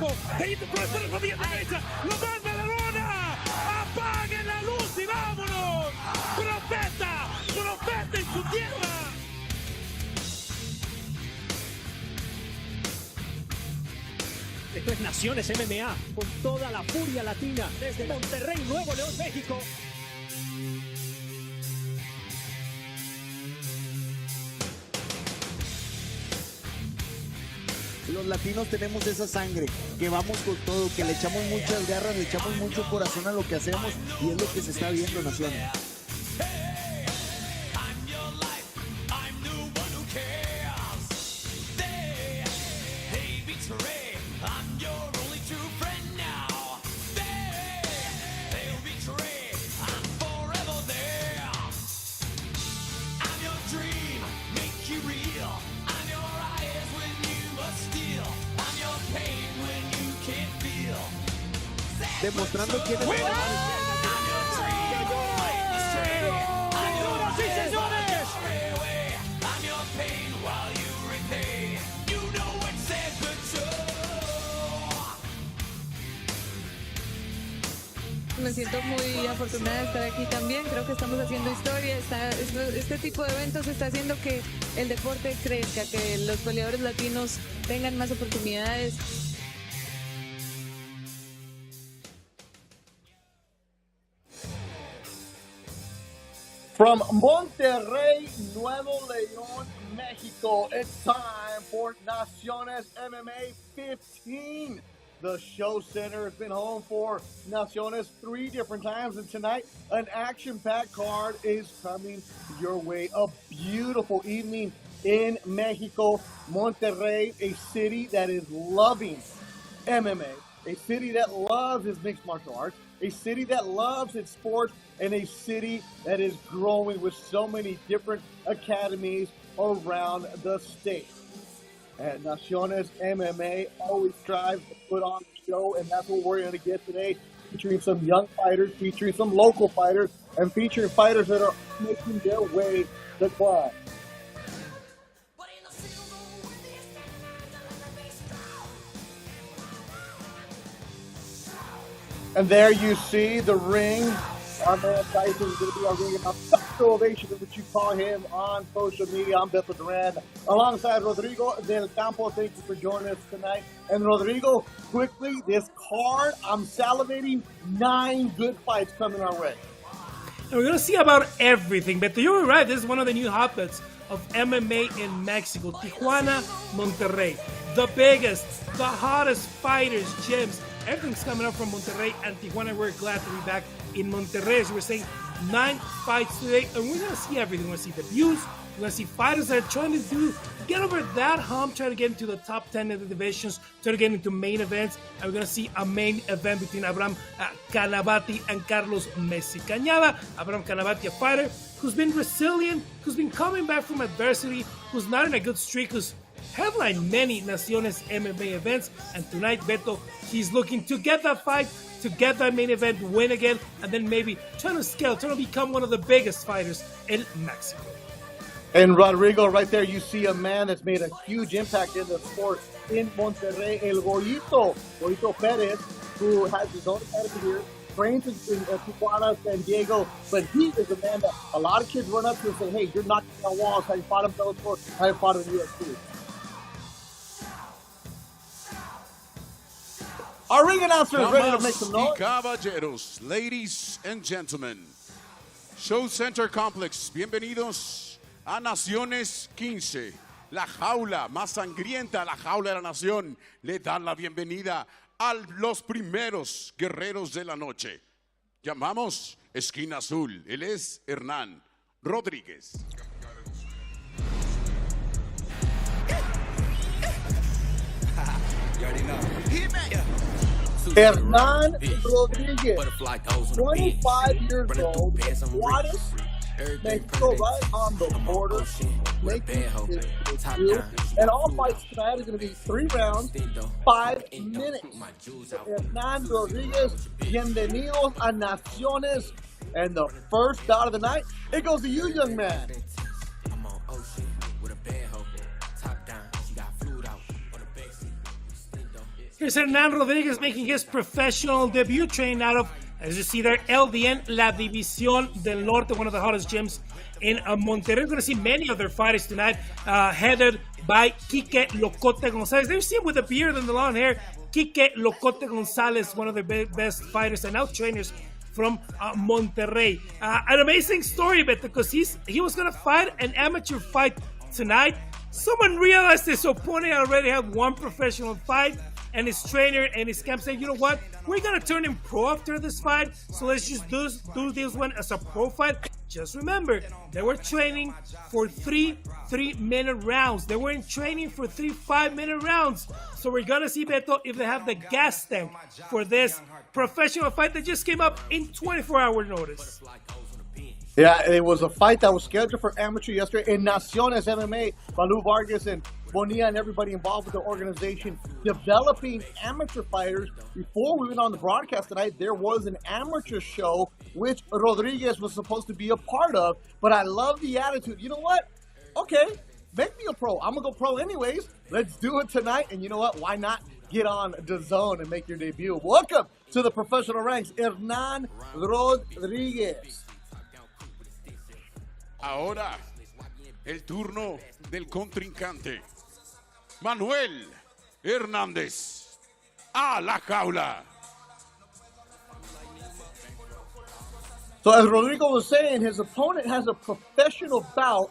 cuerpo, por la rodilla derecha, lo manda a la lona, apaguen la luz y vámonos, profeta, profeta en su tierra. Esto es Naciones MMA, con toda la furia latina, desde Monterrey, Nuevo León, México. Los latinos tenemos esa sangre, que vamos con todo, que le echamos muchas garras, le echamos mucho corazón a lo que hacemos, y es lo que se está viendo en Naciones. Demostrando quién es el Me siento muy afortunada de estar aquí también. Creo que estamos haciendo historia. Este tipo de eventos está haciendo que el deporte crezca, que los peleadores latinos tengan más oportunidades. From Monterrey, Nuevo León, Mexico, it's time for Naciones MMA 15. The show center has been home for Naciones 3 different times, and tonight an action-packed card is coming your way. A beautiful evening in Mexico, Monterrey, a city that is loving MMA, a city that loves its mixed martial arts, a city that loves its sports, and a city that is growing with so many different academies around the state. And Naciones MMA always strives to put on a show, and that's what we're going to get today, featuring some young fighters, featuring some local fighters, and featuring fighters that are making their way to climb. And there you see the ring. Our man Tyson is going to be our ring. A special ovation is what you call him on social media. I'm Beto Duran, alongside Rodrigo Del Campo. Thank you for joining us tonight. And Rodrigo, quickly, this card, I'm salivating. 9 good fights coming our way. And we're going to see about everything. Beto, you were right. This is one of the new hotbeds of MMA in Mexico. Tijuana, Monterrey. The biggest, the hottest fighters, gyms. Everything's coming up from Monterrey and Tijuana. We're glad to be back in Monterrey. As we're saying, 9 fights today, and we're going to see everything. We're going to see debuts. We're going to see fighters that are trying to get over that hump, trying to get into the top 10 of the divisions, trying to get into main events. And we're going to see a main event between Abraham Canavati and Carlos Messi. Cañada, Abraham Canavati, a fighter who's been resilient, who's been coming back from adversity, who's not in a good streak, who's headlined many Naciones MMA events, and tonight, Beto, he's looking to get that fight, to get that main event, win again, and then maybe trying to become one of the biggest fighters in Mexico. And Rodrigo, right there, you see a man that's made a huge impact in the sport in Monterrey, El Goyito Perez, who has his own academy here, trains in Tijuana, San Diego, but he is a man that a lot of kids run up to and say, hey, you're knocking down walls, how you fought him Bellator, how you fought him in UFC. Our ring announcer is ready to make some noise. Caballeros, ladies and gentlemen, Show Center Complex, bienvenidos a Naciones 15, la jaula más sangrienta, la jaula de la nación. Le dan la bienvenida a los primeros guerreros de la noche. Llamamos Esquina Azul, él es Hernán Rodríguez. Hernán Rodríguez, 25 years old, Juárez, Mexico, right on the border, making his debut. And all fights tonight are going to be 3 rounds, 5 minutes. So Hernán Rodríguez, bienvenidos a Naciones. And the first bout of the night, it goes to you, young man. Here's Hernan Rodriguez making his professional debut, training out of, as you see there, LDN, La División del Norte, one of the hottest gyms in Monterrey. We're going to see many of their fighters tonight, headed by Quique Locote Gonzalez. There you see him with the beard and the long hair. Quique Locote Gonzalez, one of the best fighters and now trainers from Monterrey. An amazing story, Beto, because he was going to fight an amateur fight tonight. Someone realized his opponent already had one professional fight, and his trainer and his camp said, you know what, we're going to turn him pro after this fight, so let's just do this one as a pro fight. Just remember, they were training for three 3-minute rounds. They weren't training for 3 5-minute rounds. So we're going to see, Beto, if they have the gas tank for this professional fight that just came up in 24-hour notice. Yeah, it was a fight that was scheduled for amateur yesterday in Naciones MMA. Balu Vargas and Bonilla and everybody involved with the organization developing amateur fighters. Before we went on the broadcast tonight, there was an amateur show which Rodriguez was supposed to be a part of. But I love the attitude. You know what? Okay, make me a pro. I'm going to go pro anyways. Let's do it tonight. And you know what? Why not get on DAZN and make your debut? Welcome to the professional ranks, Hernan Rodriguez. Ahora, el turno del contrincante. Manuel Hernández. A la jaula. So as Rodrigo was saying, his opponent has a professional bout,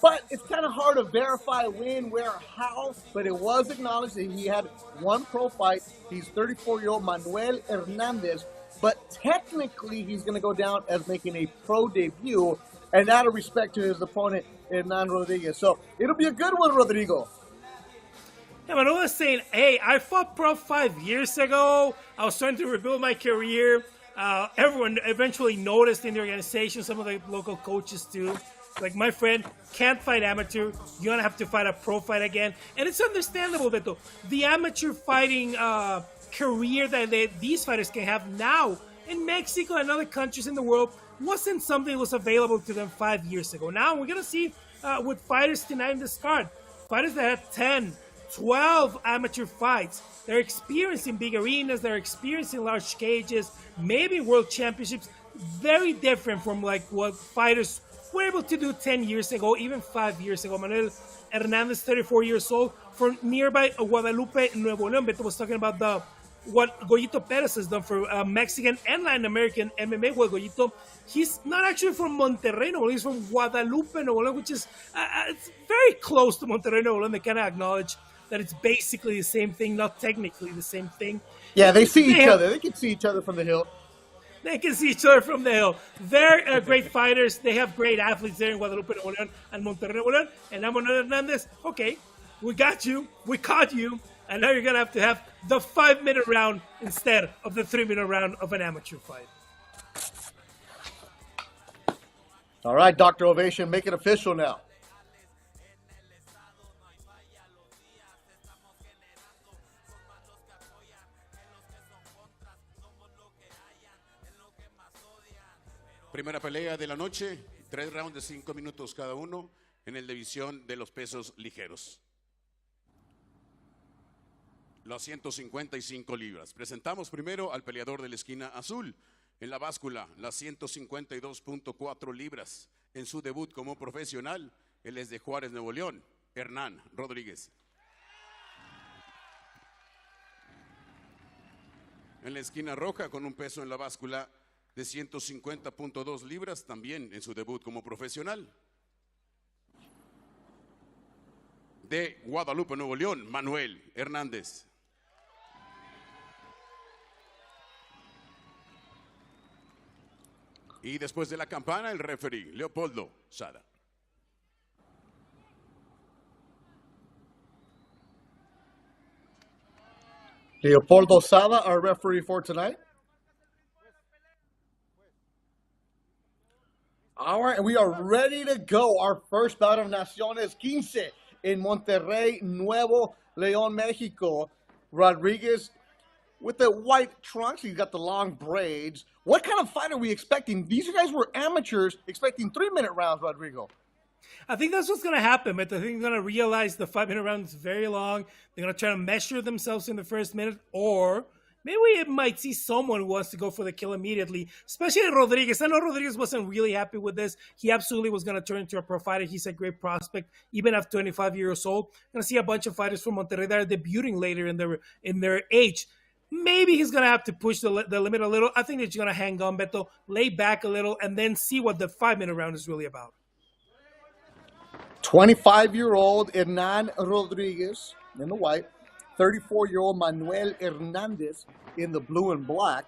but it's kind of hard to verify when, where, how, but it was acknowledged that he had one pro fight. He's 34-year-old Manuel Hernández, but technically he's going to go down as making a pro debut, and out of respect to his opponent, Hernan Rodriguez. So it'll be a good one, Rodrigo. Yeah, Manuel was saying, hey, I fought pro 5 years ago. I was trying to rebuild my career. Everyone eventually noticed in the organization, some of the local coaches too. Like, my friend can't fight amateur. You're going to have to fight a pro fight again. And it's understandable that the amateur fighting career that these fighters can have now in Mexico and other countries in the world wasn't something that was available to them 5 years ago. Now we're going to see with fighters tonight in this card, fighters that have 10, 12 amateur fights. They're experiencing big arenas, they're experiencing large cages, maybe world championships. Very different from like what fighters were able to do 10 years ago, even 5 years ago. Manuel Hernández, 34 years old, from nearby Guadalupe, Nuevo León. Beto was talking about what Goyito Perez has done for Mexican and Latin American MMA. Well, Goyito, he's not actually from Monterrey, Nuevo León. He's from Guadalupe, Nuevo León, which is it's very close to Monterrey, Nuevo León. They kind of acknowledge that it's basically the same thing, not technically the same thing. Yeah, they see each other. They can see each other from the hill. They can see each other from the hill. They're great fighters. They have great athletes there in Guadalupe, Nuevo León, and Monterrey, Nuevo León. And I'm Manuel Hernández. Okay, we got you. We caught you. And now you're going to have the 5-minute round instead of the 3-minute round of an amateur fight. All right, Dr. Ovation, make it official now. Primera pelea de la noche, 3 rounds de 5 minutos cada uno en el división de los pesos ligeros. Las 155 libras. Presentamos primero al peleador de la esquina azul. En la báscula, las 152.4 libras. En su debut como profesional, él es de Juárez, Nuevo León, Hernan Rodriguez. En la esquina roja, con un peso en la báscula de 150.2 libras, también en su debut como profesional. De Guadalupe, Nuevo León, Manuel Hernández. Y después de la campana, el referee, Leopoldo Sada. Leopoldo Sada, our referee for tonight. All right, and we are ready to go. Our first bout of Naciones 15 in Monterrey, Nuevo León, Mexico. Rodriguez with the white trunks. He's got the long braids. What kind of fight are we expecting? These guys were amateurs expecting 3-minute rounds, Rodrigo. I think that's what's going to happen, but I think they're going to realize the 5-minute round is very long. They're going to try to measure themselves in the first minute, or maybe we might see someone who wants to go for the kill immediately, especially Rodriguez. I know Rodriguez wasn't really happy with this. He absolutely was going to turn into a pro fighter. He's a great prospect, even at 25 years old. Going to see a bunch of fighters from Monterrey that are debuting later in their age. Maybe he's going to have to push the limit a little. I think he's going to hang on, Beto, lay back a little, and then see what the 5-minute round is really about. 25-year-old Hernan Rodriguez in the white, 34-year-old Manuel Hernandez in the blue and black.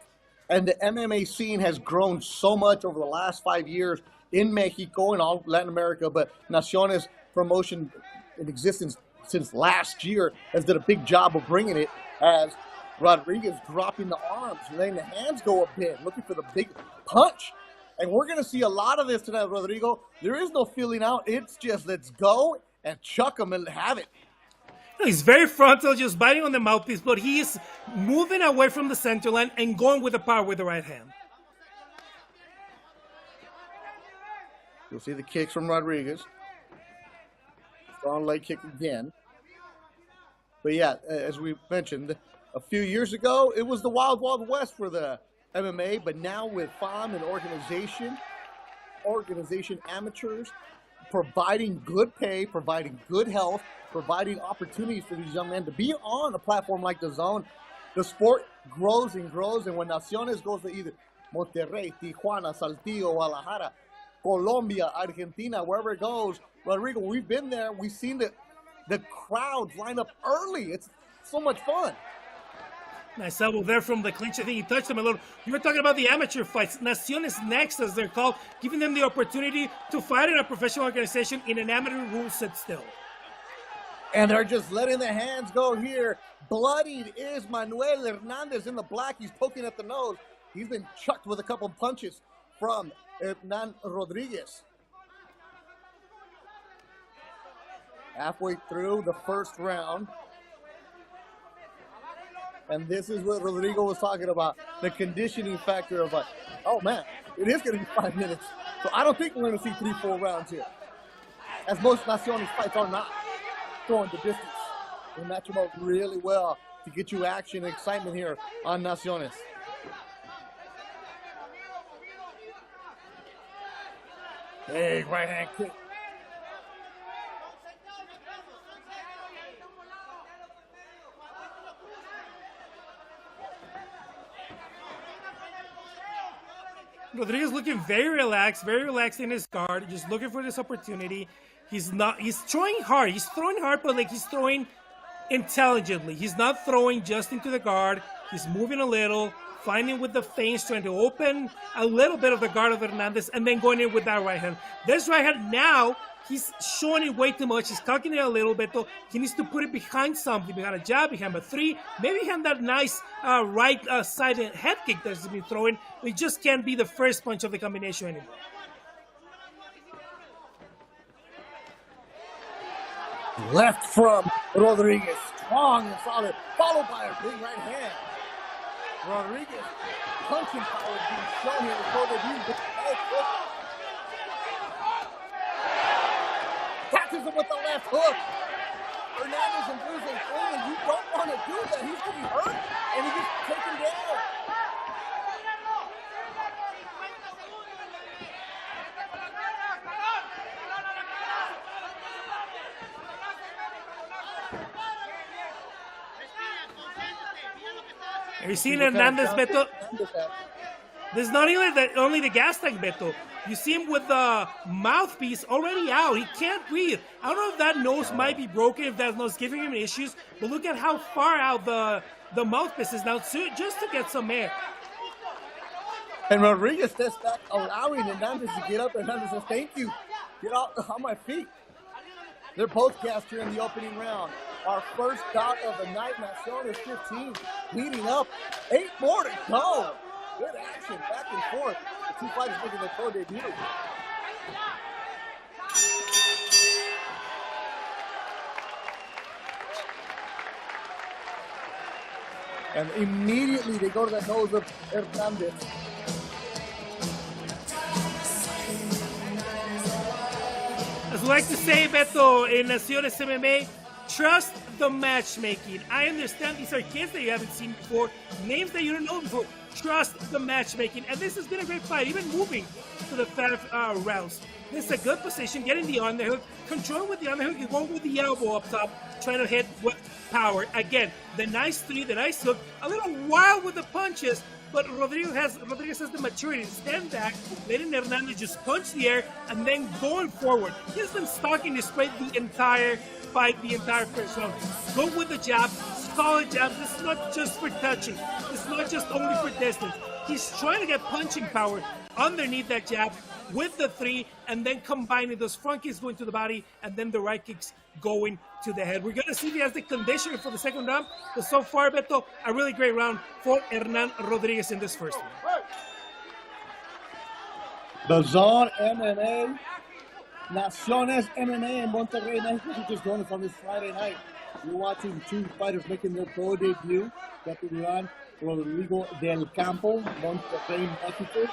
And the MMA scene has grown so much over the last 5 years in Mexico and all Latin America, but Naciones promotion in existence since last year has done a big job of bringing it, as Rodriguez dropping the arms, letting the hands go a bit, looking for the big punch. And we're going to see a lot of this tonight, Rodrigo. There is no feeling out. It's just let's go and chuck them and have it. He's very frontal, just biting on the mouthpiece, but he is moving away from the center line and going with the power with the right hand. You'll see the kicks from Rodriguez. Strong leg kick again. But yeah, as we mentioned, a few years ago, it was the Wild Wild West for the MMA, but now with FAM and organization amateurs, providing good pay, providing good health, providing opportunities for these young men to be on a platform like DAZN, the sport grows and grows, and when Naciones goes to either Monterrey, Tijuana, Saltillo, Guadalajara, Colombia, Argentina, wherever it goes, Rodrigo, we've been there, we've seen the crowds line up early. It's so much fun. Nice elbow there from the clinch. I think he touched him a little. You were talking about the amateur fights. Naciones Next, as they're called, giving them the opportunity to fight in a professional organization in an amateur rule set still. And they're just letting the hands go here. Bloodied is Manuel Hernandez in the black. He's poking at the nose. He's been chucked with a couple punches from Hernan Rodriguez. Halfway through the first round. And this is what Rodrigo was talking about, the conditioning factor of like, oh man, it is going to be 5 minutes. So I don't think we're going to see 3-4 rounds here. As most Naciones fights are not going the distance. They match them up really well to get you action and excitement here on Naciones. Big right hand kick. Rodriguez looking very relaxed in his guard, just looking for this opportunity. He's throwing hard. He's throwing hard, but like he's throwing intelligently. He's not throwing just into the guard. He's moving a little, finding with the feints, trying to open a little bit of the guard of Hernandez, and then going in with that right hand. This right hand now, he's showing it way too much. He's cocking it a little bit, though. He needs to put it behind something, behind a jab, behind a three, maybe behind that nice right side head kick that he's been throwing. It just can't be the first punch of the combination anymore. Left from Rodriguez, strong and solid, followed by a big right hand. Rodriguez, punching power being shown here before the view. Catches him with the left hook. Hernandez and Bruce and you don't want to do that. He's going to be hurt, and he gets taken down. Are you seeing Hernandez, Beto? There's not only the gas tank, Beto. You see him with the mouthpiece already out. He can't breathe. I don't know if that nose might be broken, if that nose is giving him issues, but look at how far out the mouthpiece is now just to get some air. And Rodriguez steps back, allowing Hernandez to get up. Hernandez says, thank you. Get out on my feet. They're both cast here in the opening round. Our first bout of the night, Naciones 15, leading up. 8 more to go. Good action, back and forth. The two fighters making their pro debut. And immediately they go to the nose of Hernandez. As we like to say, Beto, in Naciones MMA, trust the matchmaking. I understand these are kids that you haven't seen before, names that you don't know before. Trust the matchmaking. And this has been a great fight, even moving to the fifth rounds. This is a good position, getting the underhook, controlling with the underhook, you're going with the elbow up top, trying to hit with power. Again, the nice three, the nice hook, a little wild with the punches, but Rodriguez has the maturity to stand back, letting Hernandez just punch the air, and then going forward. He's been stalking this fight the entire fight, the entire first round. Go with the jab, solid jab. This is not just for touching. This is not just only for distance. He's trying to get punching power underneath that jab with the three, and then combining those front kicks going to the body, and then the right kicks going to the head. We're going to see if he has the conditioning for the second round, but so far, Beto, a really great round for Hernan Rodriguez in this first one. DAZN MMA, Naciones MMA in Monterrey, Mexico. You just joined us on this Friday night. You're watching two fighters making their pro debut. Grappling Rodrigo del Campo, Monterrey, Mexico.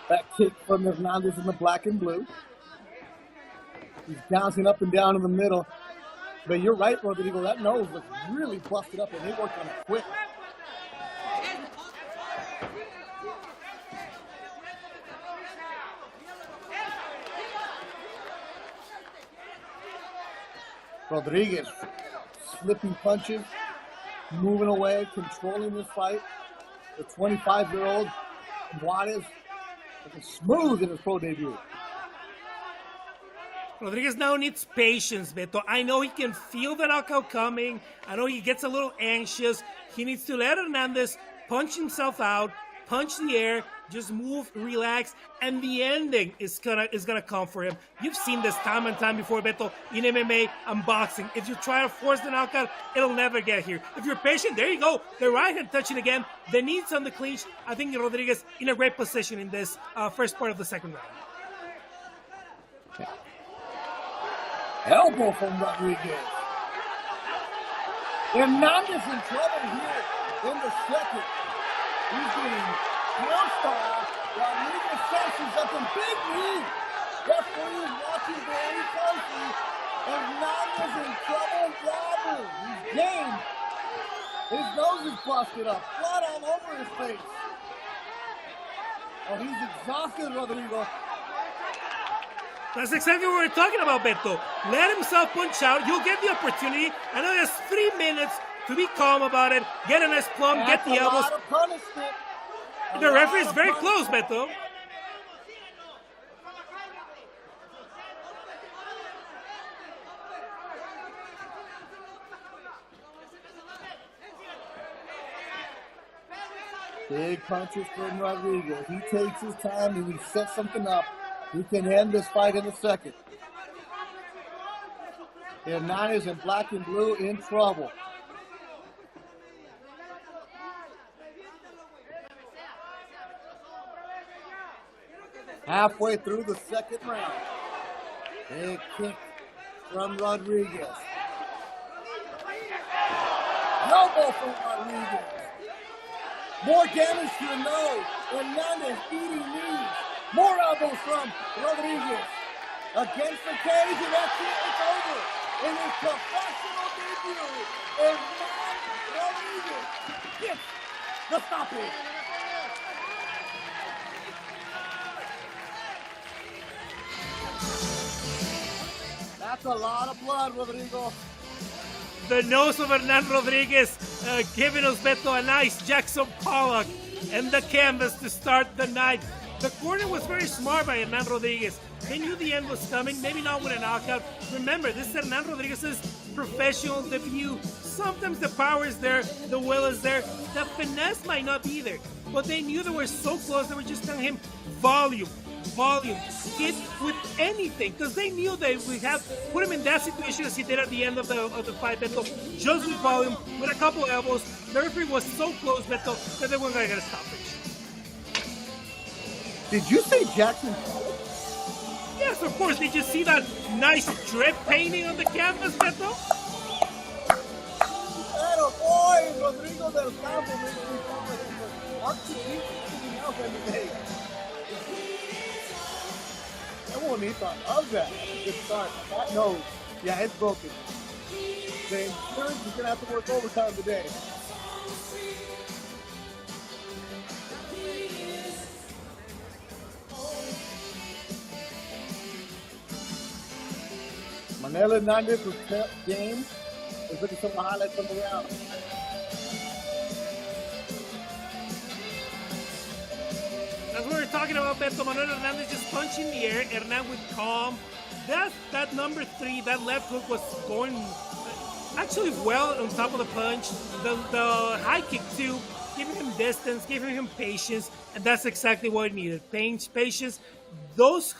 That kick from Hernandez in the black and blue. He's bouncing up and down in the middle. But you're right, Rodrigo. That nose was really busted up, and they worked on it quick. Rodriguez slipping punches, moving away, controlling this fight. The 25-year-old Juarez looking smooth in his pro debut. Rodriguez now needs patience, Beto. I know he can feel the knockout coming. I know he gets a little anxious. He needs to let Hernandez punch himself out, punch the air, just move, relax, and the ending is gonna come for him. You've seen this time and time before, Beto, in MMA and boxing. If you try to force the knockout, it'll never get here. If you're patient, there you go. The right hand touching again. The knees on the clinch. I think Rodriguez in a great position in this first part of the second round. Okay. Elbow from Rodriguez. Hernandez in trouble here in the second. He's getting hostile. Rodriguez senses up a big lead. Referee is watching very closely. Hernandez in trouble, wobbling. He's game. His nose is busted up. Blood all over his face. Oh, he's exhausted, Rodrigo. That's exactly what we're talking about, Beto. Let himself punch out. You'll get the opportunity. I know there's 3 minutes to be calm about it. Get a nice plumb, get the elbows. Lot of punishment. The referee is very close, Beto. Big punches from Rodriguez. He takes his time and he sets something up. He can end this fight in a second. Hernandez in black and blue in trouble. Halfway through the second round. Big kick from Rodriguez. Elbow from Rodriguez. More damage to the nose. Hernandez eating knees. More elbows from Rodriguez. Against the cage, and that's it. It's over. In his professional debut, Hernandez Rodriguez gets the stoppage. That's a lot of blood, Rodrigo. The nose of Hernan Rodriguez giving us, Beto, a nice Jackson Pollock and the canvas to start the night. The corner was very smart by Hernan Rodriguez. They knew the end was coming, maybe not with a knockout. Remember, this is Hernan Rodriguez's professional debut. Sometimes the power is there, the will is there, the finesse might not be there. But they knew they were so close, they were just telling him, volume, hit with anything, because they knew they would have put him in that situation as he did at the end of the fight, Beto, just with volume, with a couple of elbows. The referee was so close, Beto, that they weren't going to get a stoppage. Did you say Jackson? Yes, of course. Did you see that nice drip painting on the canvas, Beto? That boy, Rodrigo del Campo makes me sound like he's an architect. Qué bonito. I love that. That's a good start. That nose. Yeah, it's broken. The insurance is going to have to work overtime today. Manuel Hernandez was game. Let's look at some of the highlights from the round. That's what we're talking about, Beto. Manuel Hernandez just punching the air. Hernan with calm. That number 3, that left hook was going actually well on top of the punch. The high kick too, giving him distance, giving him patience, and that's exactly what he needed. Patience. Those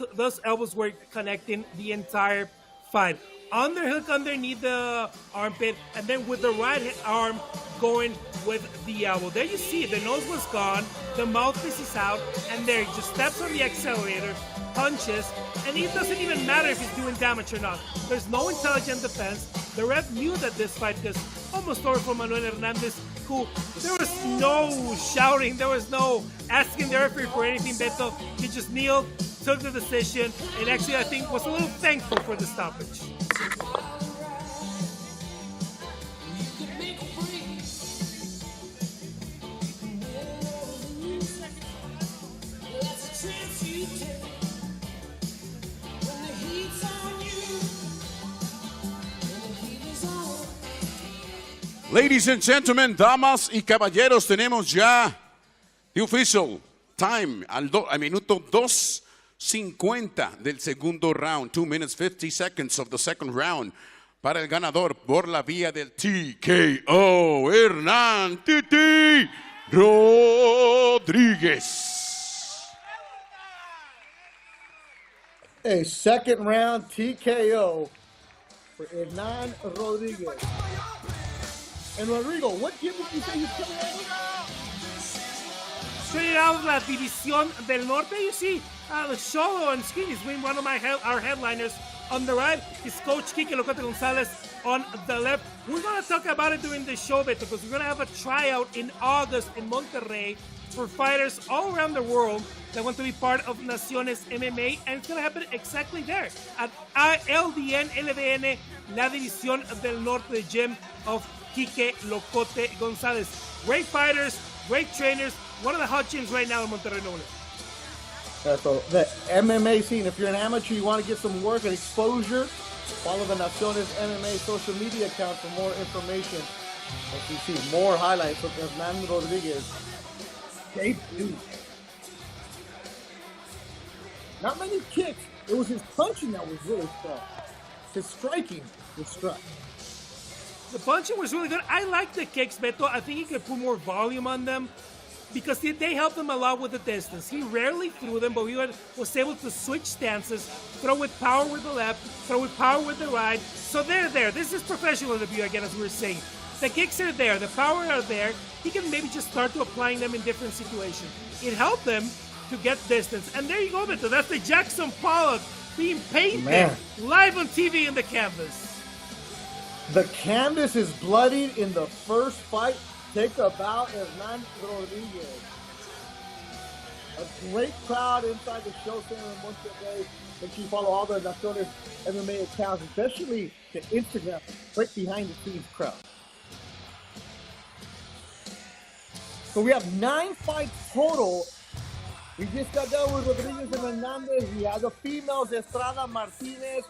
elbows were connecting the entire fight. Underhook underneath the armpit, and then with the right arm going with the elbow. There you see it. The nose was gone, the mouthpiece is out, and there he just steps on the accelerator, punches, and it doesn't even matter if he's doing damage or not. There's no intelligent defense. The ref knew that this fight was almost over for Manuel Hernandez, who there was no shouting, there was no asking the referee for anything, Beto. He just kneeled, took the decision, and actually I think was a little thankful for the stoppage. Ladies and gentlemen, damas y caballeros, tenemos ya the official time al minuto 2:50 del segundo round. 2 minutes 50 seconds of the second round. Para el ganador por la vía del TKO, Hernán Titi Rodríguez. A second round TKO for Hernan Rodríguez. And Rodrigo, what gym did you say he's coming out of? Straight out of la División del Norte, you see the show on screen is one of our headliners on the right. His coach Kike Locote Gonzalez on the left. We're going to talk about it during the show, Beto, because we're going to have a tryout in August in Monterrey for fighters all around the world that want to be part of Naciones MMA, and it's going to happen exactly there at LDN, La División del Norte gym of Kike Locote Gonzalez. Great fighters, great trainers, one of the hot gyms right now in Monterrey. So the MMA scene, if you're an amateur, you want to get some work and exposure, follow the Naciones MMA social media account for more information. As you see, more highlights of Hernan Rodríguez. Debut. Not many kicks. It was his punching that was really strong. His striking was strong. The punching was really good. I like the kicks, Beto. I think he could put more volume on them because they helped him a lot with the distance. He rarely threw them, but he was able to switch stances, throw with power with the left, throw with power with the right. So they're there. This is professional debut again, as we were saying. The kicks are there. The power are there. He can maybe just start to applying them in different situations. It helped them to get distance. And there you go, Beto. That's the Jackson Pollock being painted live on TV in the canvas. The canvas is bloodied in the first fight. Take a bow, Hernan Rodríguez. A great crowd inside the show center in Monterrey. Make sure you follow all the Naciones MMA accounts, especially the Instagram, right behind the scenes crowd. So we have 9 fights total. We just got done with Rodríguez and Hernandez. We have the females, Estrada Martinez,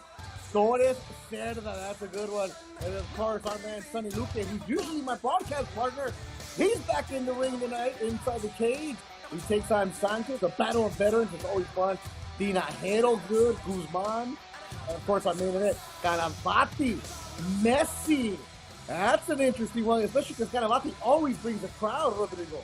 Torres Cerda, that's a good one. And of course, our man Sonny Luque, who's usually my broadcast partner. He's back in the ring tonight, inside the cage. He takes on Sanchez. The battle of veterans is always fun. Dinajero, good. Guzman. And of course, our main event, Canavati, Messi. That's an interesting one, especially because Canavati always brings a crowd, Rodrigo.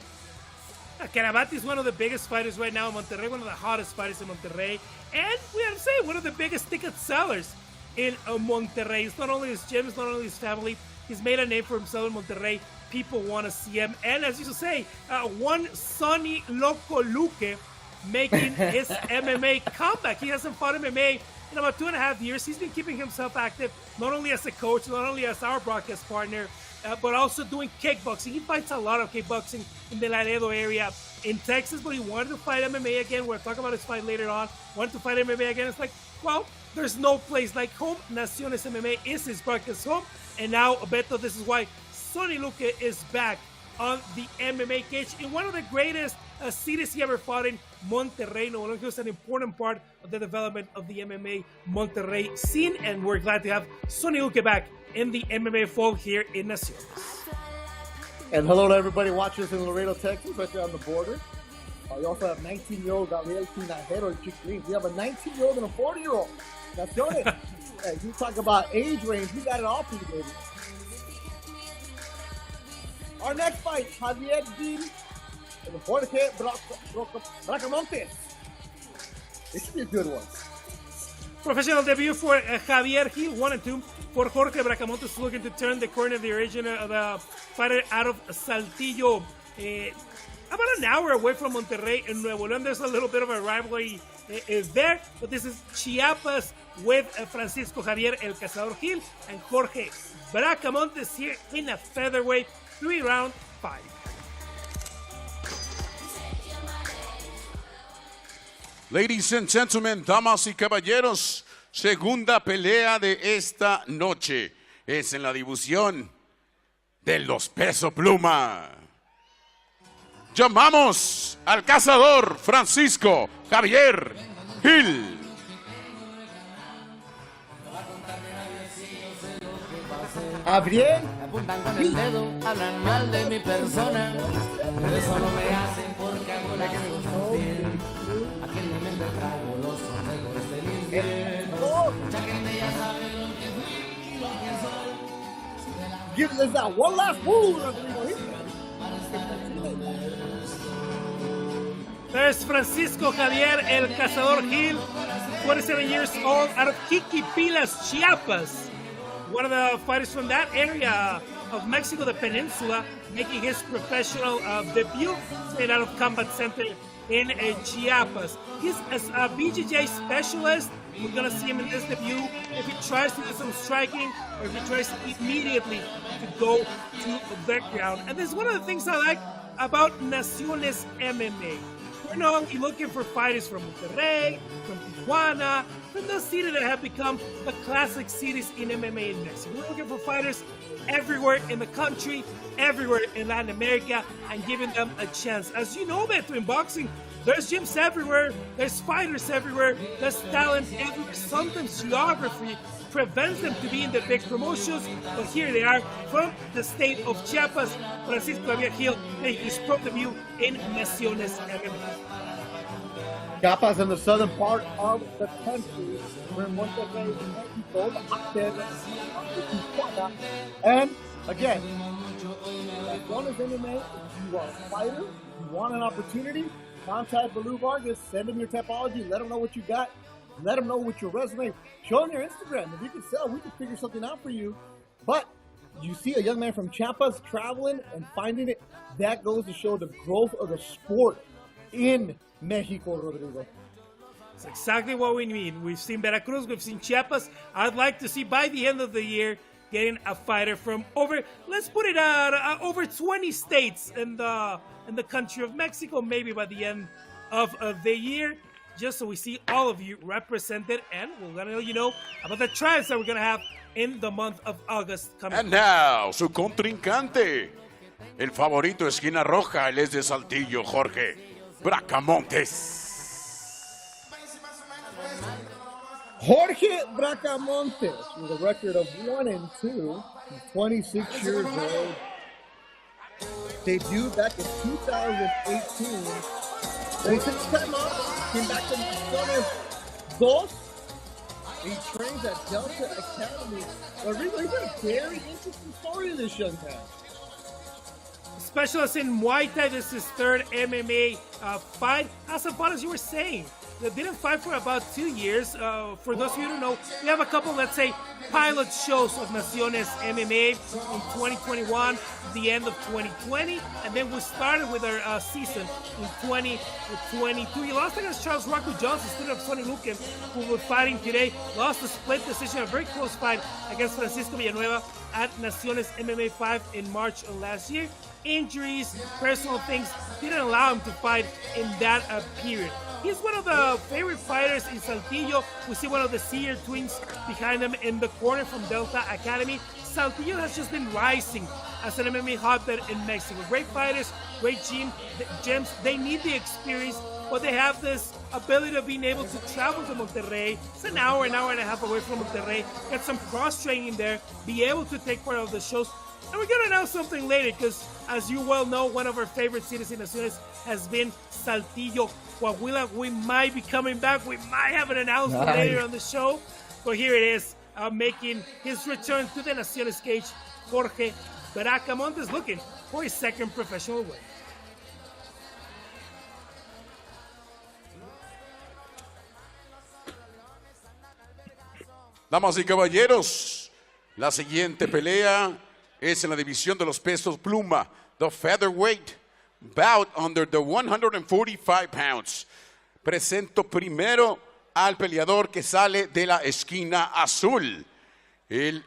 Canavati is one of the biggest fighters right now in Monterrey, one of the hottest fighters in Monterrey, and we have to say, one of the biggest ticket sellers in Monterrey. It's not only his gym, it's not only his family. He's made a name for himself in Monterrey. People want to see him. And as you say, one Sonny Loco Luque making his MMA comeback. He hasn't fought MMA in about 2.5 years. He's been keeping himself active, not only as a coach, not only as our broadcast partner, but also doing kickboxing. He fights a lot of kickboxing in the Laredo area. in Texas, but he wanted to fight MMA again. We'll talk about his fight later on. Wanted to fight MMA again. It's like, well, there's no place like home. Naciones MMA is his broadcast home. And now, Beto, this is why Sonny Luque is back on the MMA cage in one of the greatest cities he ever fought in, Monterrey. No, he was an important part of the development of the MMA Monterrey scene, and we're glad to have Sonny Luque back in the MMA fold here in Naciones. And hello to everybody watching us in Laredo, Texas, right there on the border. We also have 19-year-old Gabriel Tinajero and Chiquilin. We have a 19-year-old and a 40-year-old. Naciones. Hey, you talk about age range, we got it all for you, baby. Our next fight, Javier Gil and Jorge Bracamontes. This should be a good one. Professional debut for Javier Gil, 1-2. For Jorge Bracamontes, looking to turn the corner of the original the fighter out of Saltillo. About an hour away from Monterrey in Nuevo León. There's a little bit of a rivalry there, but this is Chiapas with Francisco Javier El Cazador Gil and Jorge Bracamontes here in a featherweight 3-round fight. Ladies and gentlemen, damas y caballeros, segunda pelea de esta noche es en la división de los peso pluma. Llamamos al cazador Francisco Javier Gil. Gabriel. Apuntan con el dedo, hablan mal de mi persona. Pero eso no me hacen porque hago las cosas bien. A quien me mente trago los consejos del infierno. Mucha gente ya sabe lo que fui, lo que soy. Give us that one last move, Rodrigo. There's Francisco Javier El Cazador Gil, 27 years old, out of Jiquipilas, Chiapas. One of the fighters from that area of Mexico, the peninsula, making his professional debut straight out of Combat Center in Chiapas. He's a BJJ specialist. We're going to see him in this debut if he tries to do some striking or if he tries immediately to go to the ground. And this is one of the things I like about Naciones MMA. We're not only looking for fighters from Monterrey, from Tijuana, from those cities that have become the classic cities in MMA in Mexico. We're looking for fighters everywhere in the country, everywhere in Latin America, and giving them a chance. As you know, Beto, in boxing, there's gyms everywhere, there's fighters everywhere, there's talent everywhere. Sometimes geography prevents them to be in the big promotions, but here they are from the state of Chiapas. Francisco Javier Gil making his pro debut in Naciones MMA. Chiapas in the southern part of the country. We're in Monterrey, Mexico, the hotbed of Tijuana. And again, Naciones MMA, if you are a fighter, you want an opportunity, contact Baloo Vargas, send him your topology, let him know what you got. Let them know with your resume. Show them your Instagram. If you can sell, we can figure something out for you. But you see a young man from Chiapas traveling and finding it, that goes to show the growth of the sport in Mexico, Rodrigo. It's exactly what we need. We've seen Veracruz, we've seen Chiapas. I'd like to see by the end of the year getting a fighter from over 20 states in the country of Mexico, maybe by the end of the year. Just so we see all of you represented, and we're going to let you know about the trials that we're going to have in the month of August coming. And now, su contrincante, el favorito esquina roja, él es de Saltillo, Jorge Bracamontes. Jorge Bracamontes, with a record of 1-2, he's 26 years old. Debuted back in 2018. They took time off, came back to Naciones 2. He trains at Delta Academy. Rodrigo, he's got a very interesting story, this young man. Specialist in Muay Thai, this is his third MMA fight. As you were saying, they didn't fight for about 2 years. For those of you who don't know, we have a couple, let's say, pilot shows of Naciones MMA in 2021, the end of 2020, and then we started with our season in 2022. He lost against Charles Rocco Johnson, student of Sonny Luque, who we're fighting today. Lost a split decision, a very close fight against Francisco Villanueva at Naciones MMA 5 in March of last year. Injuries, personal things didn't allow him to fight in that period. He's one of the favorite fighters in Saltillo. We see one of the senior twins behind him in the corner from Delta Academy. Saltillo has just been rising as an MMA hotbed in Mexico. Great fighters, great gyms. They need the experience, but they have this ability of being able to travel to Monterrey. It's an hour and a half away from Monterrey. Get some cross-training there, be able to take part of the shows. And we're going to announce something later because, as you well know, one of our favorite cities in Naciones has been Saltillo, Coahuila. We might be coming back. We might have an announcement later on the show. But here it is, making his return to the Naciones cage, Jorge Bracamontes, looking for his second professional win. Damas y caballeros, la siguiente pelea es en la división de los pesos pluma, the featherweight bout under the 145 pounds. Presento primero al peleador que sale de la esquina azul. Él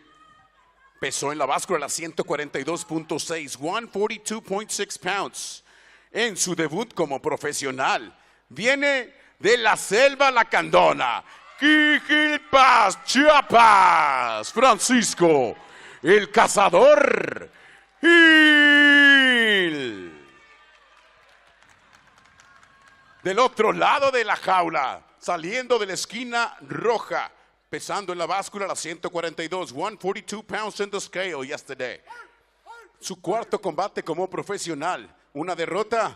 pesó en la báscula las 142.6, 142.6 pounds. En su debut como profesional, viene de la Selva Lacandona, Quijilpas, Chiapas, Francisco, el Cazador Gil. Del otro lado de la jaula, saliendo de la esquina roja, pesando en la báscula las 142, 142 pounds in the scale yesterday. Su cuarto combate como profesional, una victoria,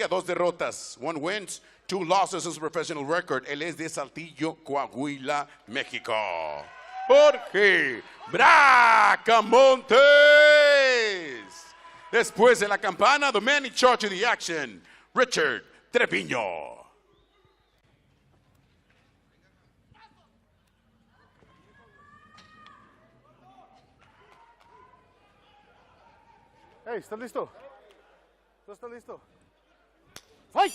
2 derrotas, 1 wins, 2 losses as a professional record. Él es de Saltillo, Coahuila, México. Jorge Bracamontes. Después de la campana, the man in charge of the action, Richard Treviño. Hey, ¿estás listo? ¿Tú estás listo? Fight!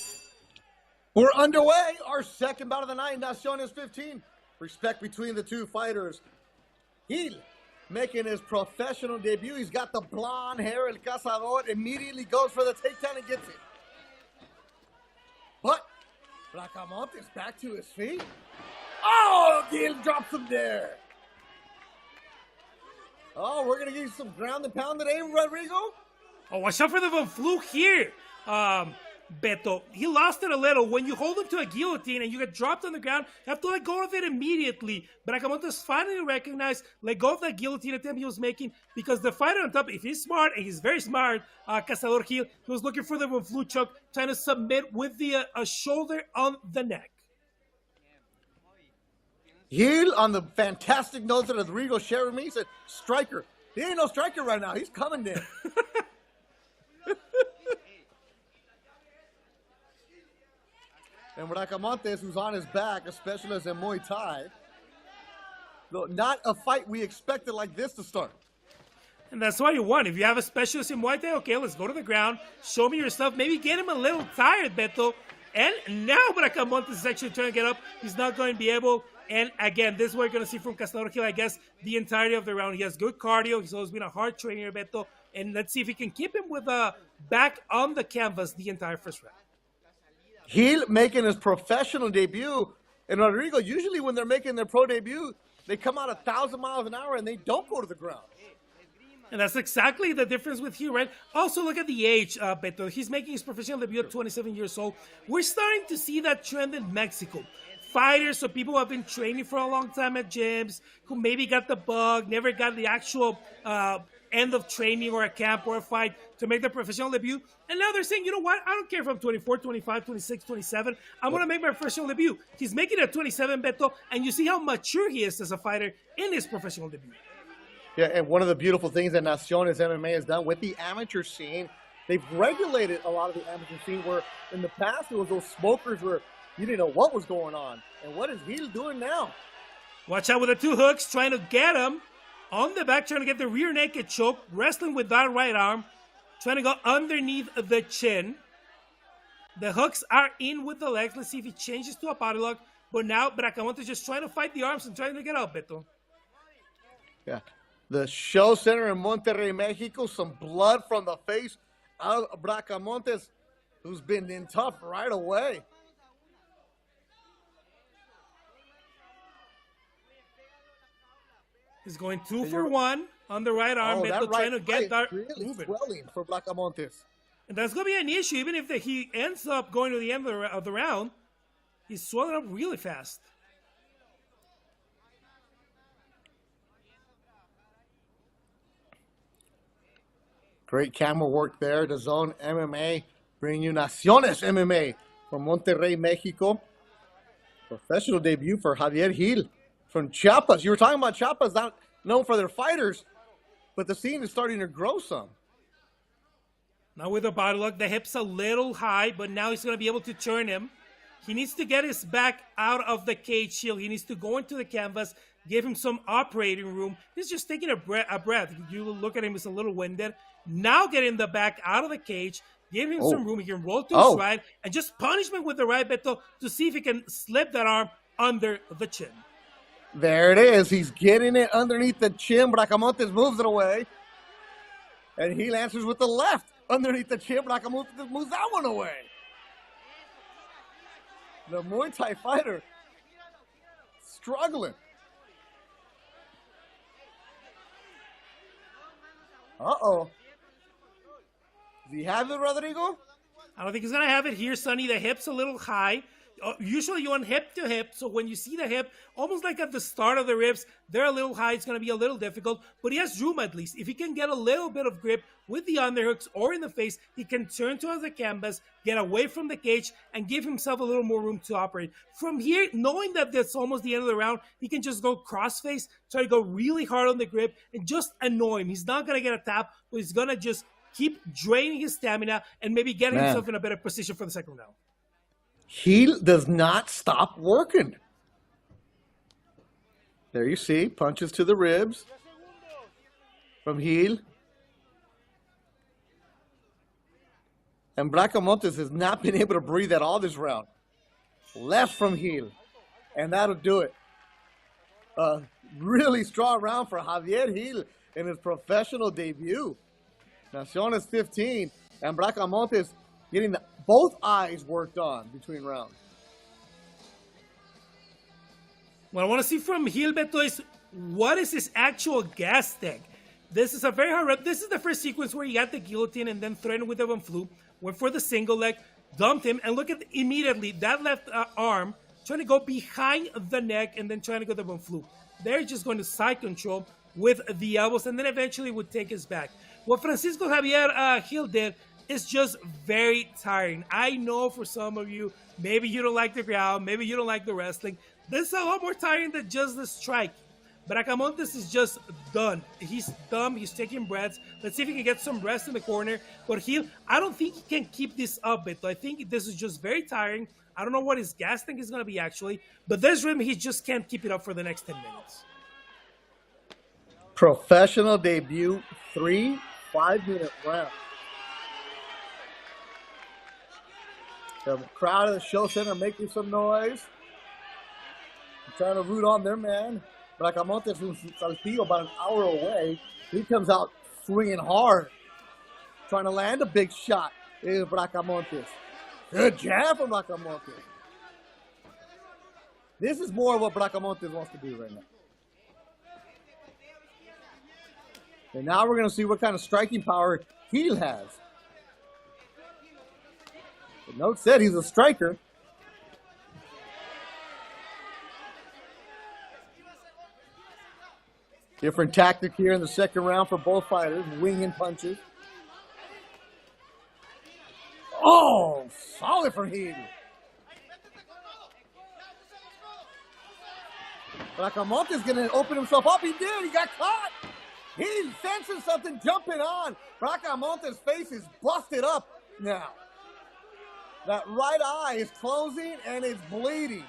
We're underway. Our second bout of the night, Naciones 15. Respect between the two fighters. Gil making his professional debut. He's got the blonde hair. El Cazador immediately goes for the takedown and gets it. But Bracamontes back to his feet. Oh, Gil drops him there. Oh, we're going to give you some ground and pound today, Rodrigo. Oh, watch out for the Von Fluke here, Beto. He lost it a little. When you hold him to a guillotine and you get dropped on the ground, you have to let go of it immediately. Bracamontes finally recognized, let go of that guillotine attempt he was making, because the fighter on top, if he's smart, and he's very smart, Cazador Gil, he was looking for the Von Fluke choke, trying to submit with the shoulder on the neck. Gil on the fantastic notes that Rodrigo shared with me. He said, striker. He ain't no striker right now. He's coming there. And Bracamontes, who's on his back, a specialist in Muay Thai. Not a fight we expected like this to start. And that's why you won. If you have a specialist in Muay Thai, okay, let's go to the ground. Show me your stuff. Maybe get him a little tired, Beto. And now Bracamontes is actually trying to get up. He's not going to be able. And again, this is what you're going to see from Cazador Gil, I guess, the entirety of the round. He has good cardio. He's always been a hard trainer, Beto. And let's see if he can keep him with a back on the canvas the entire first round. Gil making his professional debut. And Rodrigo, usually when they're making their pro debut, they come out 1,000 miles an hour and they don't go to the ground. And that's exactly the difference with Gil, right? Also, look at the age, Beto. He's making his professional debut at 27 years old. We're starting to see that trend in Mexico. Fighters or people who have been training for a long time at gyms, who maybe got the bug, never got the actual end of training or a camp or a fight to make their professional debut. And now they're saying, you know what? I don't care if I'm 24, 25, 26, 27. I'm going to make my professional debut. He's making it at 27, Beto, and you see how mature he is as a fighter in his professional debut. Yeah, and one of the beautiful things that Naciones MMA has done with the amateur scene, they've regulated a lot of the amateur scene where in the past it was those smokers where you didn't know what was going on. And what is Gil doing now? Watch out with the 2 hooks, trying to get him on the back, trying to get the rear naked choke, wrestling with that right arm, trying to go underneath the chin. The hooks are in with the legs. Let's see if he changes to a body lock. But now Bracamontes just trying to fight the arms and trying to get out, Beto. Yeah. The show center in Monterrey, Mexico, some blood from the face out of Bracamontes, who's been in tough right away. He's going 2 for 1 on the right arm. Beto trying to get that really moving. swelling for Bracamontes. And that's going to be an issue. Even if he ends up going to the end of the round, he's swelling up really fast. Great camera work there. DAZN MMA bringing you Naciones MMA from Monterrey, Mexico. Professional debut for Javier Gil from Chiapas. You were talking about Chiapas, not known for their fighters, but the scene is starting to grow some. Now with the body lock, the hip's a little high, but now he's going to be able to turn him. He needs to get his back out of the cage shield. He needs to go into the canvas, give him some operating room. He's just taking a breath. You look at him, he's a little winded. Now getting the back out of the cage, give him some room. He can roll to his right and just punish him with the right, Beto, to see if he can slip that arm under the chin. There it is. He's getting it underneath the chin. Bracamontes moves it away. And he answers with the left underneath the chin. Bracamontes moves that one away. The Muay Thai fighter struggling. Uh-oh. Does he have it, Rodrigo? I don't think he's going to have it here, Sonny. The hip's a little high. Usually you want hip to hip, so when you see the hip, almost like at the start of the ribs, they're a little high. It's going to be a little difficult, but he has room at least. If he can get a little bit of grip with the underhooks or in the face, he can turn towards the canvas, get away from the cage, and give himself a little more room to operate. From here, knowing that that's almost the end of the round, he can just go crossface, try to go really hard on the grip, and just annoy him. He's not going to get a tap, but he's going to just keep draining his stamina and maybe getting himself in a better position for the second round. He does not stop working. There you see, punches to the ribs from Gil. And Bracamontes has not been able to breathe at all this round. Left from Gil. And that'll do it. A really strong round for Javier Gil in his professional debut. Naciones 15. And Bracamontes getting both eyes worked on between rounds. What I want to see from Gil, Beto, is what is his actual gas tank? This is a very hard rep. This is the first sequence where he got the guillotine and then threatened with the one flu. Went for the single leg, dumped him, and look at immediately that left arm trying to go behind the neck and then trying to go the one flu. They're just going to side control with the elbows and then eventually would take his back. What Francisco Javier Gil did is just very tiring. I know for some of you, maybe you don't like the ground, maybe you don't like the wrestling. This is a lot more tiring than just the strike. Bracamontes is just done. He's dumb. He's taking breaths. Let's see if he can get some rest in the corner. But Gil, I don't think he can keep this up, Beto. I think this is just very tiring. I don't know what his gas tank is going to be actually. But this rhythm, he just can't keep it up for the next 10 minutes. Professional debut, 3 5-minute rounds. The crowd at the show center making some noise. Trying to root on their man. Bracamontes, who's Saltillo about an hour away, he comes out swinging hard. Trying to land a big shot. Here's Bracamontes. Good jab from Bracamontes. This is more what Bracamontes wants to do right now. And now we're going to see what kind of striking power Gil has. The note said he's a striker. Different tactic here in the second round for both fighters. Winging punches. Oh, solid from Gil. Bracamontes going to open himself up. He did. He got caught. He's sensing something jumping on. Bracamontes' face is busted up now. That right eye is closing and it's bleeding.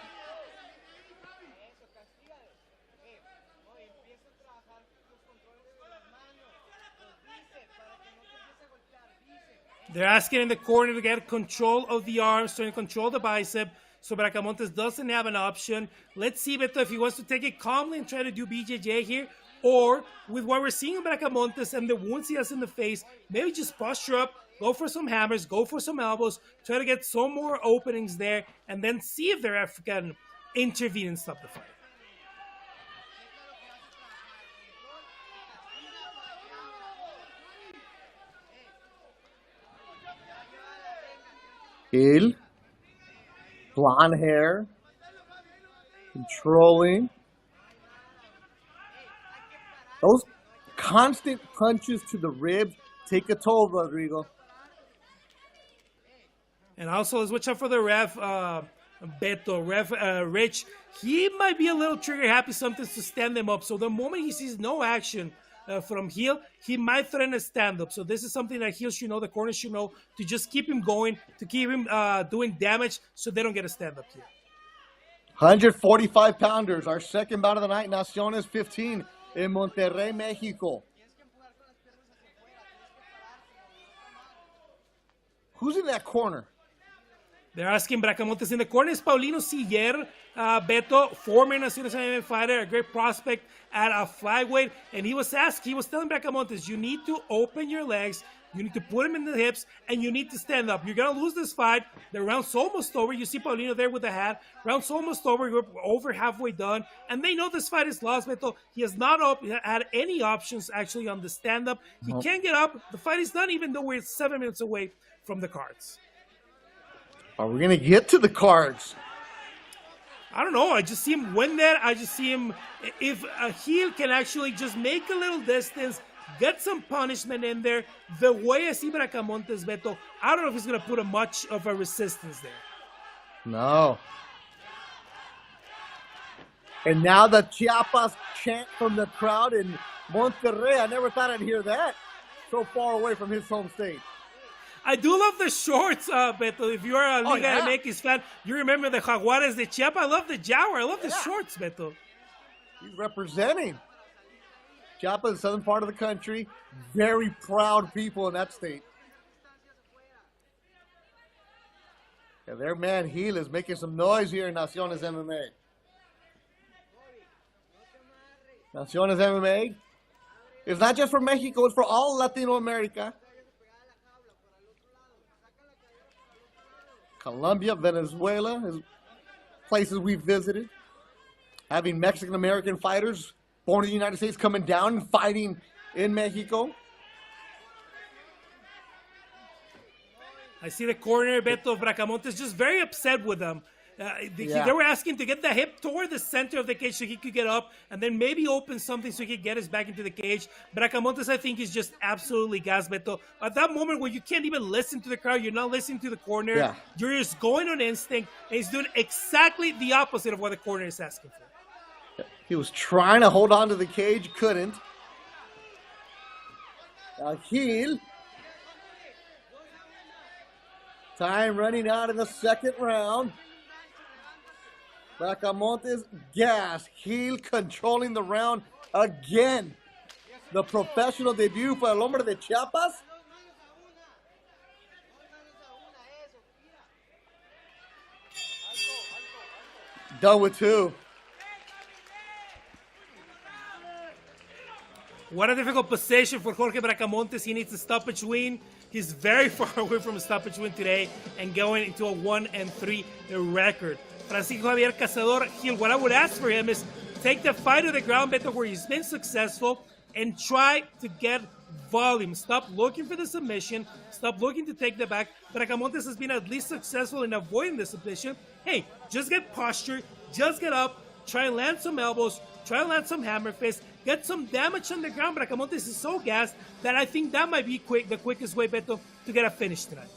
They're asking in the corner to get control of the arms, trying to control the bicep. So Bracamontes doesn't have an option. Let's see, Beto, if he wants to take it calmly and try to do BJJ here, or with what we're seeing in Bracamontes and the wounds he has in the face, maybe just posture up, go for some hammers, go for some elbows, try to get some more openings there, and then see if the ref can intervene and stop the fight. Gil, blonde hair, controlling. Those constant punches to the ribs take a toll, Rodrigo. And also, let's watch out for the ref, Beto, Rich. He might be a little trigger happy sometimes to stand them up. So the moment he sees no action from Heel, he might threaten a stand-up. So this is something that Heel should know, the corner should know, to just keep him going, to keep him doing damage so they don't get a stand-up here. 145-pounders, our second bout of the night, Naciones 15 in Monterrey, Mexico. Who's in that corner? They're asking Bracamontes in the corner. Is Paulino Siller, Beto, former Naciones MMA fighter, a great prospect at a flyweight. And he was telling Bracamontes, you need to open your legs, you need to put him in the hips, and you need to stand up. You're going to lose this fight. The round's almost over. You see Paulino there with the hat. Round's almost over. You're over halfway done. And they know this fight is lost, Beto. He has not had any options actually on the stand-up. He can't get up. The fight is done, even though we're 7 minutes away from the cards. Are we going to get to the cards? I don't know. I just see him win that. I just see him, if a Heel can actually just make a little distance, get some punishment in there, the way I see Bracamontes, Beto, I don't know if he's going to put much of a resistance there. No. And now the Chiapas chant from the crowd in Monterrey. I never thought I'd hear that so far away from his home state. I do love the shorts, Beto. If you're a Liga MX fan, you remember the Jaguares de Chiapas. I love the Jaguar. I love the shorts, Beto. He's representing Chiapas, the southern part of the country. Very proud people in that state. And their man Heel is making some noise here in Naciones MMA. Naciones MMA is not just for Mexico, it's for all Latino America. Colombia, Venezuela is places we've visited. Having Mexican-American fighters born in the United States coming down and fighting in Mexico. I see the corner, Beto, Bracamontes just very upset with them. They were asking to get the hip toward the center of the cage so he could get up and then maybe open something so he could get us back into the cage. Bracamontes, I think, is just absolutely gas, Beto. At that moment where you can't even listen to the crowd, you're not listening to the corner, you're just going on instinct, and he's doing exactly the opposite of what the corner is asking for. He was trying to hold on to the cage, couldn't. Heel. Time running out in the second round. Bracamontes gas. Heel controlling the round again. The professional debut for El Hombre de Chiapas. Done with two. What a difficult position for Jorge Bracamontes. He needs a stoppage win. He's very far away from a stoppage win today and going into a 1-3 record. Francisco Javier Cazador, Heel, what I would ask for him is take the fight to the ground, Beto, where he's been successful, and try to get volume. Stop looking for the submission. Stop looking to take the back. Bracamontes has been at least successful in avoiding the submission. Hey, just get posture. Just get up. Try and land some elbows. Try and land some hammer fists. Get some damage on the ground. Bracamontes is so gassed that I think that might be the quickest way, Beto, to get a finish tonight.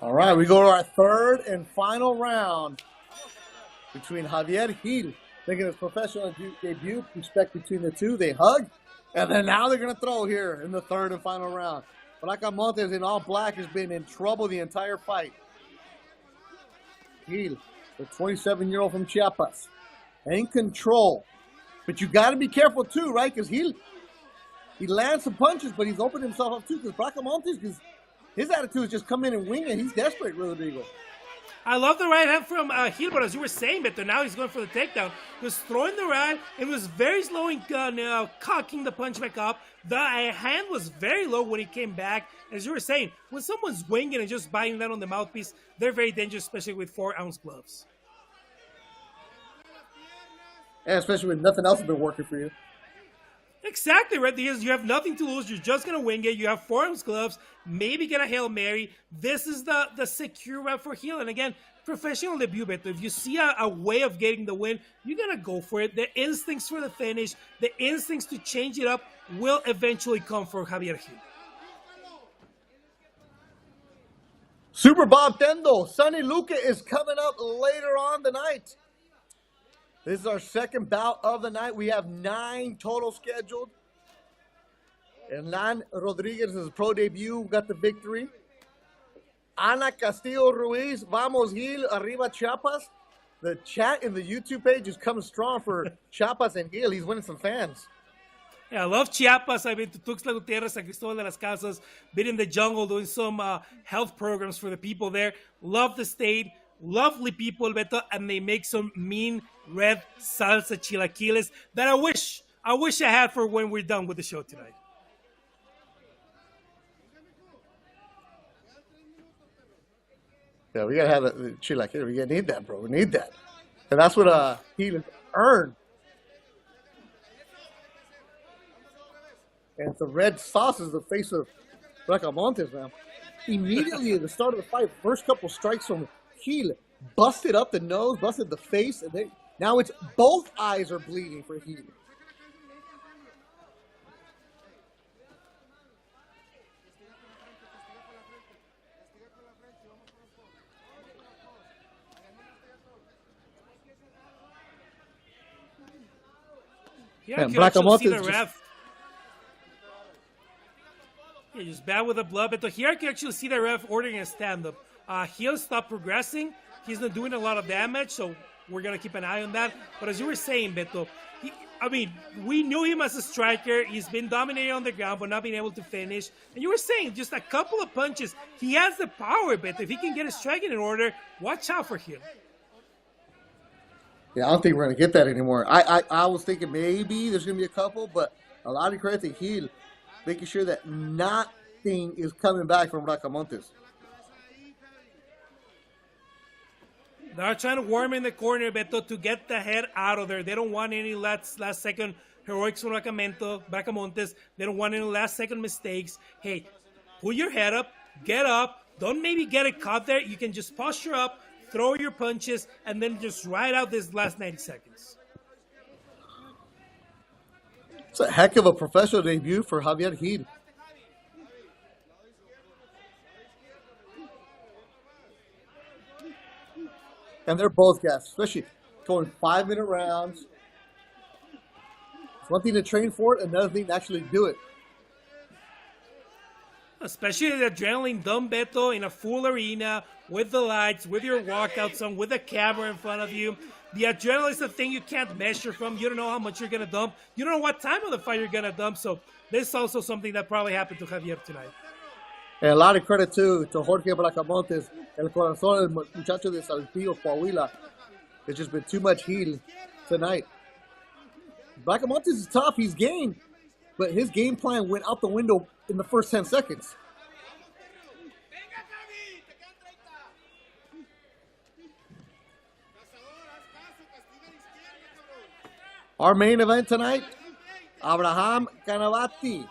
All right, we go to our third and final round between Javier Heel making his professional debut. Respect between the two. They hug And then now they're going to throw here in the third and final round. Bracamontes in all black has been in trouble the entire fight. Gil, the 27-year-old from Chiapas, in control. But you got to be careful too, right? Because he lands some punches, but he's opened himself up too. Because Bracamontes, his attitude is just come in and wing it. He's desperate, Rodrigo. I love the right hand from Gil, but as you were saying, Beto, now he's going for the takedown. He was throwing the right, and was very slow in cocking the punch back up. The hand was very low when he came back. As you were saying, when someone's winging and just biting that on the mouthpiece, they're very dangerous, especially with 4-ounce gloves. And especially when nothing else has been working for you. Exactly, right? Because you have nothing to lose. You're just going to wing it. You have 4-ounce gloves. Maybe get a Hail Mary. This is the secure route for Gil. And again, professional debut, Beto. If you see a way of getting the win, you're going to go for it. The instincts for the finish, the instincts to change it up will eventually come for Javier Gil. Super Bob Tendo, Sonny Luque is coming up later on tonight. This is our second bout of the night. We have 9 total scheduled. Hernan Rodriguez's pro debut got the victory. Ana Castillo Ruiz, Vamos Gil, Arriba Chiapas. The chat in the YouTube page is coming strong for Chiapas and Gil. He's winning some fans. Yeah, I love Chiapas. I've been to Tuxtla Gutierrez, San Cristobal de las Casas, been in the jungle doing some health programs for the people there. Love the state. Lovely people, Beto, and they make some mean red salsa chilaquiles that I wish I had for when we're done with the show tonight. Yeah, we gotta have a chilaquile. We gotta need that, bro. We need that, and that's what he earned. And the red sauce is the face of Bracamontes, man. Immediately at the start of the fight, first couple strikes from Gil, busted up the nose, busted the face, and now it's both eyes are bleeding for Gil. Yeah, you can actually see the ref. Yeah, just bad with the blood, but here I can actually see the ref ordering a stand-up. He'll stop progressing. He's not doing a lot of damage, so we're going to keep an eye on that. But as you were saying, Beto, we knew him as a striker. He's been dominating on the ground, but not being able to finish. And you were saying, just a couple of punches. He has the power, Beto. If he can get his striking in order, watch out for him. Yeah, I don't think we're going to get that anymore. I was thinking maybe there's going to be a couple, but a lot of credit to Gil, making sure that nothing is coming back from Bracamontes. They're trying to warm in the corner, Beto, to get the head out of there. They don't want any last-second heroics from Bracamontes. They don't want any last-second mistakes. Hey, pull your head up, get up. Don't maybe get it caught there. You can just posture up, throw your punches, and then just ride out this last 90 seconds. It's a heck of a professional debut for Javier Gil. And they're both gassed, especially going 5-minute rounds. It's one thing to train for it, another thing to actually do it. Especially the adrenaline dump, Beto, in a full arena, with the lights, with your walkout song, with the camera in front of you. The adrenaline is the thing you can't measure from. You don't know how much you're going to dump. You don't know what time of the fight you're going to dump. So this is also something that probably happened to Javier tonight. And a lot of credit, too, to Jorge Bracamontes, el corazón del muchacho de Saltillo, Coahuila. There's just been too much Gil tonight. Bracamontes is tough. He's game. But his game plan went out the window in the first 10 seconds. Our main event tonight, Abraham Canavati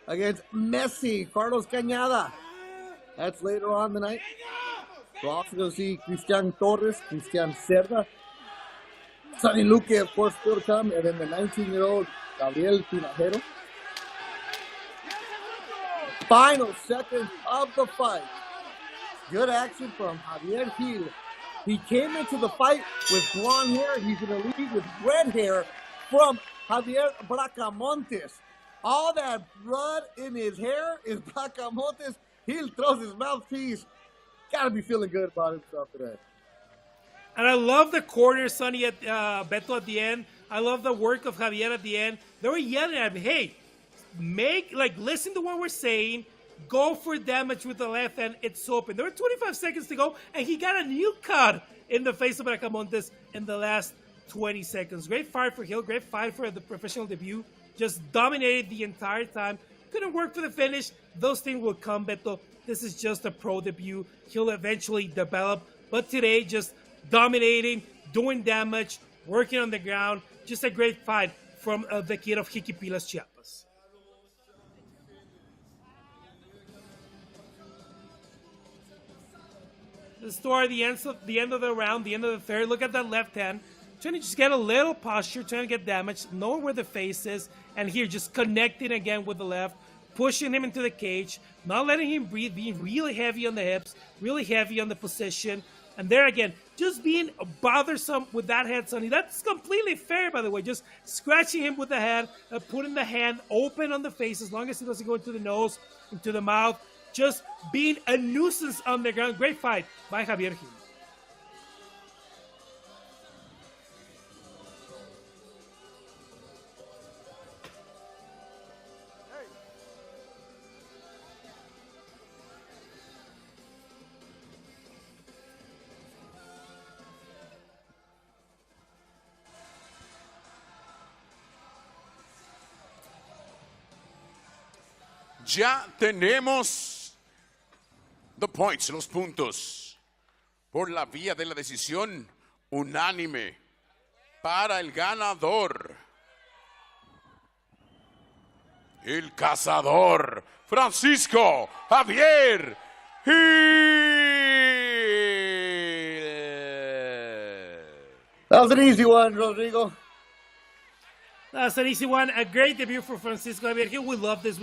against Messi, Carlos Cañada. That's later on tonight. We're also going to see Cristian Torres, Cristian Cerda, Sonny Luque, of course, still to come, and then the 19-year-old Gabriel Pinajero. Final seconds of the fight. Good action from Javier Gil. He came into the fight with blonde hair. He's going to leave with red hair from Javier Bracamontes. all that blood in his hair is Bracamontes. He throws his mouthpiece. Gotta be feeling good about himself today. And I love the corner, Sonny, at Beto at the end. I love the work of Javier at the end. They were yelling at him, hey, listen to what we're saying. Go for damage with the left hand. It's open. There were 25 seconds to go, and he got a new cut in the face of Bracamontes in the last 20 seconds. Great fight for Hill. Great fight for the professional debut. Just dominated the entire time. Couldn't work for the finish. Those things will come, Beto. This is just a pro debut. He'll eventually develop. But today, just dominating, doing damage, working on the ground. Just a great fight from the kid of Jiquipilas, Chiapas. This is toward the end of the round, the end of the third. Look at that left hand. Trying to just get a little posture, trying to get damage, knowing where the face is. And here, just connecting again with the left, pushing him into the cage, not letting him breathe, being really heavy on the hips, really heavy on the position. And there again, just being bothersome with that head, Sonny. That's completely fair, by the way. Just scratching him with the hand, putting the hand open on the face as long as it doesn't go into the nose, into the mouth. Just being a nuisance on the ground. Great fight by Javier Gil. Ya tenemos the points, los puntos, por la vía de la decisión unánime para el ganador, el cazador Francisco Javier Gil. That was an easy one, Rodrigo. That's an easy one. A great debut for Francisco Javier Gil. We love this.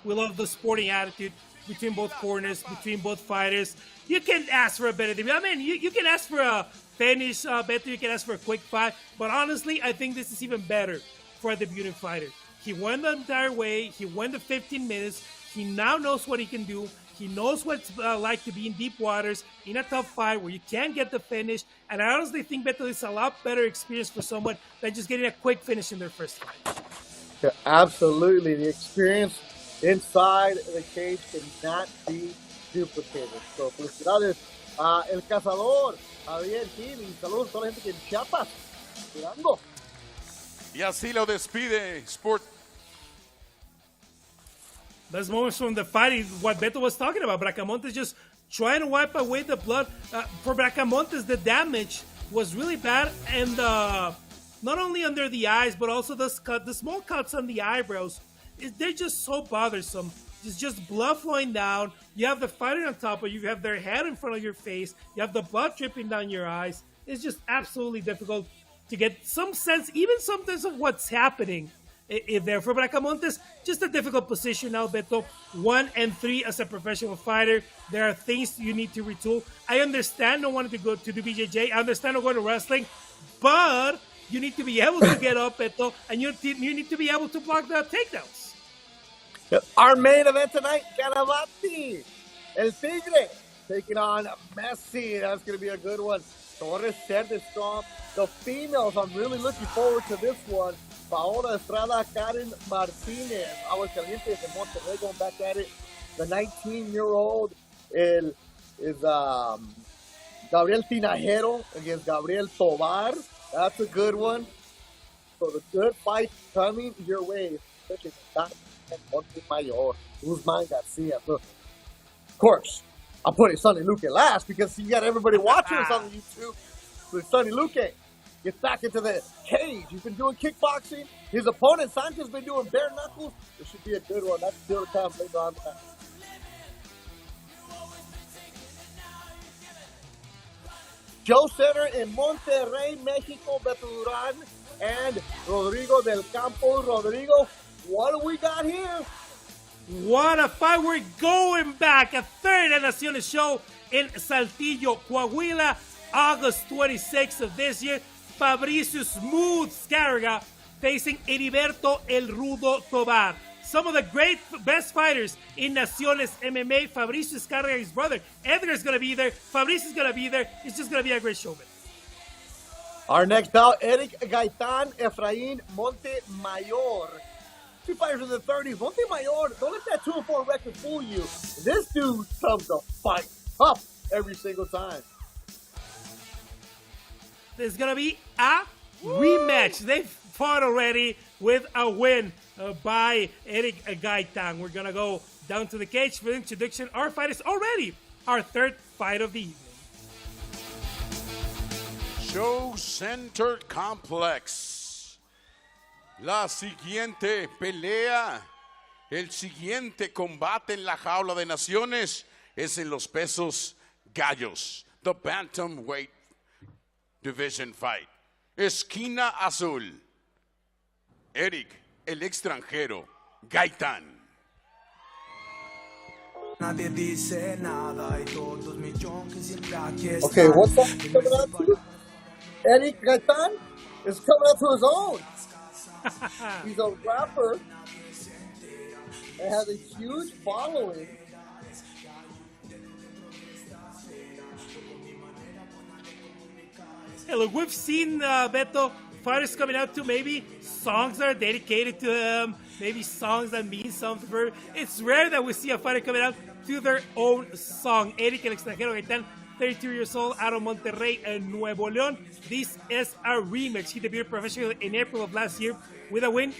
We love the sporting attitude between both corners, between both fighters. You can ask for a better debut. I mean, you can ask for a finish better. You can ask for a quick fight. But honestly, I think this is even better for a debuting fighter. He went the entire way. He went the 15 minutes. He now knows what he can do. He knows what it's like to be in deep waters, in a tough fight where you can't get the finish. And I honestly think Beto is a lot better experience for someone than just getting a quick finish in their first fight. Yeah, absolutely. The experience inside the cage cannot be duplicated. So, felicidades a El Cazador, Javier Gil, y saludos a toda la gente que en Chiapas, mirando. Y así lo despide Sport. Those moments from the fight is what Beto was talking about. Bracamontes just trying to wipe away the blood. For Bracamontes, the damage was really bad, and not only under the eyes, but also the small cuts on the eyebrows. They're just so bothersome. It's just blood flowing down. You have the fighter on top of you. You have their head in front of your face. You have the blood dripping down your eyes. It's just absolutely difficult to get some sense, even sometimes, of what's happening. There for Bracamontes, just a difficult position now, Beto. 1 and 3 as a professional fighter. There are things you need to retool. I understand not wanting to go to the BJJ. I understand not going to wrestling, but you need to be able to get up, Beto, and you need to be able to block the takedowns. Our main event tonight, Canavati, El Tigre, taking on Messi. That's going to be a good one. Torres said this strong. The females, I'm really looking forward to this one. Paola Estrada, Karen Martinez, Aguascalientes de Monterrey, going back at it. The 19-year-old is Gabriel Tinajero against Gabriel Tobar. That's a good one. So the good fight coming your way, especially Montemayor, Guzman Garcia. So, of course, I'm putting Sonny Luque last because you got everybody watching us on YouTube. So Sonny Luque gets back into the cage. He's been doing kickboxing. His opponent, Sanchez, has been doing bare knuckles. This should be a good one. That's still the time later on. Show Center in Monterrey, Mexico, Beto Duran and Rodrigo del Campo. Rodrigo, what do we got here? What a fight. We're going back. A third Naciones show in Saltillo, Coahuila, August 26th of this year. Fabricio Smooth Scarraga facing Heriberto El Rudo Tobar. Some of the best fighters in Naciones MMA. Fabricio Escarga, his brother. Edgar's going to be there. Fabricio's going to be there. It's just going to be a great show, man. Our next bout, Eric Gaitan, Efrain Montemayor. Two fighters in the 30s. Montemayor, don't let that 2-4 record fool you. This dude comes to fight tough every single time. There's going to be a rematch. They've fought already with a win by Eric Gaitan. We're going to go down to the cage for the introduction. Our fight is already our third fight of the evening. Show Center Complex. La siguiente pelea, el siguiente combate en la jaula de naciones es en los pesos gallos. The bantamweight division fight. Esquina azul. Eric, el extranjero, Gaitan. Nadie dice nada y todos mis yonkis siempre aquí están. Okay, what's that coming out to? Eric Gaitan is coming out to his own. He's a rapper that has a huge following. Hey, look, we've seen Beto fighters coming out to maybe songs that are dedicated to him, maybe songs that mean something for him. It's rare that we see a fighter coming out to their own song. Eric, el extranjero Gaitan, 32 years old, out of Monterrey, Nuevo León. This is a rematch. He debuted professionally in April of last year with a win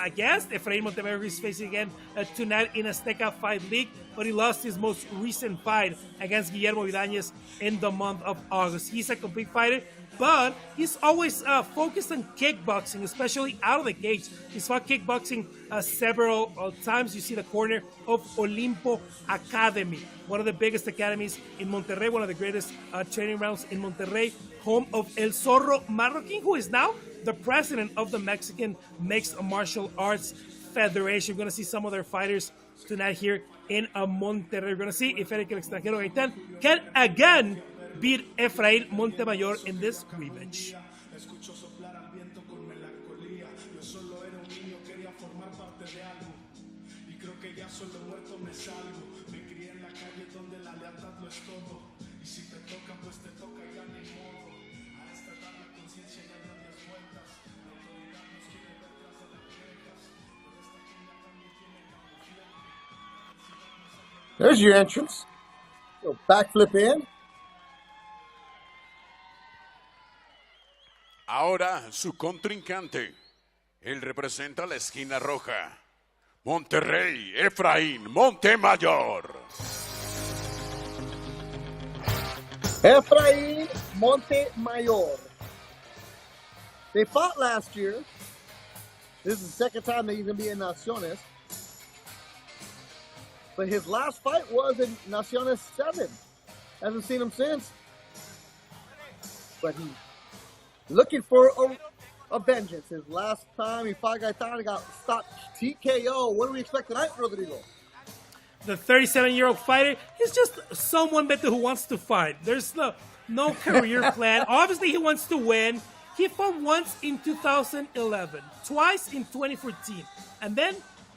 against Efrain Montemayor, who's facing again tonight in Azteca Fight League, but he lost his most recent fight against Guillermo Vidañez in the month of August. He's a complete fighter, but he's always focused on kickboxing, especially out of the cage. He's fought kickboxing several times. You see the corner of Olimpo Academy, one of the biggest academies in Monterrey, one of the greatest training grounds in Monterrey, home of El Zorro Marroquín, who is now the president of the Mexican Mixed Martial Arts Federation. We're going to see some of their fighters tonight here in Monterrey. We're going to see if Eric el extranjero Gaitan can again beat Efrain Montemayor in this rematch. There's your entrance. Go backflip in. Ahora su contrincante. Él representa la esquina roja. Monterrey, Efrain Montemayor. Efrain Montemayor. They fought last year. This is the second time that he's going to be in Naciones. But his last fight was in Naciones 7. Hasn't seen him since. But he's looking for a vengeance. His last time he fought Gaitan, he got stopped TKO. What do we expect tonight, Rodrigo? The 37-year-old fighter is just someone better who wants to fight. There's no career plan. Obviously, he wants to win. He fought once in 2011, twice in 2014, and then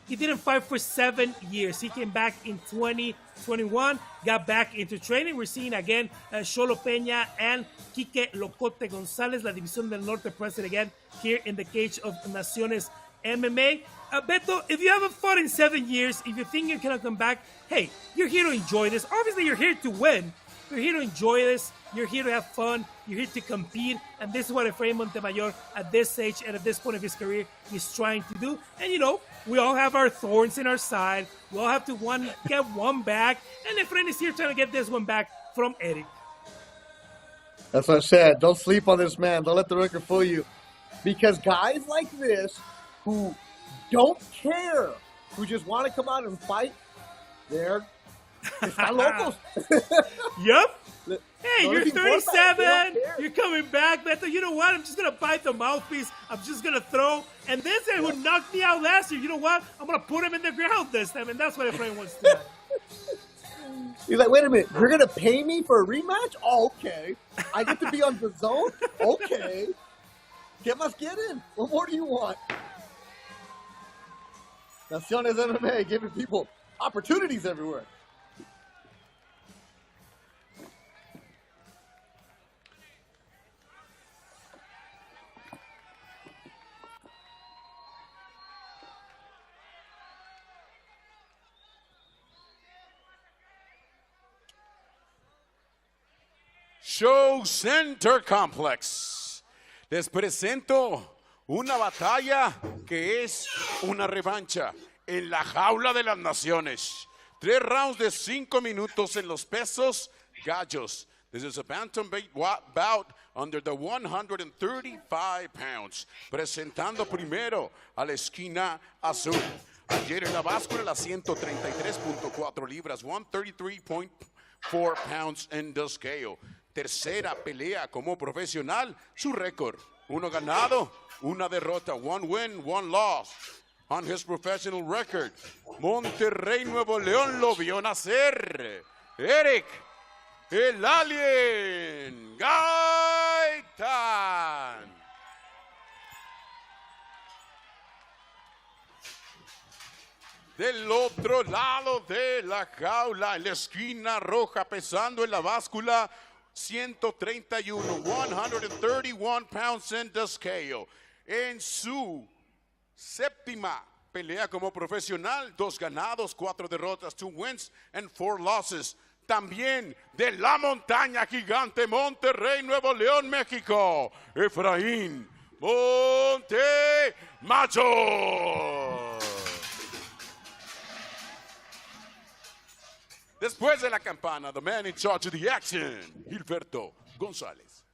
he didn't fight for 7 years. He came back in 2021, got back into training. We're seeing again Xolo Peña and Quique Locote González, La División del Norte, present again here in the cage of Naciones MMA. Beto, if you haven't fought in 7 years, if you think you cannot come back, hey, you're here to enjoy this. Obviously, you're here to win. You're here to enjoy this. You're here to have fun. You're here to compete. And this is what Efrain Montemayor, at this age and at this point of his career, is trying to do. And, you know, we all have our thorns in our side. We all have to get one back. And Efrain is here trying to get this one back from Eric. That's what I said. Don't sleep on this man. Don't let the record fool you. Because guys like this who don't care, who just want to come out and fight, they're locals. Yep. Hey, you're 37. You're coming back, Beto. You know what? I'm just going to bite the mouthpiece. I'm just going to throw. And this guy who knocked me out last year, you know what? I'm going to put him in the ground this time. And that's what Efrain wants to do. He's like, wait a minute. You're going to pay me for a rematch? Oh, okay. I get to be on DAZN? Okay. ¿Qué más quieren? What more do you want? Naciones MMA giving people opportunities everywhere. Show Center Complex. Les presento una batalla que es una revancha en la jaula de las naciones. 3 rounds de 5 minutos en los pesos gallos. This is a bantamweight bout under the 135 pounds. Presentando primero a la esquina azul. Ayer en la báscula las 133.4 libras, 133.4 pounds in the scale. Tercera pelea como profesional, su récord, 1 ganado, 1 derrota, 1 win, 1 loss. On his professional record, Monterrey, Nuevo León lo vio nacer. Eric, el Alien Gaitán. Del otro lado de la jaula, en la esquina roja, pesando en la báscula, 131, 131 pounds in the scale. En su séptima pelea como profesional, 2 ganados, 4 derrotas, 2 wins and 4 losses. También de la montaña gigante, Monterrey, Nuevo León, México, Efraín Montemayor. Después de la campana, the man in charge of the action, Gilberto González.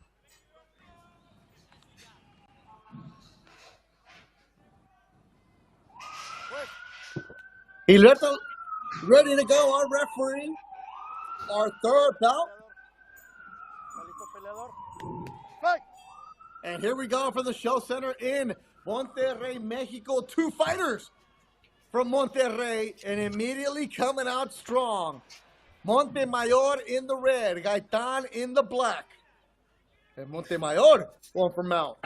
Gilberto, ready to go, our referee, our third bout. And here we go from the show center in Monterrey, Mexico. 2 fighters from Monterrey and immediately coming out strong. Montemayor in the red, Gaitán in the black. And Montemayor going for mount.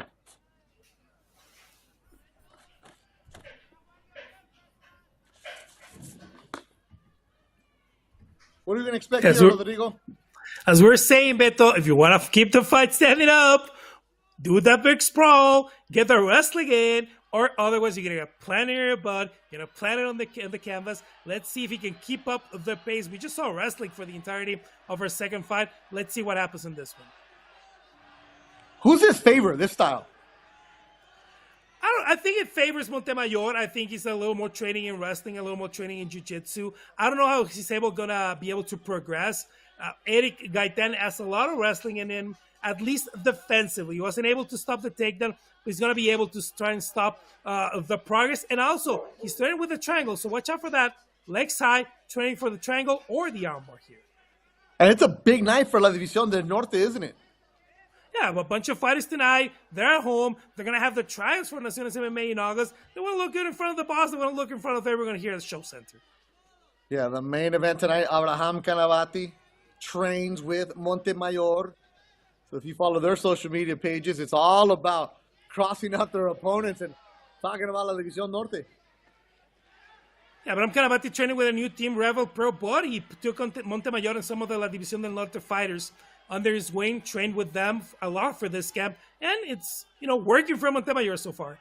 What are you going to expect here, Rodrigo? As we're saying, Beto, if you want to keep the fight standing up, do that big sprawl, get the wrestling in, or otherwise you're going to get planted in your butt, you're going to plant it on the canvas. Let's see if he can keep up the pace. We just saw wrestling for the entirety of our second fight. Let's see what happens in this one. Who's his favorite, this style? I think it favors Montemayor. I think he's a little more training in wrestling, a little more training in jiu-jitsu. I don't know how he's gonna be able to progress. Eric Gaitán has a lot of wrestling in him, at least defensively. He wasn't able to stop the takedown, but he's going to be able to try and stop the progress. And also, he's training with the triangle, so watch out for that. Legs high, training for the triangle or the armbar here. And it's a big night for La División del Norte, isn't it? Yeah, a bunch of fighters tonight. They're at home. They're going to have the trials for Naciones MMA in August. They want to look good in front of the boss. They want to look in front of everyone here at the show center. Yeah, the main event tonight, Abraham Canavati trains with Montemayor. So if you follow their social media pages, it's all about crossing out their opponents and talking about La División Norte. Yeah, but I'm Canavati training with a new team, Rebel Pro, but he took Montemayor and some of the La División del Norte fighters under his wing, trained with them a lot for this camp, and it's, working for Montemayor so far.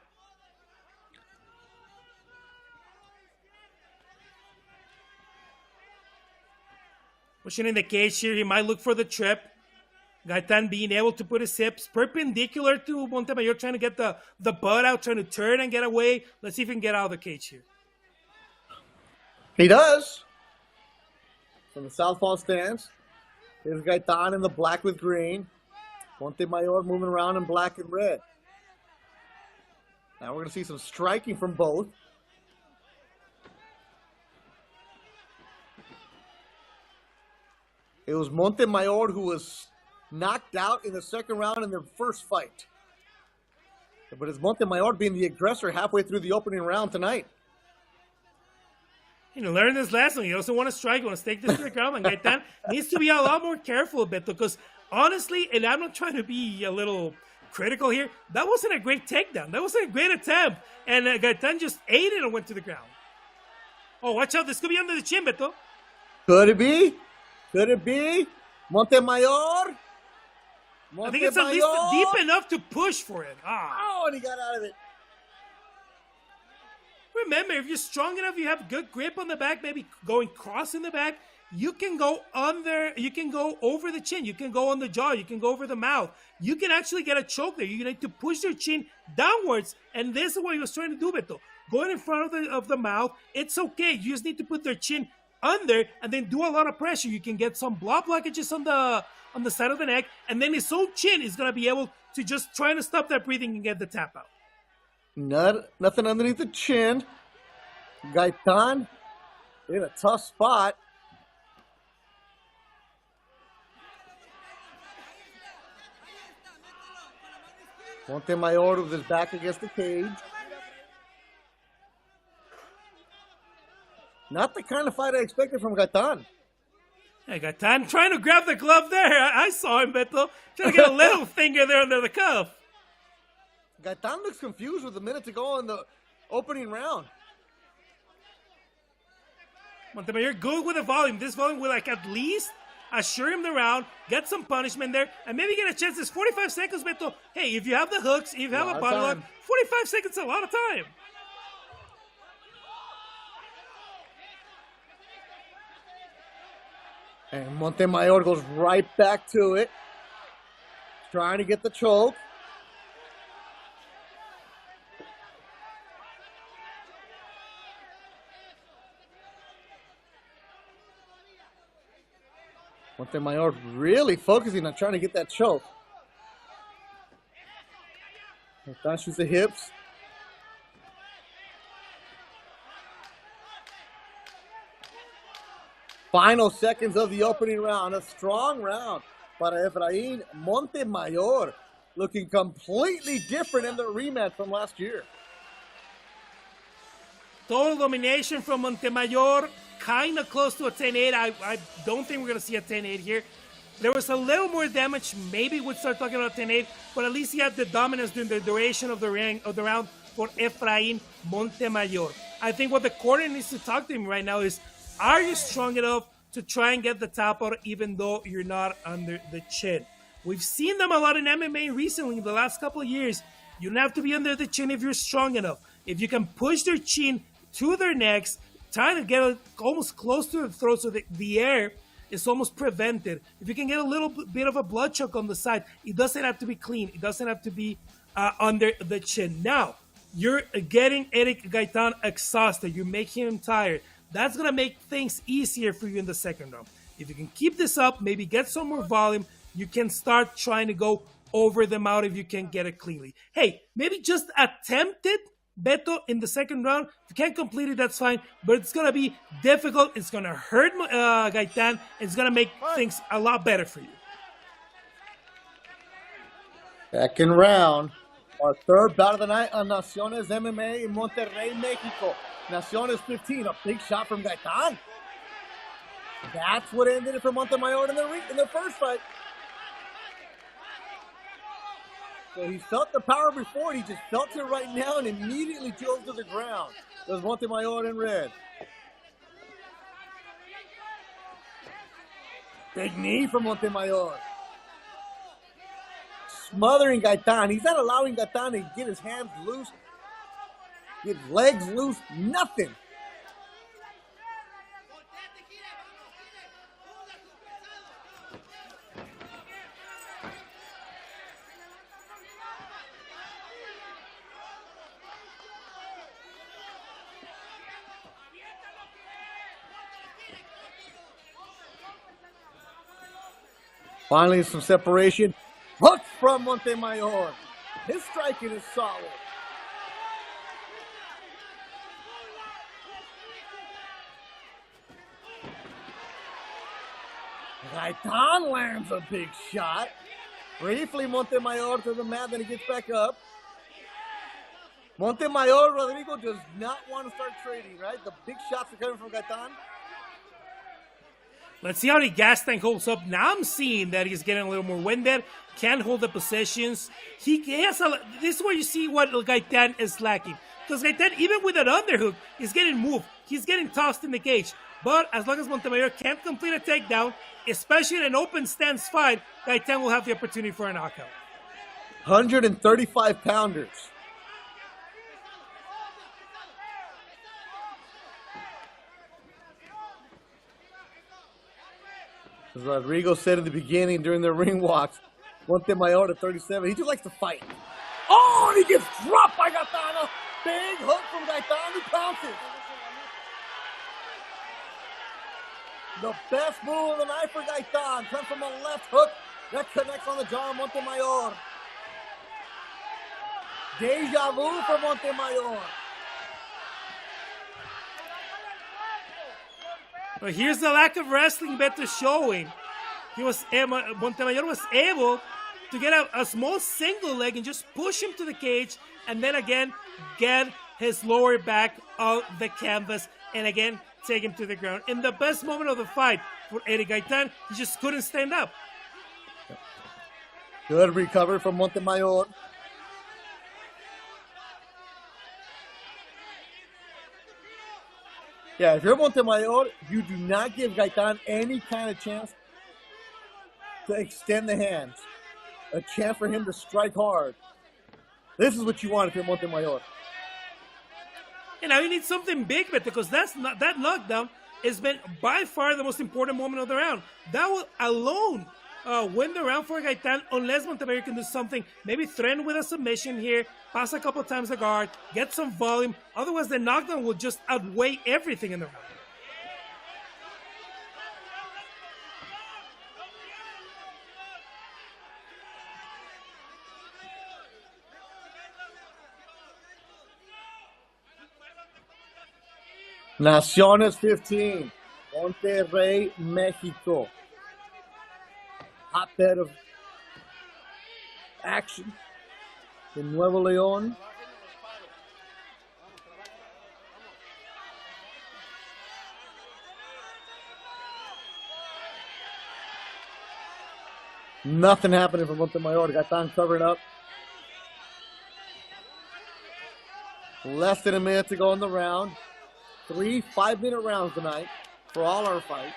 Pushing in the cage here, he might look for the trip. Gaitán being able to put his hips perpendicular to Montemayor, trying to get the butt out, trying to turn and get away. Let's see if he can get out of the cage here. He does. From the southpaw stance. Here's Gaitán in the black with green. Montemayor moving around in black and red. Now we're going to see some striking from both. It was Montemayor who was knocked out in the second round in their first fight. But it's Montemayor being the aggressor halfway through the opening round tonight. Learn this lesson. He doesn't want to strike. He wants to take this to the ground. And Gaitán needs to be a lot more careful, Beto, because honestly, and I'm not trying to be a little critical here. That wasn't a great takedown. That wasn't a great attempt. And Gaitan just ate it and went to the ground. Oh, watch out. This could be under the chin, Beto. Could it be? Could it be? Montemayor? I think it's at least deep enough to push for it. Oh, and he got out of it. Remember, if you're strong enough, you have good grip on the back, maybe going cross in the back, you can go under, you can go over the chin, you can go on the jaw, you can go over the mouth. You can actually get a choke there. You need to push your chin downwards, and this is what he was trying to do, Beto. Going in front of the mouth, it's okay. You just need to put their chin under and then do a lot of pressure. You can get some block blockages on the side of the neck, and then his whole chin is going to be able to just try to stop that breathing and get the tap out. Nothing underneath the chin. Gaitan in a tough spot. Montemayor with his back against the cage. Not the kind of fight I expected from Gaitan. Hey, Gaitan trying to grab the glove there. I saw him, Beto. Trying to get a little finger there under the cuff. Gaitan looks confused with a minute to go in the opening round. Montemayor good with the volume. This volume will like at least assure him the round, get some punishment there, and maybe get a chance. It's 45 seconds, Beto. Hey, if you have the hooks, if you have a body lock, 45 seconds is a lot of time. And Montemayor goes right back to it. Trying to get the choke. Montemayor really focusing on trying to get that choke. Gaitan shoots the hips. Final seconds of the opening round. A strong round para Efraín Montemayor. Looking completely different in the rematch from last year. Total domination from Montemayor. Kind of close to a 10-8. I don't think we're going to see a 10-8 here. There was a little more damage. Maybe we'd start talking about 10-8. But at least he had the dominance during the duration of the round for Efraín Montemayor. I think what the corner needs to talk to him right now is, are you strong enough to try and get the tap out even though you're not under the chin? We've seen them a lot in MMA recently in the last couple of years. You don't have to be under the chin if you're strong enough. If you can push their chin to their necks, trying to get it almost close to the throat so the air is almost prevented. If you can get a little bit of a blood choke on the side, it doesn't have to be clean. It doesn't have to be under the chin. Now, you're getting Eric Gaitan exhausted. You're making him tired. That's going to make things easier for you in the second round. If you can keep this up, maybe get some more volume, you can start trying to go over them out if you can get it cleanly. Hey, maybe just attempt it, Beto, in the second round. If you can't complete it, that's fine. But it's going to be difficult. It's going to hurt Gaitan. It's going to make things a lot better for you. Second round. Our third bout of the night on Naciones MMA in Monterrey, Mexico. Naciones 15, a big shot from Gaitan. That's what ended it for Montemayor in the first fight. So he felt the power before, he just felt it right now and immediately drove to the ground. There's Montemayor in red. Big knee from Montemayor. Smothering Gaitan. He's not allowing Gaitan to get his hands loose, get legs loose, nothing. Finally, some separation. Hook from Montemayor. His striking is solid. Gaitan lands a big shot. Briefly, Montemayor to the mat, then he gets back up. Montemayor, Rodrigo, does not want to start trading, right? The big shots are coming from Gaitan. Let's see how the gas tank holds up. Now I'm seeing that he's getting a little more winded. Can't hold the positions. He has a. This is where you see what Gaitan is lacking. Because Gaitan, even with that underhook, is getting moved. He's getting tossed in the cage. But as long as Montemayor can't complete a takedown, especially in an open stance fight, Gaitan will have the opportunity for a knockout. 135 pounders. As Rodrigo said in the beginning during their ring walks, Montemayor at 37, he just likes to fight. Oh, and he gets dropped by Gaitan. Big hook from Gaitan, who pounces. The best move of the night for Gaitan comes from a left hook that connects on the jaw of Montemayor. Deja vu for Montemayor. But here's the lack of wrestling Beto showing. Montemayor was able to get a small single leg and just push him to the cage, and then again get his lower back on the canvas, and again take him to the ground. In the best moment of the fight for Eric Gaitan, he just couldn't stand up. Good recovery from Montemayor. Yeah, if you're Montemayor, you do not give Gaitan any kind of chance to extend the hands. A chance for him to strike hard. This is what you want if you're Montemayor. And now you need something big, but because that knockdown has been by far the most important moment of the round. That will alone win the round for Gaitan, unless Montemayor can do something, maybe threaten with a submission here, pass a couple times the guard, get some volume. Otherwise, the knockdown will just outweigh everything in the round. Naciones 15, Monterrey, Mexico. Hotbed of action in Nuevo León. Nothing happening for Montemayor. Gaitan covering up. Less than a minute to go in the round. 3 5-minute rounds tonight for all our fights.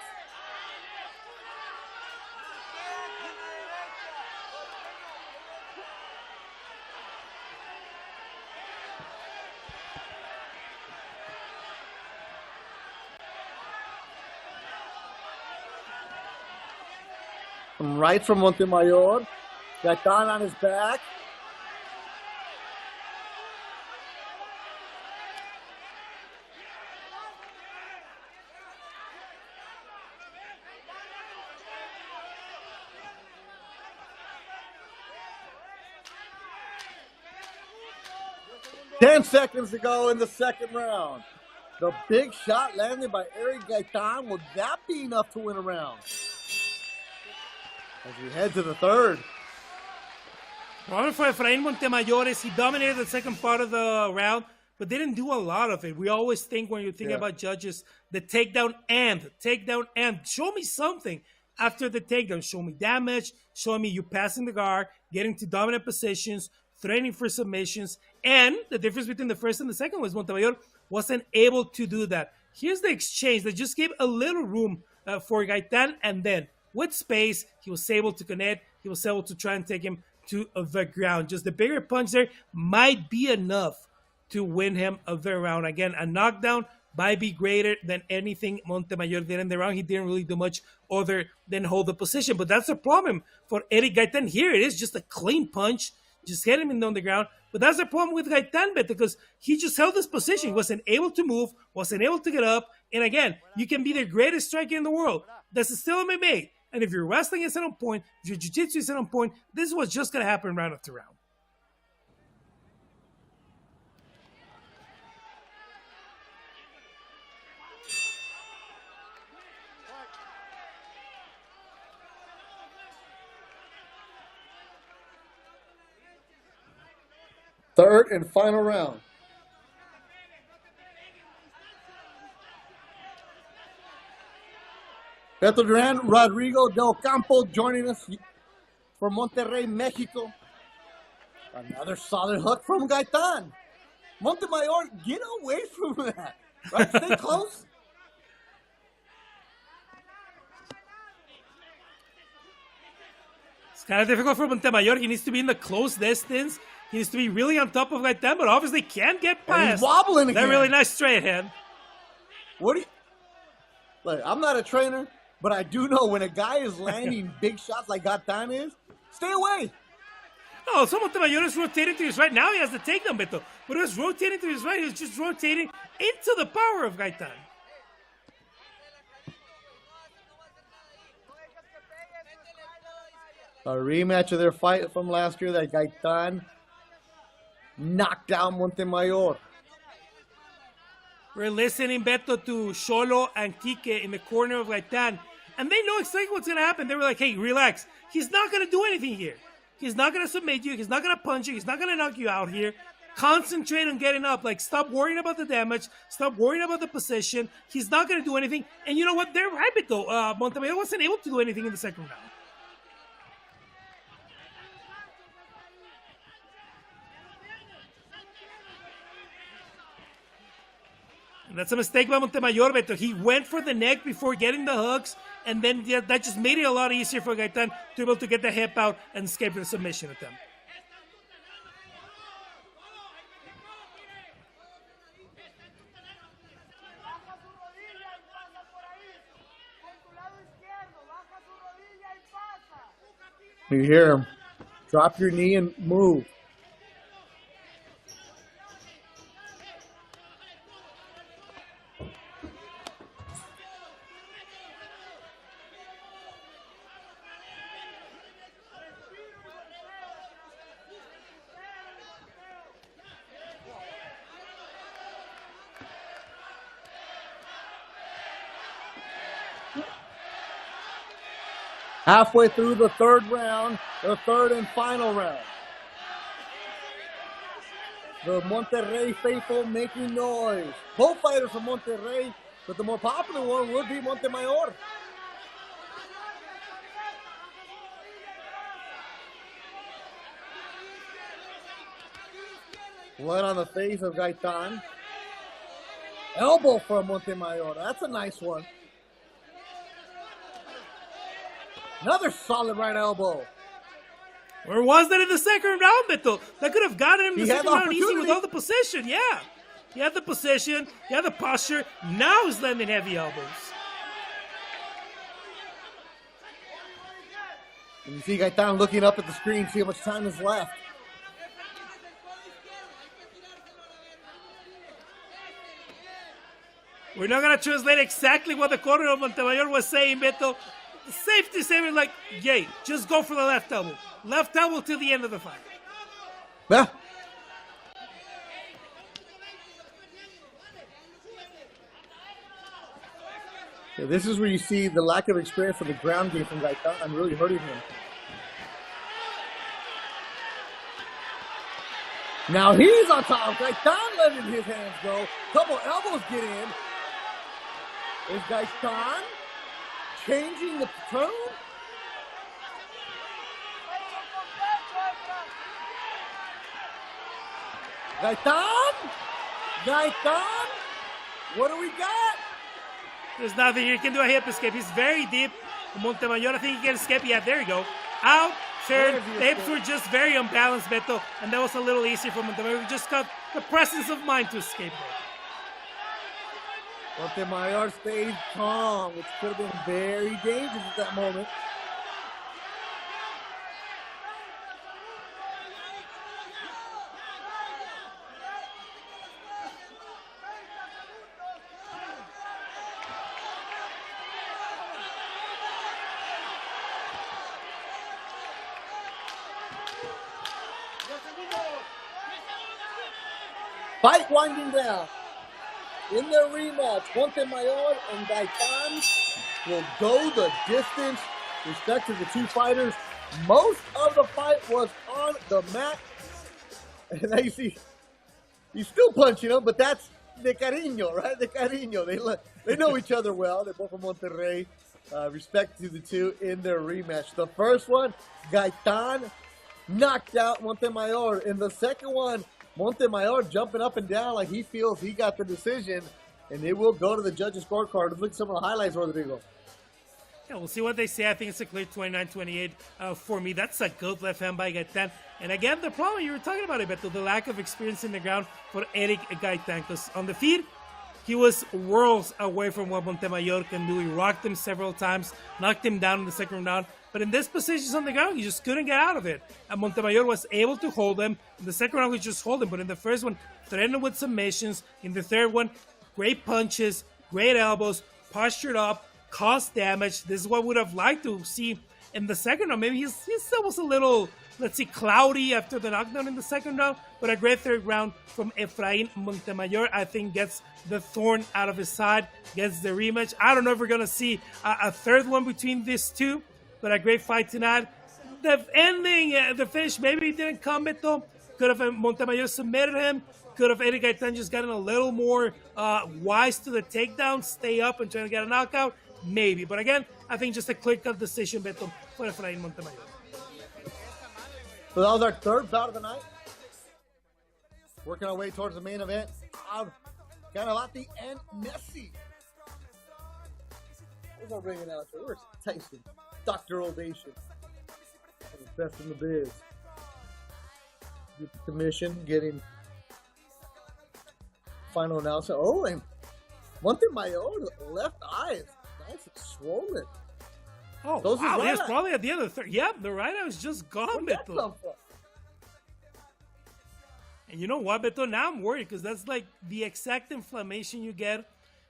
Some right from Montemayor. Gaitan on his back. Ten seconds to go in the second round. The big shot landed by Eric Gaitan. Would that be enough to win a round? As we head to the third. Problem for Efrain Montemayor is he dominated the second part of the round, but didn't do a lot of it. We always think when you're thinking about judges, the takedown and. Show me something after the takedown. Show me damage. Show me you passing the guard, getting to dominant positions, threatening for submissions. And the difference between the first and the second was Montemayor wasn't able to do that. Here's the exchange that just gave a little room for Gaitan, and then with space, he was able to connect. He was able to try and take him to the ground. Just the bigger punch there might be enough to win him the round. Again, a knockdown might be greater than anything Montemayor did in the round. He didn't really do much other than hold the position. But that's the problem for Eric Gaitan. Here it is, just a clean punch. Just hit him on the ground. But that's the problem with Gaitan, because he just held his position. He wasn't able to move, wasn't able to get up. And again, you can be the greatest striker in the world. This is still MMA. And if your wrestling is on point, if your jiu-jitsu is on point, this is what's just going to happen round after round. Third and final round. Beto Duran, Rodrigo Del Campo joining us from Monterrey, Mexico. Another solid hook from Gaitan. Montemayor, get away from that. Right? Stay close. It's kind of difficult for Montemayor. He needs to be in the close distance. He needs to be really on top of Gaitan, but obviously can't get past. And he's wobbling again. That really nice straight hand. What do you... Look, I'm not a trainer, but I do know when a guy is landing big shots like Gaitan is, stay away. Oh, so Montemayor is rotating to his right. Now he has the takedown, Beto. But he was rotating to his right. He was just rotating into the power of Gaitan. A rematch of their fight from last year that Gaitan knocked out Montemayor. We're listening, Beto, to Xolo and Kike in the corner of Gaitan. And they know exactly what's going to happen. They were like, hey, relax. He's not going to do anything here. He's not going to submit you. He's not going to punch you. He's not going to knock you out here. Concentrate on getting up. Like, stop worrying about the damage. Stop worrying about the position. He's not going to do anything. And you know what? They're right, Beto. Montemayor wasn't able to do anything in the second round. And that's a mistake by Montemayor, Beto. He went for the neck before getting the hooks, and then that just made it a lot easier for Gaitan to be able to get the hip out and escape the submission attempt. You hear him. Drop your knee and move. Halfway through the third round, the third and final round. The Monterrey faithful making noise. Both fighters from Monterrey, but the more popular one would be Montemayor. Blood on the face of Gaitan. Elbow for Montemayor. That's a nice one. Another solid right elbow. Or was that in the second round, Beto? That could have gotten him in the He had second the round easy with opportunity. all the position, yeah. He had the position, he had the posture. Now he's landing heavy elbows. And you see Gaitan looking up at the screen, see how much time is left. We're not going to translate exactly what the corner of Montemayor was saying, Beto. Safe to say, like, yay, just go for the left elbow. Left elbow till the end of the fight. Yeah. Yeah, this is where you see the lack of experience for the ground game from Gaitan really hurting him. Now he's on top. Gaitan letting his hands go. Couple elbows get in. Is Gaitan changing the tone? Gaitan? Gaitan? What do we got? There's nothing here. He can do a hip escape. He's very deep. Montemayor, I think he can escape. Yeah, there you go. Out, turn. The hips were just very unbalanced, Beto. And that was a little easier for Montemayor. He just got the presence of mind to escape there. Montemayor stayed calm, which could have been very dangerous at that moment. Fight winding down. In their rematch, Montemayor and Gaitan will go the distance. Respect to the two fighters. Most of the fight was on the mat. And now you see, he's still punching him, but that's de cariño, right? De cariño. They know each other well. They're both from Monterrey. respect to the two in their rematch. The first one, Gaetan knocked out Montemayor. In the second one, Montemayor jumping up and down like he feels he got the decision, and it will go to the judges' scorecard. Let's look at some of the highlights, Rodrigo. Yeah, we'll see what they say. I think it's a clear 29-28 for me. That's a good left hand by Gaetan. And again, the problem you were talking about, Beto, the lack of experience in the ground for Eric Gaetan. Because on the feet, he was worlds away from what Montemayor can do. He rocked him several times, knocked him down in the second round. But in this position on the ground, he just couldn't get out of it. And Montemayor was able to hold him. In the second round, he just hold him. But in the first one, threatened with submissions. In the third one, great punches, great elbows, postured up, caused damage. This is what we would have liked to see in the second round. Maybe he still was a little, let's see, cloudy after the knockdown in the second round. But a great third round from Efrain Montemayor, I think, gets the thorn out of his side, gets the rematch. I don't know if we're going to see a third one between these two, but a great fight tonight. The ending, the finish, maybe didn't come, Beto. Could have Montemayor submitted him. Could have Eric Gaetan just gotten a little more wise to the takedown, stay up and try to get a knockout? Maybe. But again, I think just a clear-cut decision, Beto, for Efrain Montemayor. So that was our third bout of the night. Working our way towards the main event of Canavati and Messi. Where's our ring announcer? Where's Tyson? Dr. Ovation. The best in the biz. Get the commission, getting final announcer. Oh, and Montemayor, left eye is nice and swollen. Oh, Those wow, right he was eye. probably at the end of the third. Yeah, the right eye was just gone, Where'd that Beto. come from? And you know what, Beto? Now I'm worried because that's like the exact inflammation you get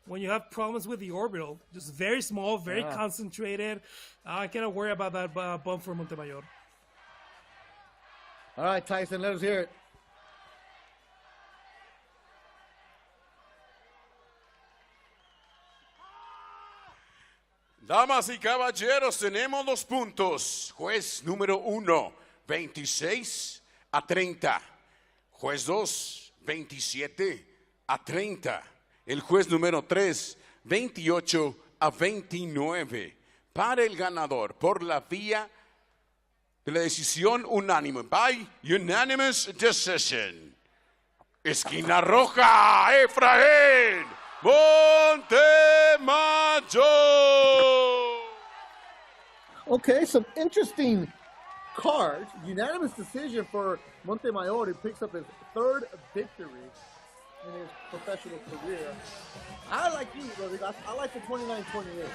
when you have problems with the orbital. Just very small, very concentrated. I cannot worry about that bump for Montemayor. All right, Tyson, let us hear it. Damas y caballeros, tenemos los puntos. Juez número 1, 26-30. Juez 2, 27-30. El juez número 3, 28-29. Para el ganador por la vía de la decisión unánime. By unanimous decision. Esquina roja, Efraín Montemayor. Okay, some interesting cards. Unanimous decision for Montemayor. He picks up his third victory in his professional career. I like you, Rodrigo. I like the 29-28.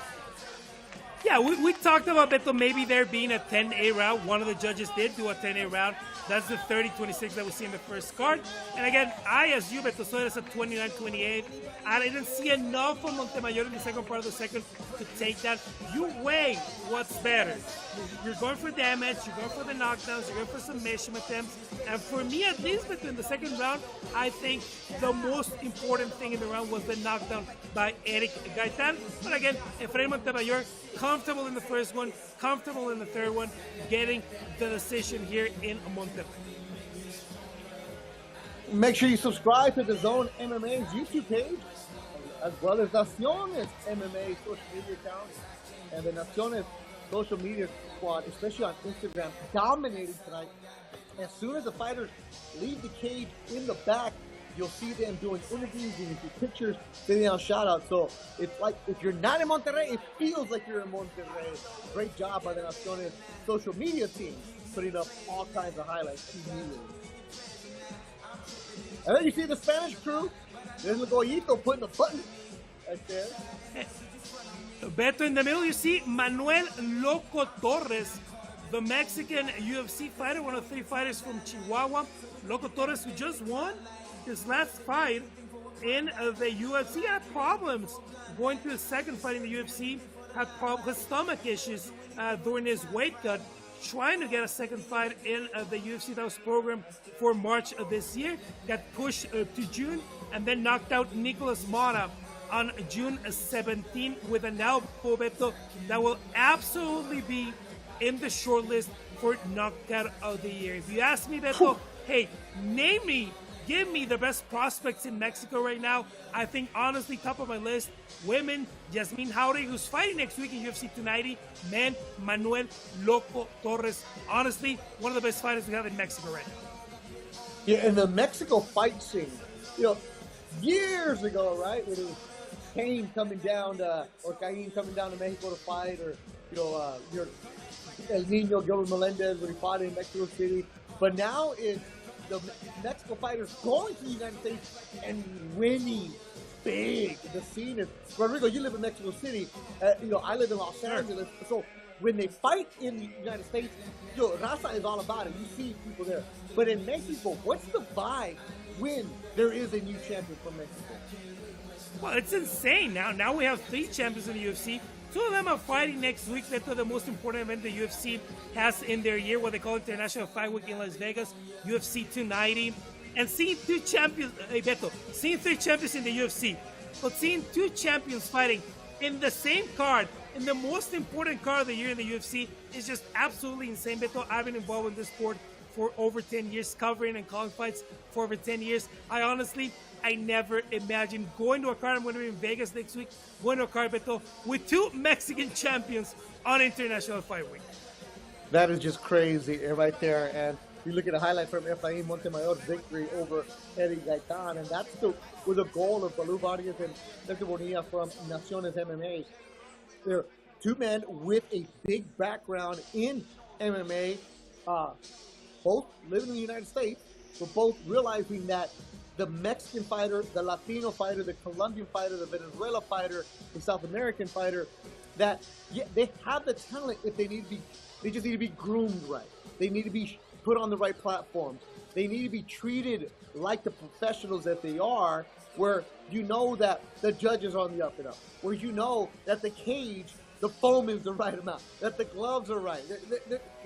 Yeah, we talked about Beto maybe there being a 10-A round. One of the judges did do a 10-A round. That's the 30-26 that we see in the first card. And again, I, as you, Beto, saw it as a 29-28. I didn't see enough from Montemayor in the second part of the second to take that. You weigh what's better. You're going for damage, you're going for the knockdowns, you're going for submission attempts. And for me, at least, Beto, in the second round, I think the most important thing in the round was the knockdown by Eric Gaetan. But again, Efrain Montemayor, comfortable in the first one, comfortable in the third one, getting the decision here in Monterrey. Make sure you subscribe to the DAZN MMA's YouTube page, as well as Naciones MMA social media account, and the Naciones social media squad, especially on Instagram, dominating tonight. As soon as the fighters leave the cage in the back, you'll see them doing interviews, doing pictures, sending out shout-outs. So it's like, if you're not in Monterrey, it feels like you're in Monterrey. Great job by the Naciones social media team, putting up all kinds of highlights immediately. And then you see the Spanish crew. There's the Goyito putting the button right there. Beto, in the middle, you see Manuel Loco Torres, the Mexican UFC fighter, one of the 3 fighters from Chihuahua. Loco Torres, who just won his last fight in the UFC, had problems going to his second fight in the UFC, had stomach issues during his weight cut, trying to get a second fight in the UFC that was programmed for March of this year, got pushed to June, and then knocked out Nicolas Mora on June 17 with an elbow, Beto, that will absolutely be in the shortlist for knockout of the year. If you ask me, Beto, hey, name me give me the best prospects in Mexico right now. I think, honestly, top of my list, women, Yasmin Jauregui, who's fighting next week in UFC 290. Men, Manuel Loco Torres. Honestly, one of the best fighters we have in Mexico right now. Yeah, in the Mexico fight scene, years ago, right, when it was Cain coming down to, or Cain coming down to Mexico to fight, or, your El Nino, Gilbert Melendez, when he fought in Mexico City. But now it's the Mexico fighters going to the United States and winning big. The scene is, Rodrigo, you live in Mexico City. I live in Los Angeles. So when they fight in the United States, Raza is all about it. You see people there. But in Mexico, what's the vibe when there is a new champion from Mexico? Well, it's insane now. Now we have 3 champions in the UFC. 2 of them are fighting next week. That's the most important event the UFC has in their year, what they call International Fight Week in Las Vegas, UFC 290. And seeing 2 champions, Beto, seeing 3 champions in the UFC, but seeing 2 champions fighting in the same card, in the most important card of the year in the UFC, is just absolutely insane, Beto. I've been involved in this sport for over 10 years, covering and calling fights for over 10 years. I never imagined going to a card. I'm going to be in Vegas next week, going to a card, Beto, with 2 Mexican champions on International Fight Week. That is just crazy right there. And you look at a highlight from Efrain Montemayor's victory over Eddie Gaitan, and that's with the goal of Balú Vargas and Hector Bonilla from Naciones MMA. They're 2 men with a big background in MMA, both living in the United States, but both realizing that the Mexican fighter, the Latino fighter, the Colombian fighter, the Venezuela fighter, the South American fighter, that they have the talent if they just need to be groomed right. They need to be put on the right platforms. They need to be treated like the professionals that they are, where you know that the judges are on the up and up, where you know that the cage, the foam is the right amount, that the gloves are right.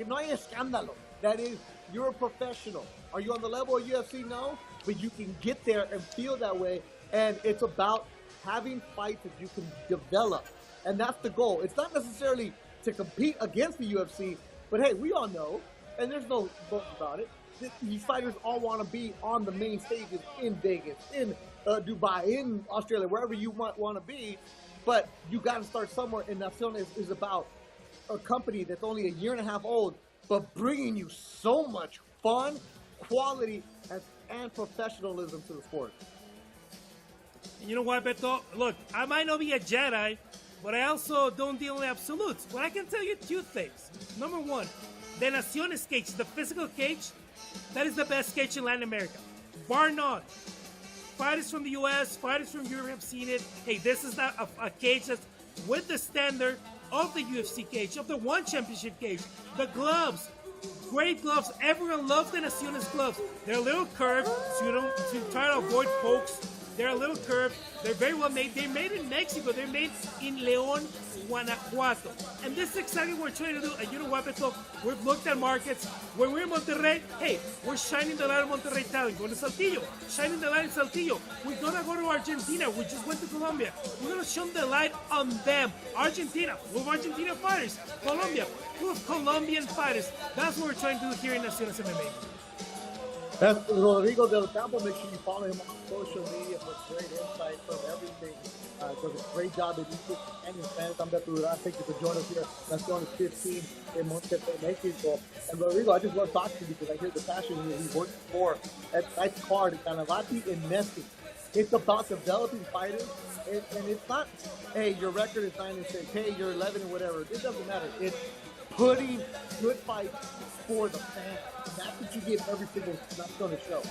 No hay escándalo. That is, you're a professional. Are you on the level of UFC? No. But you can get there and feel that way, and it's about having fights that you can develop, and that's the goal. It's not necessarily to compete against the UFC, but hey, we all know, and there's no book about it, these fighters all want to be on the main stages in Vegas, in Dubai, in Australia, wherever you might want to be, but you got to start somewhere, and Naciones is about a company that's only a year and a half old, but bringing you so much fun, quality, and professionalism to the sport. And you know what, Beto? Look, I might not be a Jedi, but I also don't deal in absolutes. But I can tell you 2 things. Number 1, the Naciones cage, the physical cage, that is the best cage in Latin America. Bar none. Fighters from the US, fighters from Europe have seen it. Hey, this is not a cage that's with the standard of the UFC cage, of the One Championship cage. The gloves, great gloves. Everyone loves the Naciones gloves. They're a little curved, so you try to avoid pokes. They're a little curved. They're very well made. They're made in Mexico. They're made in León, Guanajuato. And this is exactly what we're trying to do. And you know what, Beto? We've looked at markets. When we're in Monterrey, hey, we're shining the light on Monterrey talent. Going to Saltillo, shining the light in Saltillo. We're going to go to Argentina. We just went to Colombia. We're going to shine the light on them. Argentina, full of Argentina fighters. Colombia, full of Colombian fighters. That's what we're trying to do here in Naciones MMA. That's Rodrigo Del Campo. Make sure you follow him on social media for great insight from everything. Does a great job in English and in Spanish. I'm Beto Duran. Thank you for joining us here. Naciones 15 in Monterrey, Mexico. And Rodrigo, I just want to talk to you because I hear the passion here. He worked for that nice card, Canavati and Messi. It's about developing fighters, and it's not, hey, your record is 9-6, hey, you're 11 and whatever. It doesn't matter. It's putting good fights for the fans. And that's what you give every single Naciones show.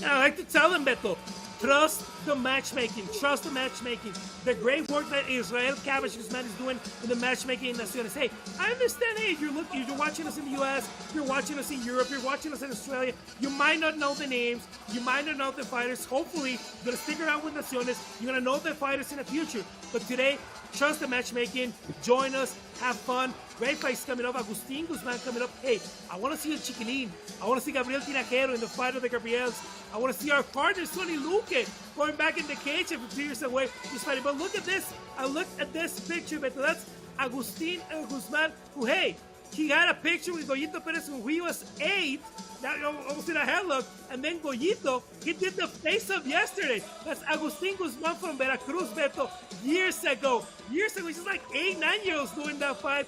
I like to tell them, Beto, trust the matchmaking. Trust the matchmaking. The great work that Israel Cabbage Guzman is doing in the matchmaking in Naciones. Hey, I understand, hey, you're watching us in the US, you're watching us in Europe, you're watching us in Australia. You might not know the names, you might not know the fighters. Hopefully, you're going to stick around with Naciones. You're going to know the fighters in the future. But today, trust the matchmaking. Join us. Have fun. Great fights coming up. Agustin Guzman coming up. Hey, I want to see El Chiquilín. I want to see Gabriel Tinajero in the fight of the Gabriels. I want to see our partner, Sonny Luque, going back in the cage a few years away. Just fighting. But look at this. I looked at this picture, but that's Agustin Guzman, who, hey, he got a picture with Goyito Perez when he was 8. Now you almost did a head look. And then Goyito, he did the face-up yesterday. That's Agustin Guzman from Veracruz, Beto, years ago. He's just like 8, 9 years old doing that fight.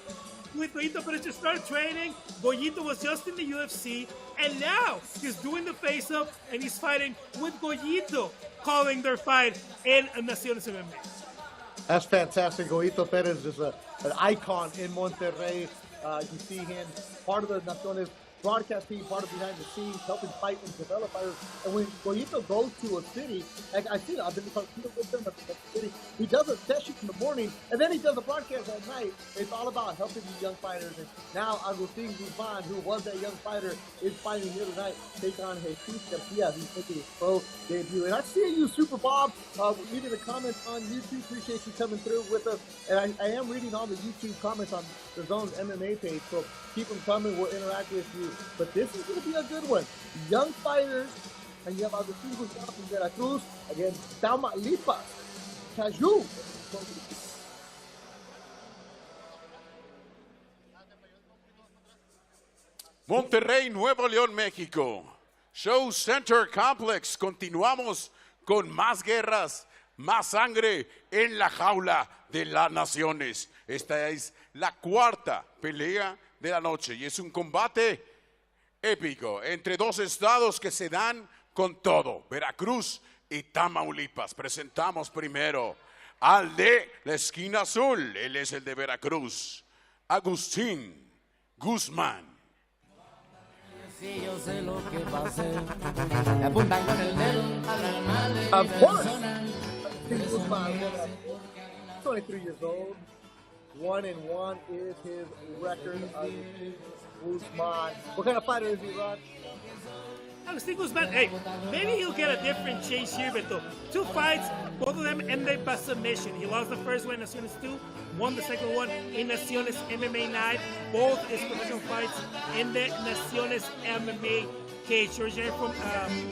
With Goyito Perez just started training. Goyito was just in the UFC. And now he's doing the face-up and he's fighting with Goyito, calling their fight in Naciones MMA. That's fantastic. Goyito Perez is an icon in Monterrey. You see him part of the Naciones broadcast team, part of behind the scenes, helping fight and develop fighters. And when Goyito goes to a city, like I've seen it, I've been with him at the city. He does a session in the morning, and then he does a broadcast at night. It's all about helping these young fighters. And now Agustin Guzman, who was that young fighter, is fighting here tonight, take on Jesus Garcia. He's making his pro debut. And I see you, Super Bob, reading the comments on YouTube. Appreciate you coming through with us. And I am reading all the YouTube comments on the DAZN's MMA page, so keep them coming. We'll interact with you. But this is going to be a good one. Young fighters, and you have Agustin Guzman from Veracruz against Tamaulipas. Caju. Monterrey, Nuevo León, México. Show Center Complex. Continuamos con más guerras, más sangre en la jaula de las naciones. Esta es la cuarta pelea de la noche y es un combate épico entre dos estados que se dan con todo, Veracruz y Tamaulipas. Presentamos primero al de la esquina azul, él es el de Veracruz, Agustín Guzmán. Sí, yo sé lo que pasé. Me apuntan con el dedo al alma de mi Of course. persona. Agustin Guzman, 23 years old. 1-1 is his record. Agustin Guzman. What kind of fighter is he, Ron? Agustin Guzman, hey, maybe he'll get a different chase here, but 2 fights, both of them ended by submission. He lost the first one in Naciones 2, won the second one in Naciones MMA 9. Both his professional fights in the Naciones MMA cage. Originated from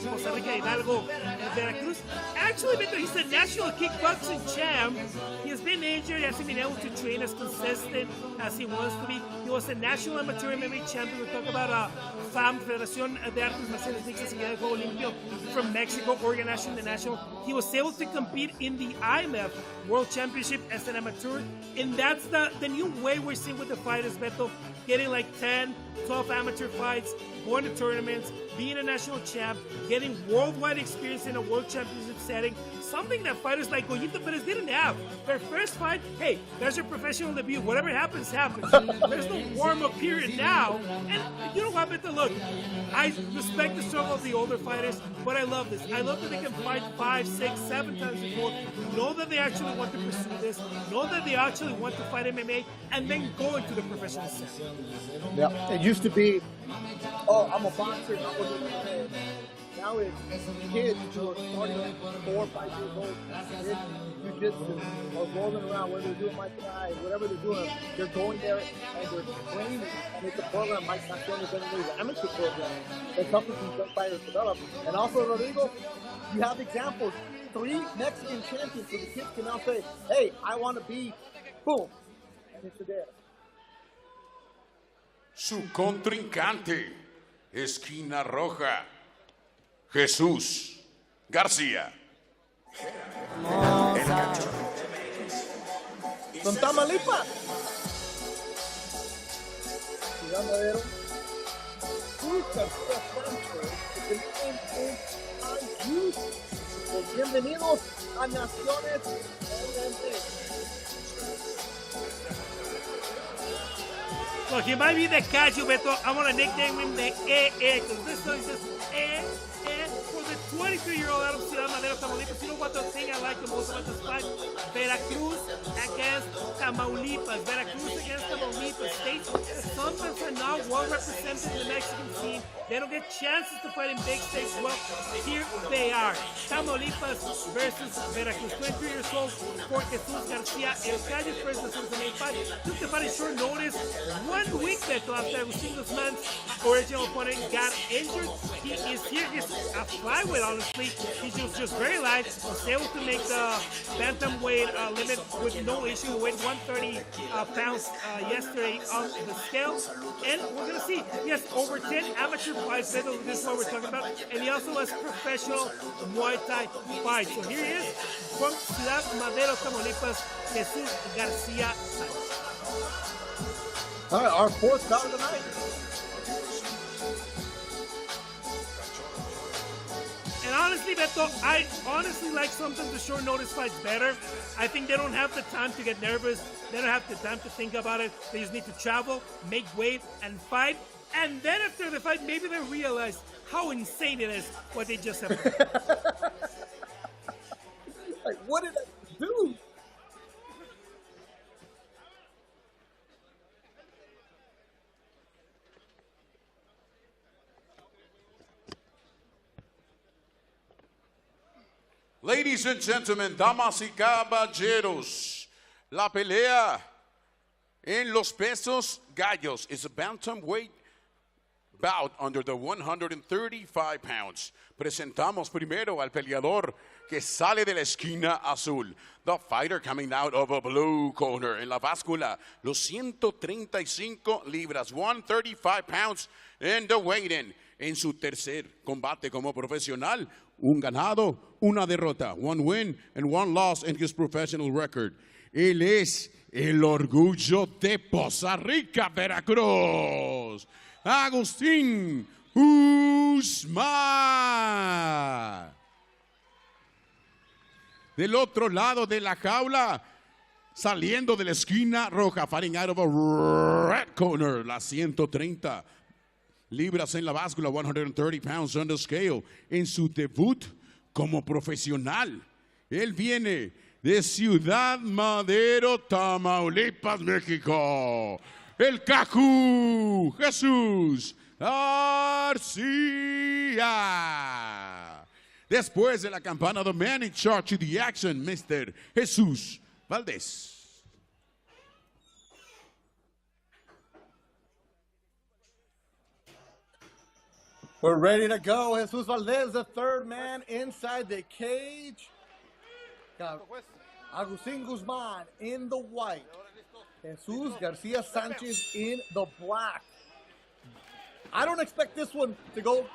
Costa Rica, Hidalgo, and Veracruz. Actually, Beto, he's the national kickboxing champ. He has been injured, he hasn't been able to train as consistent as he wants to be. He was the national amateur MMA champion. We talk about FAM, Federación de Artes Marciales Mixtas y de Juego Limpio from Mexico, Oregon National International. He was able to compete in the IMF World Championship as an amateur, and that's the new way we're seeing with the fighters, Beto, getting like 10, 12 amateur fights, going to tournaments, being a national champ, getting worldwide experience in a world championship setting, something that fighters like Goyito Perez didn't have. Their first fight, hey, there's your professional debut. Whatever happens, happens. There's no warm-up period now. And you know what, Beto, look, I respect the struggle of the older fighters, but I love this. I love that they can fight 5, 6, 7 times before, know that they actually want to pursue this, know that they actually want to fight MMA, and then go into the professional setting. Yeah, it used to be, oh, I'm a boxer, I'm going to do MMA. Now it's kids who are starting at 4 or 5 years old in jiu-jitsu or rolling around, whether they're doing Muay Thai, whatever they're doing, they're going there and they're training. And it's a program like Naciones MMA, the amateur program, that's helping these young fighters develop. And also, Rodrigo, you have examples. 3 Mexican champions, so the kids can now say, hey, I want to be, boom, and it's there. Su contrincante, esquina roja, Jesús García. Son Tamaulipas. Ciudad Madero. Bienvenidos a Naciones MMA. Look, he might be the Caju, Beto. I want to nickname him the because this one says for the 23-year-old out of Ciudad Madero, Tamaulipas. You know what the thing I like the most about this fight? Veracruz against Tamaulipas. Veracruz against Tamaulipas. States that sometimes are not well represented in the Mexican scene. They don't get chances to fight in big stakes. Well, here they are. Tamaulipas versus Veracruz. 23 years old for Jesus Garcia. El Calle first Naciones MMA fight. Took the fight in short notice. 1 1 week Beto after Agustin Guzman's original opponent got injured. He is here. He's a flyweight, honestly. He's just very light. Was able to make the bantamweight limit with no issue. He weighed 130 pounds yesterday on the scale. And we're going to see, he has over 10 amateur fights. Beto, this is what we're talking about. And he also has professional Muay Thai fights. So here he is from Ciudad Madero, Tamaulipas, Jesus Garcia Sanchez. All right, our fourth bout of the night. And honestly, Beto, I honestly like sometimes the short notice fights better. I think they don't have the time to get nervous. They don't have the time to think about it. They just need to travel, make weight, and fight. And then after the fight, maybe they realize how insane it is what they just have done. Like, what did I do? Ladies and gentlemen, damas y caballeros, la pelea en los pesos gallos is a bantamweight bout under the 135 pounds. Presentamos primero al peleador que sale de la esquina azul. The fighter coming out of a blue corner. En la báscula, los 135 libras, 135 pounds in the weigh-in. En su tercer combate como profesional, un ganado, una derrota, one win and one loss in his professional record. Él es el orgullo de Poza Rica, Veracruz, Agustín Guzmán. Del otro lado de la jaula, saliendo de la esquina roja, fighting out of a red corner, la 130 libras en la báscula, 130 pounds on the scale. En su debut como profesional, él viene de Ciudad Madero, Tamaulipas, México. El Caju Jesús García. Después de la campana, the man in charge of the action, Mr. Jesús Valdés. We're ready to go. Jesus Valdez, the third man inside the cage. Got Agustín Guzmán in the white. Jesus Garcia Sanchez in the black. I don't expect this one to go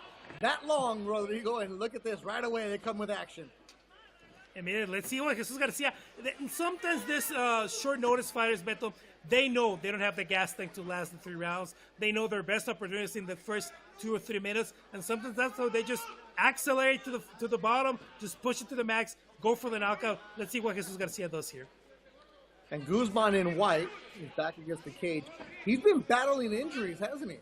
that long, Rodrigo, and look at this. Right away, they come with action. I mean, let's see what Jesus Garcia. Sometimes this short notice fighters, Beto, they know they don't have the gas tank to last the 3 rounds. They know their best opportunities in the first 2 or 3 minutes, and sometimes that's how they just accelerate to the bottom, just push it to the max, go for the knockout. Let's see what Jesus Garcia does here. And Guzman in white, he's back against the cage. He's been battling injuries, hasn't he?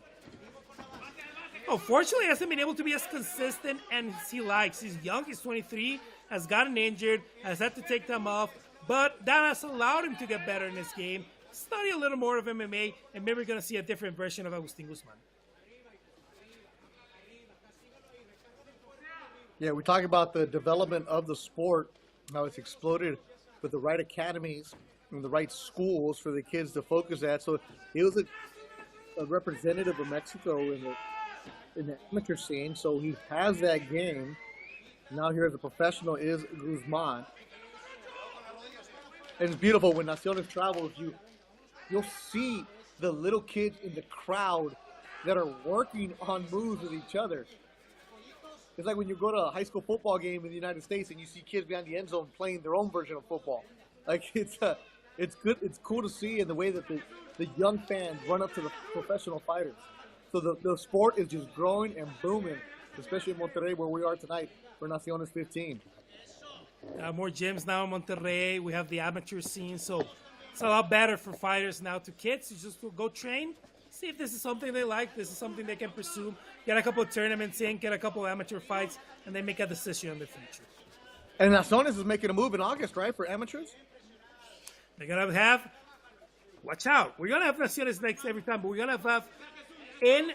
Oh, fortunately, he hasn't been able to be as consistent as he likes. He's young, he's 23, has gotten injured, has had to take time off, but that has allowed him to get better in this game, study a little more of MMA, and maybe we're going to see a different version of Agustín Guzmán. Yeah, we talk about the development of the sport, how it's exploded with the right academies and the right schools for the kids to focus at. So he was a representative of Mexico in the amateur scene, so he has that game. Now here as a professional is Guzman. And it's beautiful when Naciones travels, you'll see the little kids in the crowd that are working on moves with each other. It's like when you go to a high school football game in the United States and you see kids behind the end zone playing their own version of football. Like it's good. It's cool to see in the way that the young fans run up to the professional fighters. So the sport is just growing and booming, especially in Monterrey where we are tonight for Naciones 15. More gyms now in Monterrey. We have the amateur scene, so it's a lot better for fighters now to kids to just go train, see if this is something they like, this is something they can pursue, get a couple of tournaments in, get a couple of amateur fights, and then make a decision on the future. And Naciones is making a move in August, right, for amateurs? They're going to have, watch out, we're going to have Naciones next every time, but we're going to have in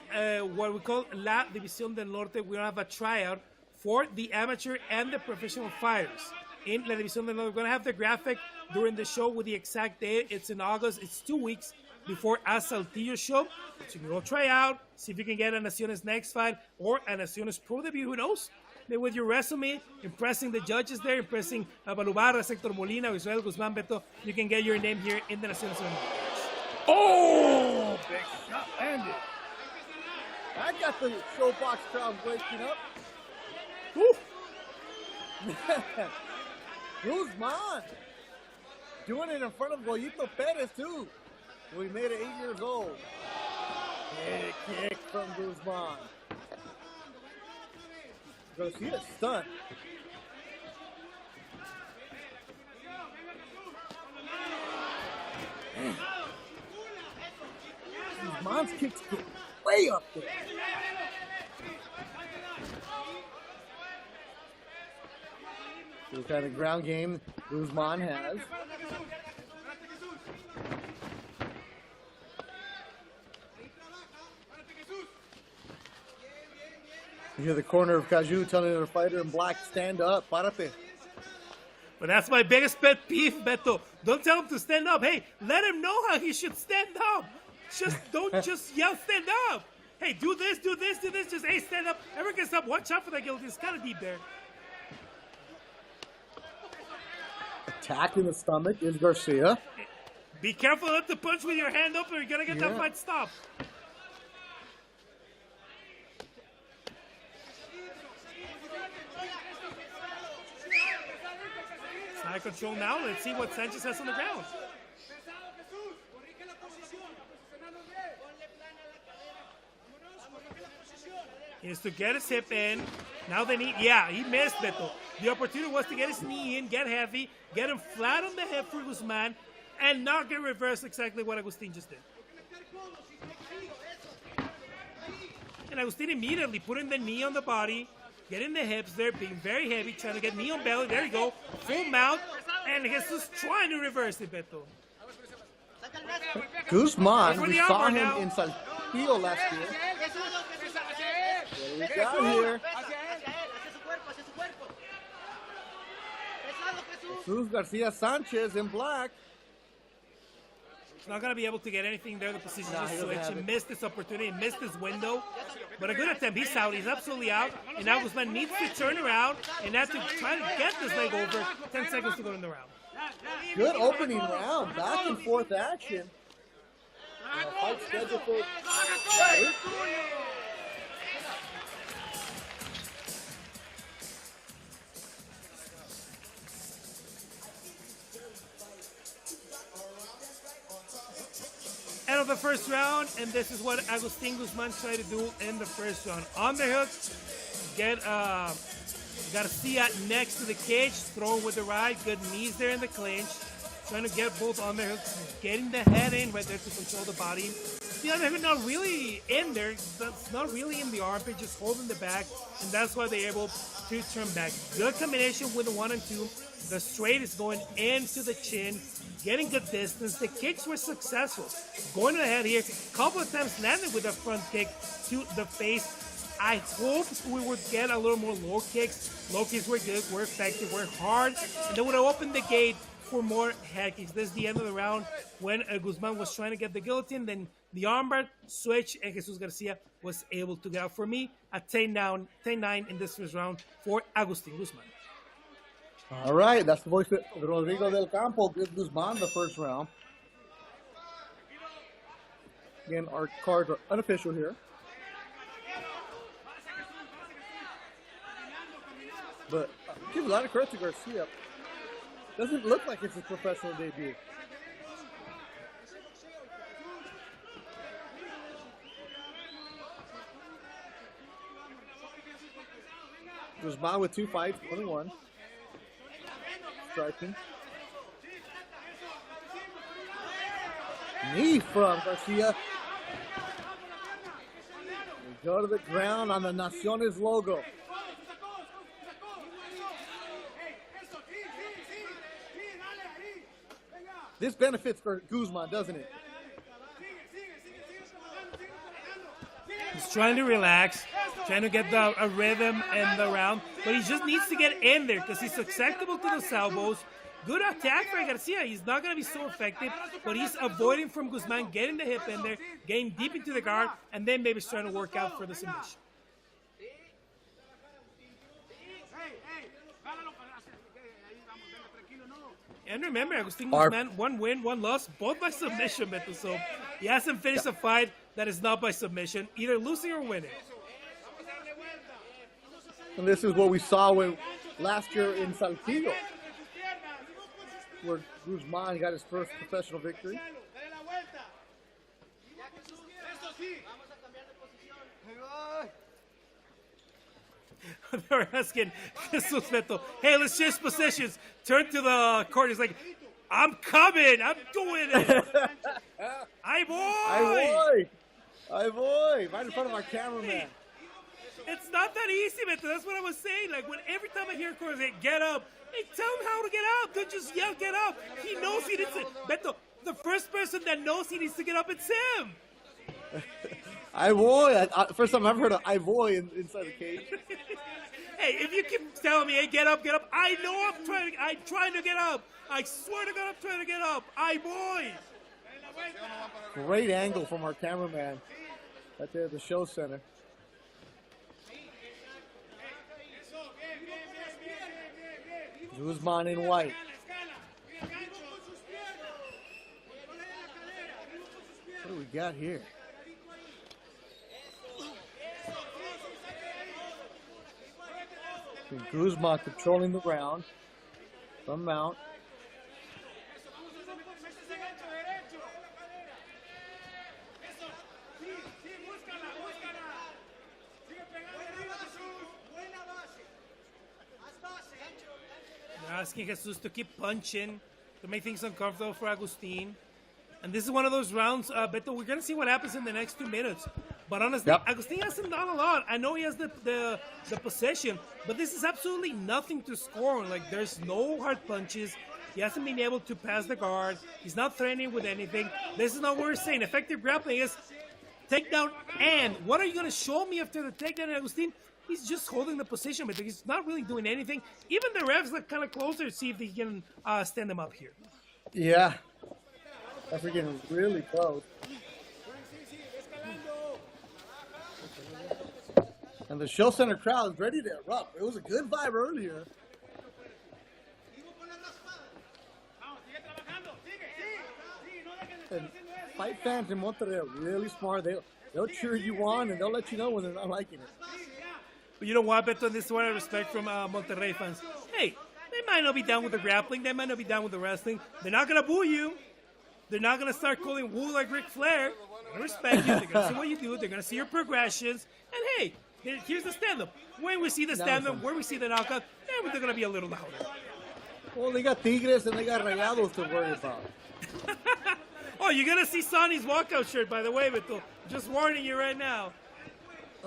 what we call La División del Norte, we're going to have a tryout for the amateur and the professional fighters. In La División del Norte, we're going to have the graphic during the show with the exact date. It's in August. It's 2 weeks before a Saltillo show. So you can go try out, see if you can get a Naciones next fight or a Naciones Pro debut, who knows? Maybe with your resume, impressing the judges there, impressing Balubarra, Sector Molina, Israel Guzman, Beto, you can get your name here in the Naciones MMA. Oh! Big shot landed. I got the showbox crowd waking up. Woo! Guzman doing it in front of Goyito Perez, too. We made it 8 years old. Big kick from Guzman. Garcia stunned. Guzman's kicks get way up there. What kind of ground game Guzman has. You hear the corner of Caju telling the fighter in black, stand up, párate. But that's my biggest pet peeve, Beto. Don't tell him to stand up. Hey, let him know how he should stand up. Don't just yell, stand up. Hey, do this, do this, do this. Just, hey, stand up. Everyone can stop. Watch out for that guillotine. It's kind of deep there. Attack in the stomach is Garcia. Be careful not to punch with your hand up or you're going to get that fight stopped. Side control now. Let's see what Sanchez has on the ground. He has to get his hip in. Now they need, he missed, Beto. The opportunity was to get his knee in, get heavy, get him flat on the head for Guzman, and not get reversed exactly what Agustin just did. And Agustin immediately putting the knee on the body, getting the hips there, being very heavy, trying to get knee on belly. There you go. Full mount. And Jesus trying to reverse it, Beto. Guzman, we saw him in Saltillo last year. What do we got here? Jesus Garcia Sanchez in black. He's not going to be able to get anything there. The position just switched. He missed this opportunity. He missed this window. But a good attempt. He's out. He's absolutely out. And now Guzman needs to turn around and have to try to get this leg over. 10 seconds to go in the round. Good opening round. Back and forth action. Fight schedule for... End of the first round, and this is what Agustin Guzman tried to do in the first round. Underhook, get Garcia next to the cage, throw with the right, good knees there in the clinch, trying to get both underhooks, getting the head in right there to control the body. The underhook not really in there, that's not really in the armpit, just holding the back, and that's why they're able to turn back. Good combination with the 1 and 2. The straight is going into the chin, getting good distance. The kicks were successful. Going to the head here, a couple of times landed with a front kick to the face. I hoped we would get a little more low kicks. Low kicks were good, were effective, were hard, and they would have opened the gate for more head kicks. This is the end of the round when Guzman was trying to get the guillotine, then the armbar switch, and Jesus Garcia was able to get out. For me, a 10-9 in this first round for Agustin Guzman. All right, that's the voice of Rodrigo del Campo. Gives Guzman the first round. Again, our cards are unofficial here. But give a lot of credit to Garcia. Doesn't look like it's his professional debut. Guzman with 2 fights, 1-1. Striking. Knee from Garcia. We go to the ground on the Naciones logo. This benefits for Guzman, doesn't it? He's trying to relax, trying to get a rhythm in the round, but he just needs to get in there because he's susceptible to those elbows. Good attack by Garcia. He's not going to be so effective, but he's avoiding from Guzman, getting the hip in there, getting deep into the guard, and then maybe trying to work out for the submission. And remember, Agustin Guzman, 1 win, 1 loss, both by submission, Beto. So he hasn't finished a fight that is not by submission, either losing or winning. And this is what we saw last year in Saltillo, where Guzman got his first professional victory. They're asking Jesus Beto, hey, let's change positions. Turn to the court. He's like, I'm coming. I'm doing it. Ay, boy. Right in front of our cameraman. It's not that easy, Beto. That's what I was saying. Like, when every time I hear Corey say, get up, hey, tell him how to get up. Don't just yell, get up. He knows he needs to. Beto, the first person that knows he needs to get up, it's him. Ay boy. First time I've heard of ay boy inside the cage. Hey, if you keep telling me, hey, get up, I know I'm trying to get up. I swear to God, I'm trying to get up. Ay boy. Great angle from our cameraman right there at the show center. Guzman in white. What do we got here? Guzman controlling the round from mount. They're asking Jesus to keep punching, to make things uncomfortable for Agustin. And this is one of those rounds, Beto, we're going to see what happens in the next 2 minutes. But honestly, Agustin hasn't done a lot. I know he has the possession, but this is absolutely nothing to score on. Like, there's no hard punches. He hasn't been able to pass the guard. He's not threatening with anything. This is not what we're saying. Effective grappling is takedown. And what are you going to show me after the takedown, Agustin? He's just holding the position, but he's not really doing anything. Even the refs look kind of closer to see if they can stand him up here. Yeah. That's getting really close. And the show center crowd is ready to erupt. It was a good vibe earlier. And fight fans in Monterrey are really smart. They'll cheer you on and they'll let you know when they're not liking it. But you know what, Beto? This is what I respect from Monterrey fans. Hey, they might not be down with the grappling. They might not be down with the wrestling. They're not going to boo you. They're not going to start calling woo like Ric Flair. They respect you. They're going to see what you do. They're going to see your progressions. And hey, here's the stand-up. When we see the stand-up, where we see the knockout, they're going to be a little louder. Well, they got Tigres and they got Rayados to worry about. Oh, you're going to see Sonny's walkout shirt, by the way, Beto. Just warning you right now.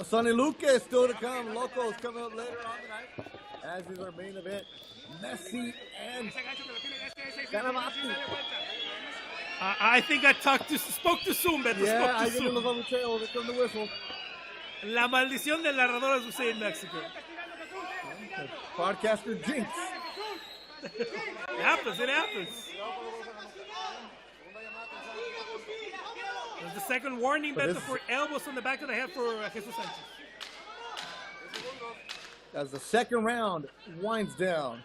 Sonny Luque is still to come. Loco is coming up later on tonight, as is our main event. Messi and Canavati. I think I spoke too soon, Beto. Yeah, I spoke too soon. Here comes the whistle. La maldición del narrador, as we say in Mexico. Podcaster jinx. It happens. There's the second warning, Beto, for elbows on the back of the head for Jesus Sanchez. As the second round winds down.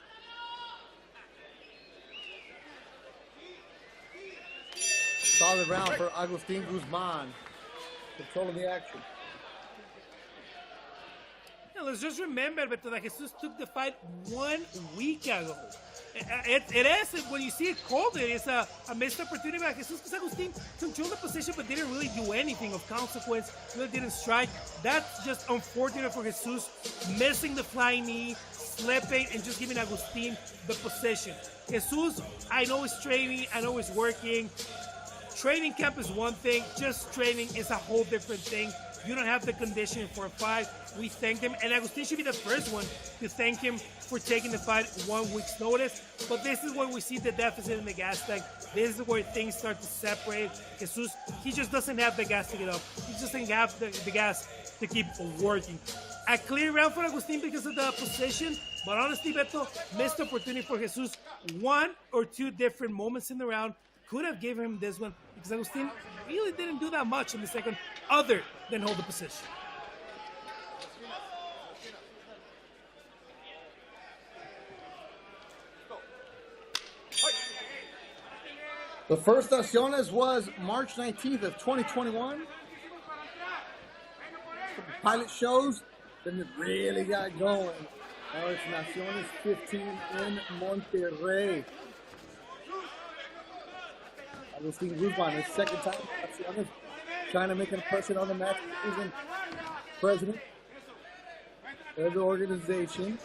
Solid round for Agustin Guzman. Controlling the action. Now, let's just remember, Beto, that Jesus took the fight 1 week ago. It is, when you see it called, it's a missed opportunity by Jesus, because Agustin controlled the position but didn't really do anything of consequence, really didn't strike. That's just unfortunate for Jesus, missing the flying knee, slipping, and just giving Agustin the position. Jesus, I know he's training, I know he's working. Training camp is one thing, just training is a whole different thing. You don't have the condition for a fight. We thank him, and Agustin should be the first one to thank him for taking the fight 1 week's notice. But this is where we see the deficit in the gas tank. This is where things start to separate. Jesus, he just doesn't have the gas to get up. He just doesn't have the gas to keep working. A clear round for Agustin because of the position, But honestly, Beto, missed opportunity for Jesus. 1 or 2 different moments in the round could have given him this one because Agustin really didn't do that much in the second other than hold the position. The first Naciones was March 19th of 2021. Pilot shows, then it really got going. Now it's Naciones 15 in Monterrey. Agustin Guzman, his second time in Naciones, trying to make an impression on the match. President of the organization.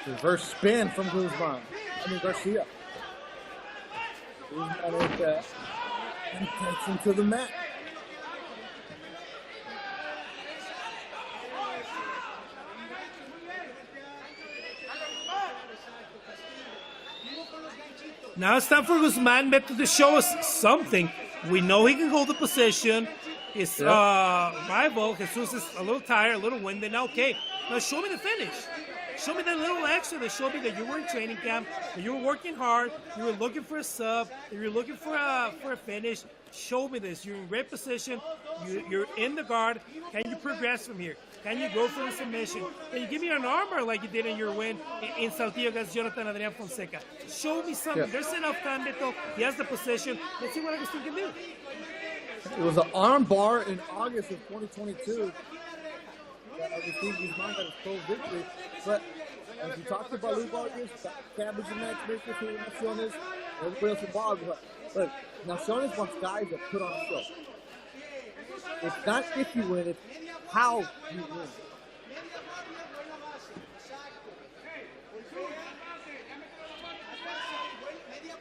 Reverse spin from Guzman. Garcia. Guzman with that. And takes him to the mat. Now it's time for Guzman Beto to show us something. We know he can hold the position. His rival, Jesus, is a little tired, a little winded. Now, okay, now show me the finish. Show me that little extra that showed me that you were in training camp, that you were working hard, you were looking for a sub, that you were looking for a finish. Show me this. You're in great position. You're in the guard. Can you progress from here? Can you go for the submission? Can you give me an armbar like you did in your win in Saltillo against Jonathan Adrian Fonseca? Show me something. Yeah. There's enough time, Beto. He has the position. Let's see what Agustin can do. It was an arm bar in August of 2022. Agustin Guzman got his pro victory. But as we talked about Lou Vargas, Cabbage and matchmaker for Naciones, everybody else involved. But Naciones wants guys that put on a show. It's not if you win, it's how you win.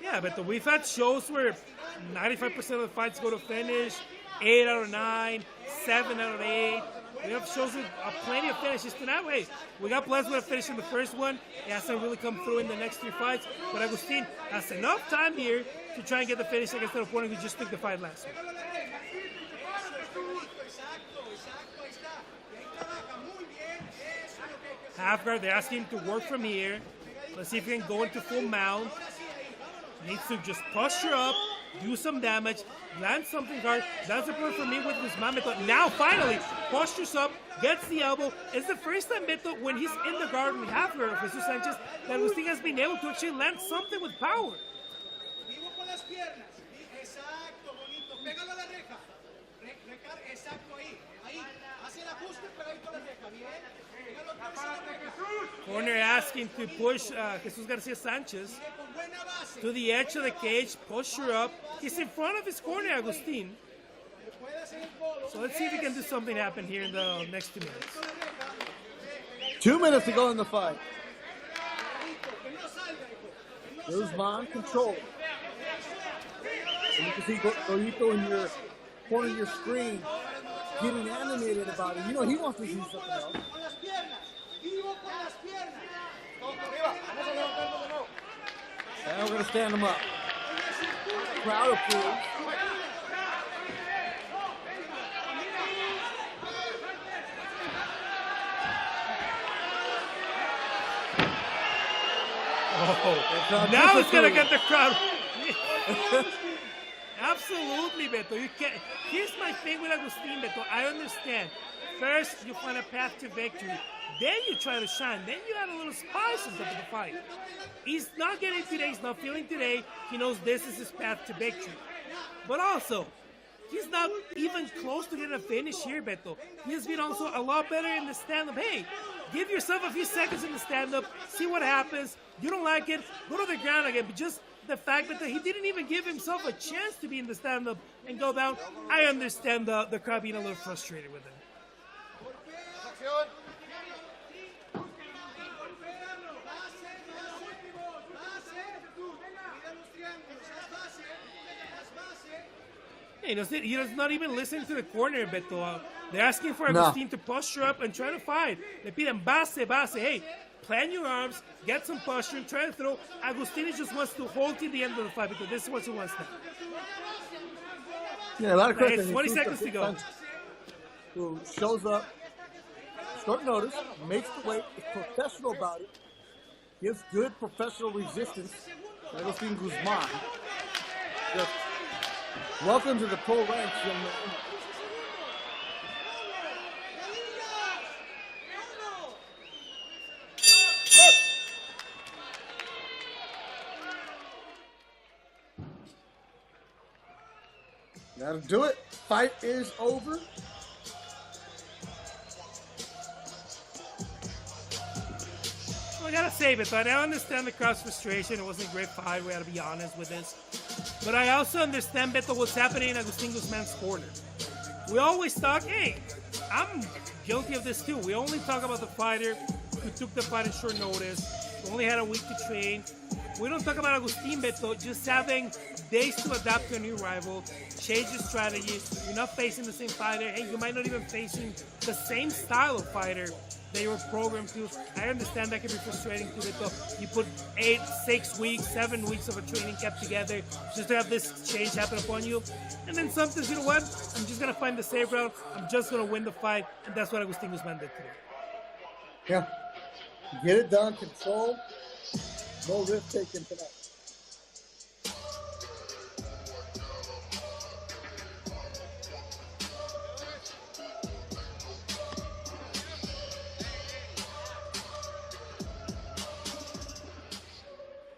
Yeah, but we've had shows where 95% of the fights go to finish, 8 out of 9, 7 out of 8. We have shows with plenty of finishes tonight. Wait, we got blessed with a finish in the first one. It hasn't really come through in the next 3 fights. But Agustin has enough time here to try and get the finish against the opponent who just took the fight last week. Half guard, they're asking him to work from here. Let's see if he can go into full mount. Needs to just posture up, do some damage, land something hard. That's the point for me with Guzman Beto. Now, finally, postures up, gets the elbow. It's the first time, Beto, when he's in the guard with half guard of Jesus Sanchez, that Agustin has been able to actually land something with power. Corner asking to push Jesus Garcia Sanchez to the edge of the cage, posture up. He's in front of his corner, Agustin. So let's see if he can do something happen here in the next 2 minutes. 2 minutes to go in the fight. Guzman control. And you can see Gorito in your corner of your screen getting animated about it. You know he wants to see something else. And we're going to stand him up. Crowd approves. Oh, now it's going to get the crowd. Absolutely, Beto. You can't. Here's my thing with Agustin, Beto. I understand. First, you find a path to victory. Then you try to shine. Then you add a little spice on top of the fight. He's not getting today. He's not feeling today. He knows this is his path to victory. But also, he's not even close to getting a finish here, Beto. He has been also a lot better in the stand-up. Hey, give yourself a few seconds in the stand-up. See what happens. You don't like it, go to the ground again. But just the fact that he didn't even give himself a chance to be in the stand-up and go down, I understand the crowd being a little frustrated with him. He's not even listening to the corner, Beto. They're asking for Agustin to posture up and try to fight. They piden base. Hey, plan your arms, get some posture, and try to throw. Agustin just wants to hold till the end of the fight because this is what he wants now. Yeah, a lot of questions. 20 seconds to go. who shows up short notice, makes the weight, is professional about it, gives good professional resistance. Agustin Guzman. Just welcome to the pro ranks, young man. That'll do it. Fight is over. Well, I gotta say, but I understand the crowd's frustration. It wasn't a great fight. We gotta be honest with this. But I also understand, Beto, what's happening in Agustin Guzman's corner. We always talk, hey, I'm guilty of this too. We only talk about the fighter who took the fight at short notice, who only had a week to train. We don't talk about Agustin, Beto, just having days to adapt to a new rival, change your strategy. You're not facing the same fighter. Hey, you might not even facing the same style of fighter that you were programmed to. I understand that can be frustrating too, Beto. You put 8, 6 weeks, 7 weeks of a training camp together just to have this change happen upon you. And then sometimes, you know what? I'm just going to find the safe route. I'm just going to win the fight. And that's what Agustin Guzman did today. Yeah. Get it done, control. No risk taken tonight.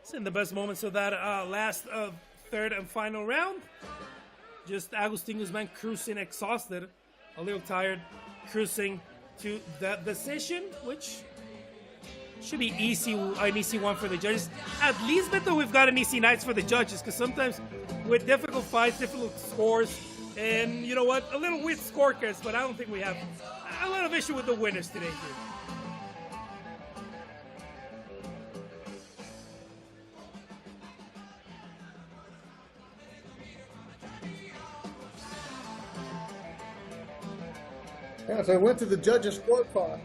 It's in the best moments of that last third and final round. Just Agustin Guzman cruising exhausted, a little tired, cruising to the decision, which should be an easy one for the judges. At least, Beto, we've got an easy nights for the judges, because sometimes with difficult fights, difficult scores, and you know what, a little weird scorecards, but I don't think we have a lot of issue with the winners today here. Yeah, so I went to the judges' scorecard.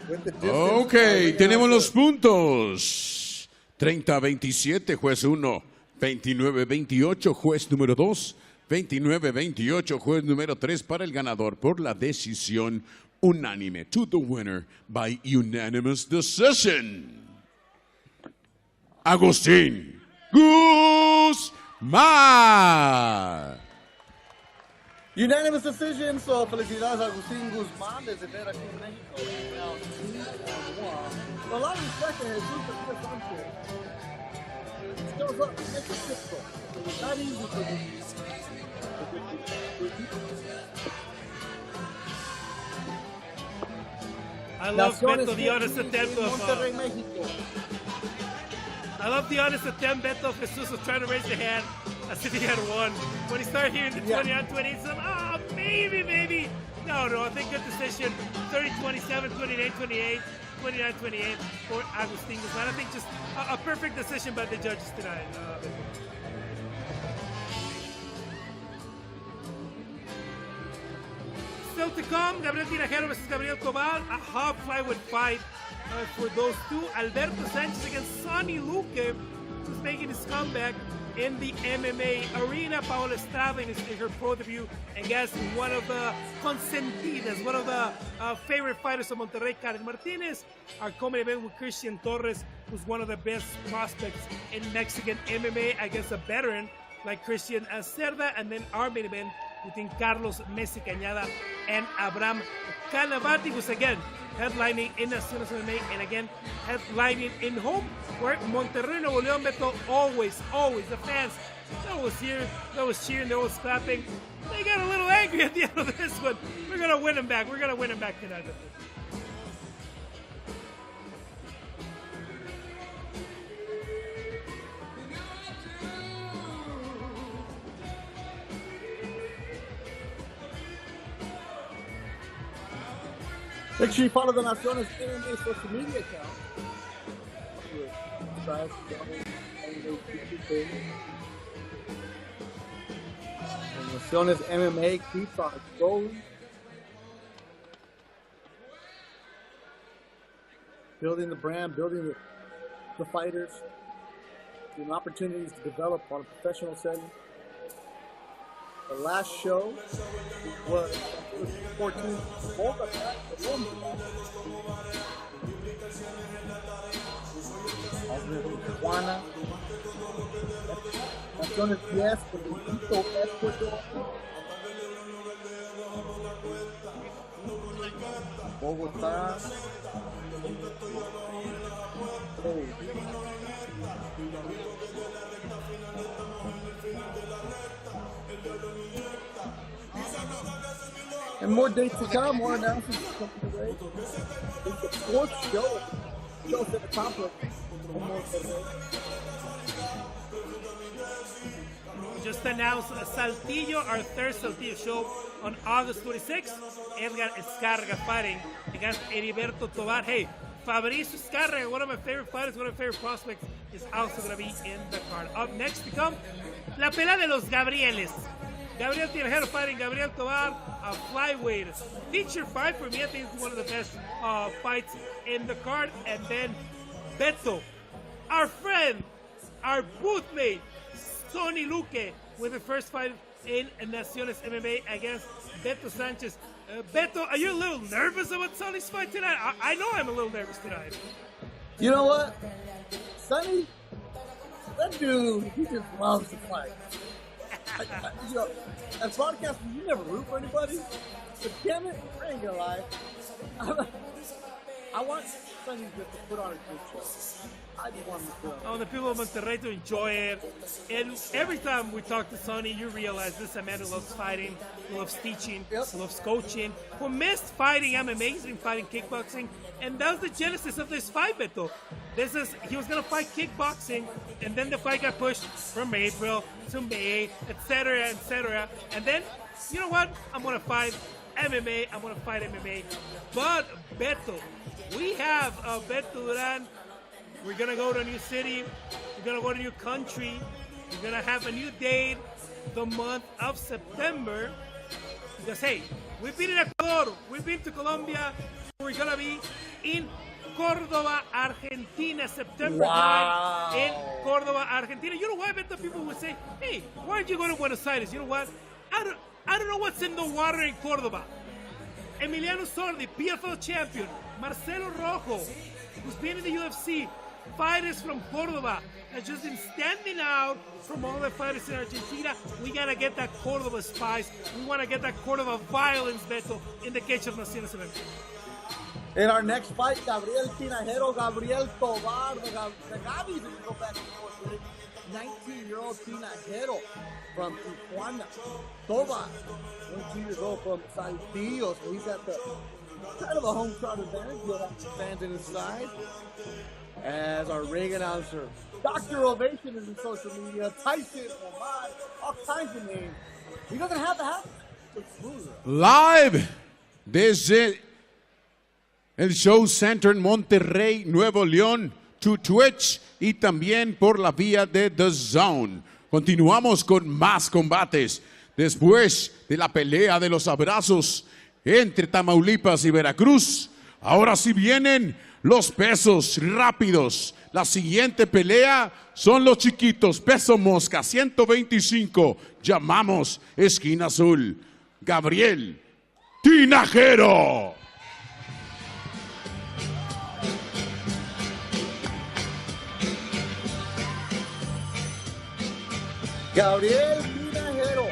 Ok, tenemos los puntos. 30-27, juez 1. 29-28, juez número 2. 29-28, juez número 3 para el ganador por la decisión unánime. To the winner by unanimous decision. Agustin Guzman. Unanimous decision, so felicidades a Agustin Guzman desde aquí en México. A lot of respect to Jesus Sanchez. Shows up, makes it difficult. It's not easy for him. I love Beto, the honest attempt of Monterrey, Mexico. I love the honest attempt, Beto, of Jesus was trying to raise the hand as if he had won. When he started hearing the 20-on-20, he said, maybe. No, I think good decision. 30-27, 28-28, 29-28 for Agustin Guzman. I think just a perfect decision by the judges tonight. Still to come, Gabriel Tinajero versus Gabriel Tobal, a hog flyweight fight for those two. Alberto Sanchez against Sonny Luque, who's making his comeback in the MMA arena. Paola Estrada in her pro debut against one of the consentidas, one of the favorite fighters of Monterrey, Karen Martinez. Our co-main event with Christian Torres, who's one of the best prospects in Mexican MMA, against a veteran like Christian Cerda. And then our main event between Carlos Messi Cañada and Abraham Canavati, who's again headlining in Naciones MMA and again headlining in home, where Monterrey, Nuevo León, Beto, always, the fans, that was here, that was cheering, that was clapping. They got a little angry at the end of this one. We're going to win them back. We're going to win them back tonight, Beto. Make sure you follow the Naciones MMA social media account. Naciones MMA keeps on going. Building the brand, building the fighters, giving opportunities to develop on a professional setting. The last show was 14. Tijuana. Naciones 10, Quito, Ecuador. Bogotá. And more dates to come, more announcements to come today. It's the fourth show. Shows at the complex. Just announced Saltillo, our third Saltillo show on August 26th. Edgar Escarga fighting against Heriberto Tobar. Hey, Fabricio Escarga, one of my favorite fighters, one of my favorite prospects, is also going to be in the card. Up next to come, la pelea de los Gabrieles. Gabriel Tinajero fighting Gabriel Tobar, a flyweight. Feature fight for me, I think it's one of the best fights in the card. And then Beto, our friend, our boothmate, Sonny Luque, with the first fight in Naciones MMA against Beto Sanchez. Beto, are you a little nervous about Sonny's fight tonight? I know I'm a little nervous tonight. You know what? Sonny, that dude, he just loves to fight. You know, as broadcasters, you never root for anybody, but damn it, I ain't gonna lie. I want Sonny to put on a good show. I just want him to put on. I want the people of Monterrey to enjoy it. And every time we talk to Sonny, you realize this is a man who loves fighting, who loves teaching, who loves coaching, who missed fighting MMA, he's been fighting kickboxing. And that was the genesis of this fight, Beto. He was going to fight kickboxing, and then the fight got pushed from April to May, etc., etc. And then, you know what? I'm going to fight MMA. I'm going to fight MMA. But, Beto, we have Beto Duran. We're going to go to a new city. We're going to go to a new country. We're going to have a new date the month of September. Because, hey, we've been in Ecuador. We've been to Colombia. We're going to be in Córdoba, Argentina, September 9 in Córdoba, Argentina. You know why? I bet the people would say, hey, why aren't you going to Buenos Aires? You know what? I don't know what's in the water in Córdoba. Emiliano Sordi, PFL champion. Marcelo Rojo, who's been in the UFC. Fighters from Córdoba have just been standing out from all the fighters in Argentina. We got to get that Córdoba spice. We want to get that Córdoba violence, Beto, in the cage of Naciones MMA. In our next fight, Gabriel Tinajero, Gabriel Tobar, the Gabi didn't go back and forth. 19-year-old Tinajero from Tijuana. Tobar, 22 years old from Saltillo, so he's got the kind of a home crowd advantage. He'll have fans in his side. As our ring announcer, Dr. Ovation is in social media, Tyson, Omar, all kinds of names. He doesn't have to have it. Live desde el Show Center en Monterrey, Nuevo León, to Twitch y también por la vía de DAZN. Continuamos con más combates después de la pelea de los abrazos entre Tamaulipas y Veracruz. Ahora sí vienen los pesos rápidos. La siguiente pelea son los chiquitos, peso mosca, 125. Llamamos esquina azul, Gabriel Tinajero. Gabriel Tinajero.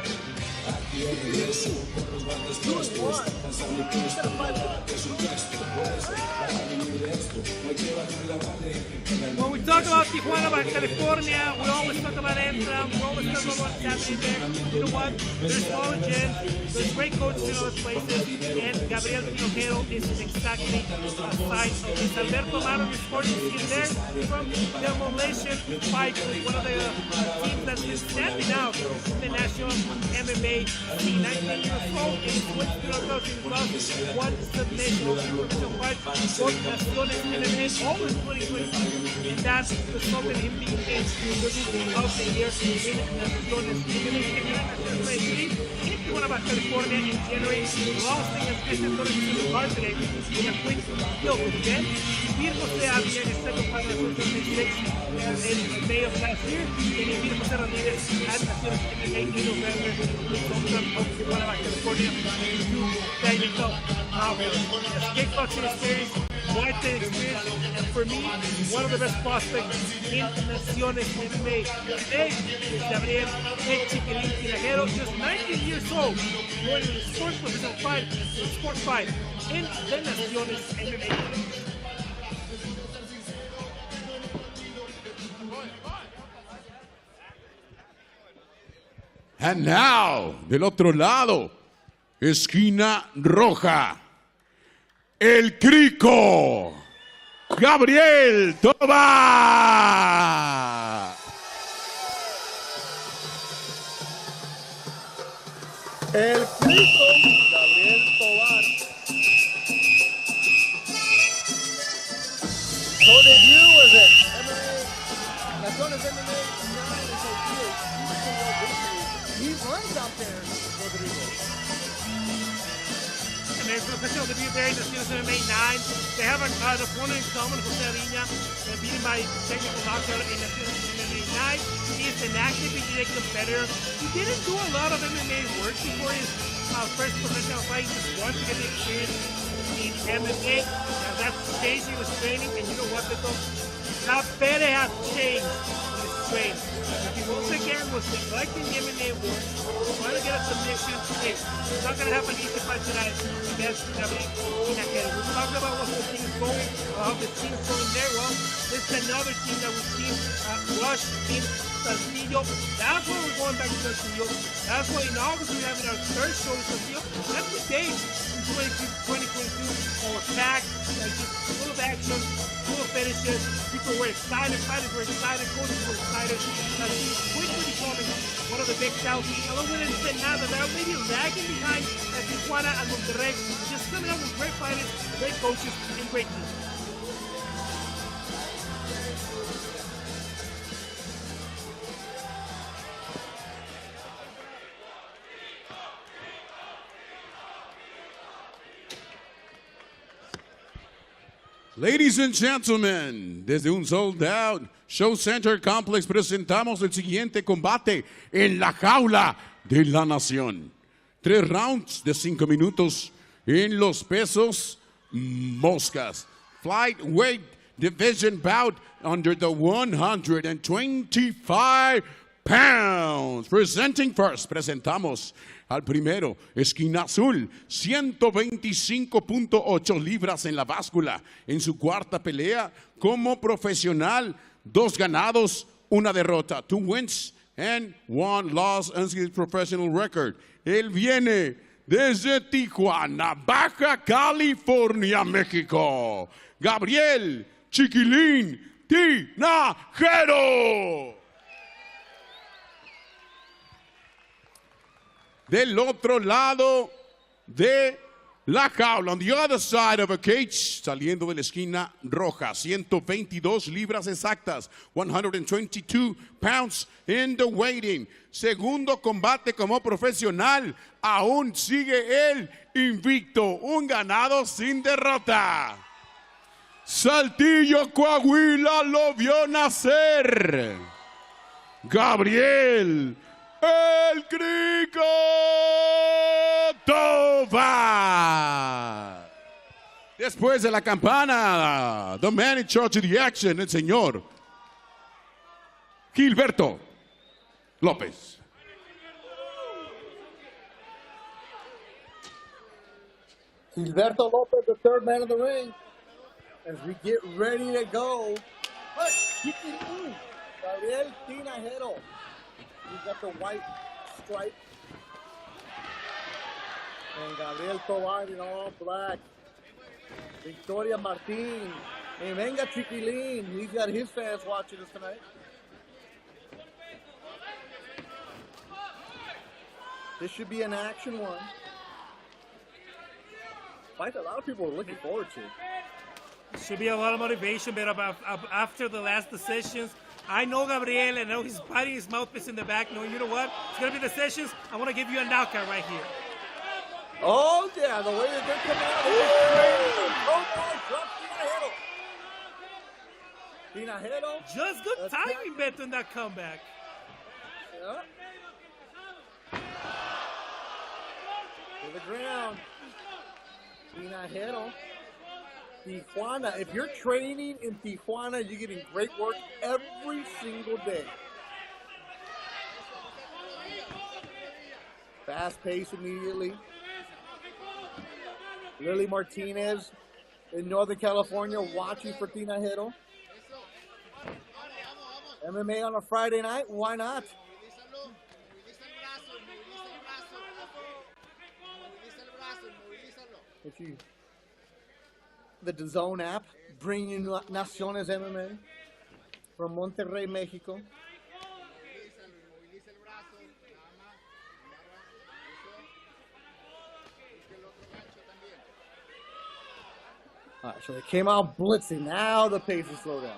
When we talk about Tijuana, about California, we always talk about Amsterdam, we always talk about what's happening there. You know what? There's small gyms, there's great coaches in other places, and Gabriel Tinajero is exactly a side of this. Alberto Amaro Sports is there from Demolition Fight, one of the teams that's been standing out in the national MMA scene. 19 years old, and he's went to the coaching club, one submission, professional fight, both Naciones MMA, all in 2020. And that's resulted in him being named the rookie of the year in Naciones MMA. In Tijuana, Baja California, in January, losing and fishing going to the card today in a quick kill, okay? Virgo se había en este compadre de 2016, in May of last year, and he beat Jose Ramirez at Naciones MMA in November. From Tijuana, California, to Mexico. Kickboxing experience, Muay Thai experience, and for me, one of the best prospects in Naciones MMA. Today is Gabriel El Chiquilín Tinajero, just 19 years old, joining the sports professional fight, sport fight in the Naciones MMA. And now, del otro lado, esquina roja, el Crico, Gabriel Tobar. El Crico, Gabriel Tobar. So debut was it? MMA, Naciones MMA 9 is he runs out there, Rodrigo. And there's professional debut there in Naciones MMA 9. They have an opponent in common, Jose Ariña, beaten by technical knockout in Naciones MMA 9. He is an active and competitor. He didn't do a lot of MMA work before his first professional fight. He just wanted to get the experience in MMA. Now that's changed. He was training, and you know what, Beto? Now Pere has changed in his training. He once again was neglecting the MMA work, trying to get a submission. Hey, it's not going to happen easy fight tonight against Gabriel Tinajero. We're talking about what the team is going, how the team is going there. Well, this is another team that we've seen rush in Saltillo. That's why we're going back to Saltillo. That's why in August we're having our third show in Saltillo. That's the day in 2022 when we're packed, just full of action, full of finishes. People were excited, fighters were excited, coaches were excited. He's quickly becoming one of the big South. Along with Ensenada, they're maybe lagging behind Tijuana and Monterrey. Just coming up with great fighters, great coaches, and great teams. Ladies and gentlemen, desde un sold out Show Center Complex presentamos el siguiente combate en la jaula de la nación. 3 rounds de 5 minutos en los pesos moscas. Flyweight division bout under the 125 pounds. Presenting first, presentamos al primero, esquina azul, 125.8 libras en la báscula. En su cuarta pelea como profesional, 2 ganados, 1 derrota. 2 wins and 1 loss on his professional record. Él viene desde Tijuana, Baja California, México. Gabriel Chiquilín Tinajero. Del otro lado de la jaula, on the other side of a cage, saliendo de la esquina roja, 122 libras exactas, 122 pounds in the weighting. Segundo combate como profesional, aún sigue él invicto, un ganado sin derrota. Saltillo, Coahuila lo vio nacer. Gabriel El Crico Tobar. Después de la campana, the man in charge of the action, el señor Gilberto López. Gilberto Lopez, the third man of the ring, as we get ready to go. Gabriel Tinajero. He's got the white stripe. And Gabriel Tobar in all black. Victoria Martin. And venga Chiquilín. He's got his fans watching us tonight. This should be an action one. Fight a lot of people are looking forward to. Should be a lot of motivation, but after the last decisions, I know Gabriel, and I know he's biting his mouthpiece in the back, knowing, you know what, it's going to be decisions. I want to give you a knockout right here. Oh, yeah, the way that they're coming out. Tinajero. Just good timing, Beto, in that comeback. Yeah. To the ground. Tinajero. Tijuana. If you're training in Tijuana, you're getting great work every single day. Fast pace immediately. Lily Martinez in Northern California watching for Tinajero. MMA on a Friday night, why not? The DAZN app, bringing you Naciones MMA from Monterrey, Mexico. All right, so they came out blitzing. Now the pace is slowed down.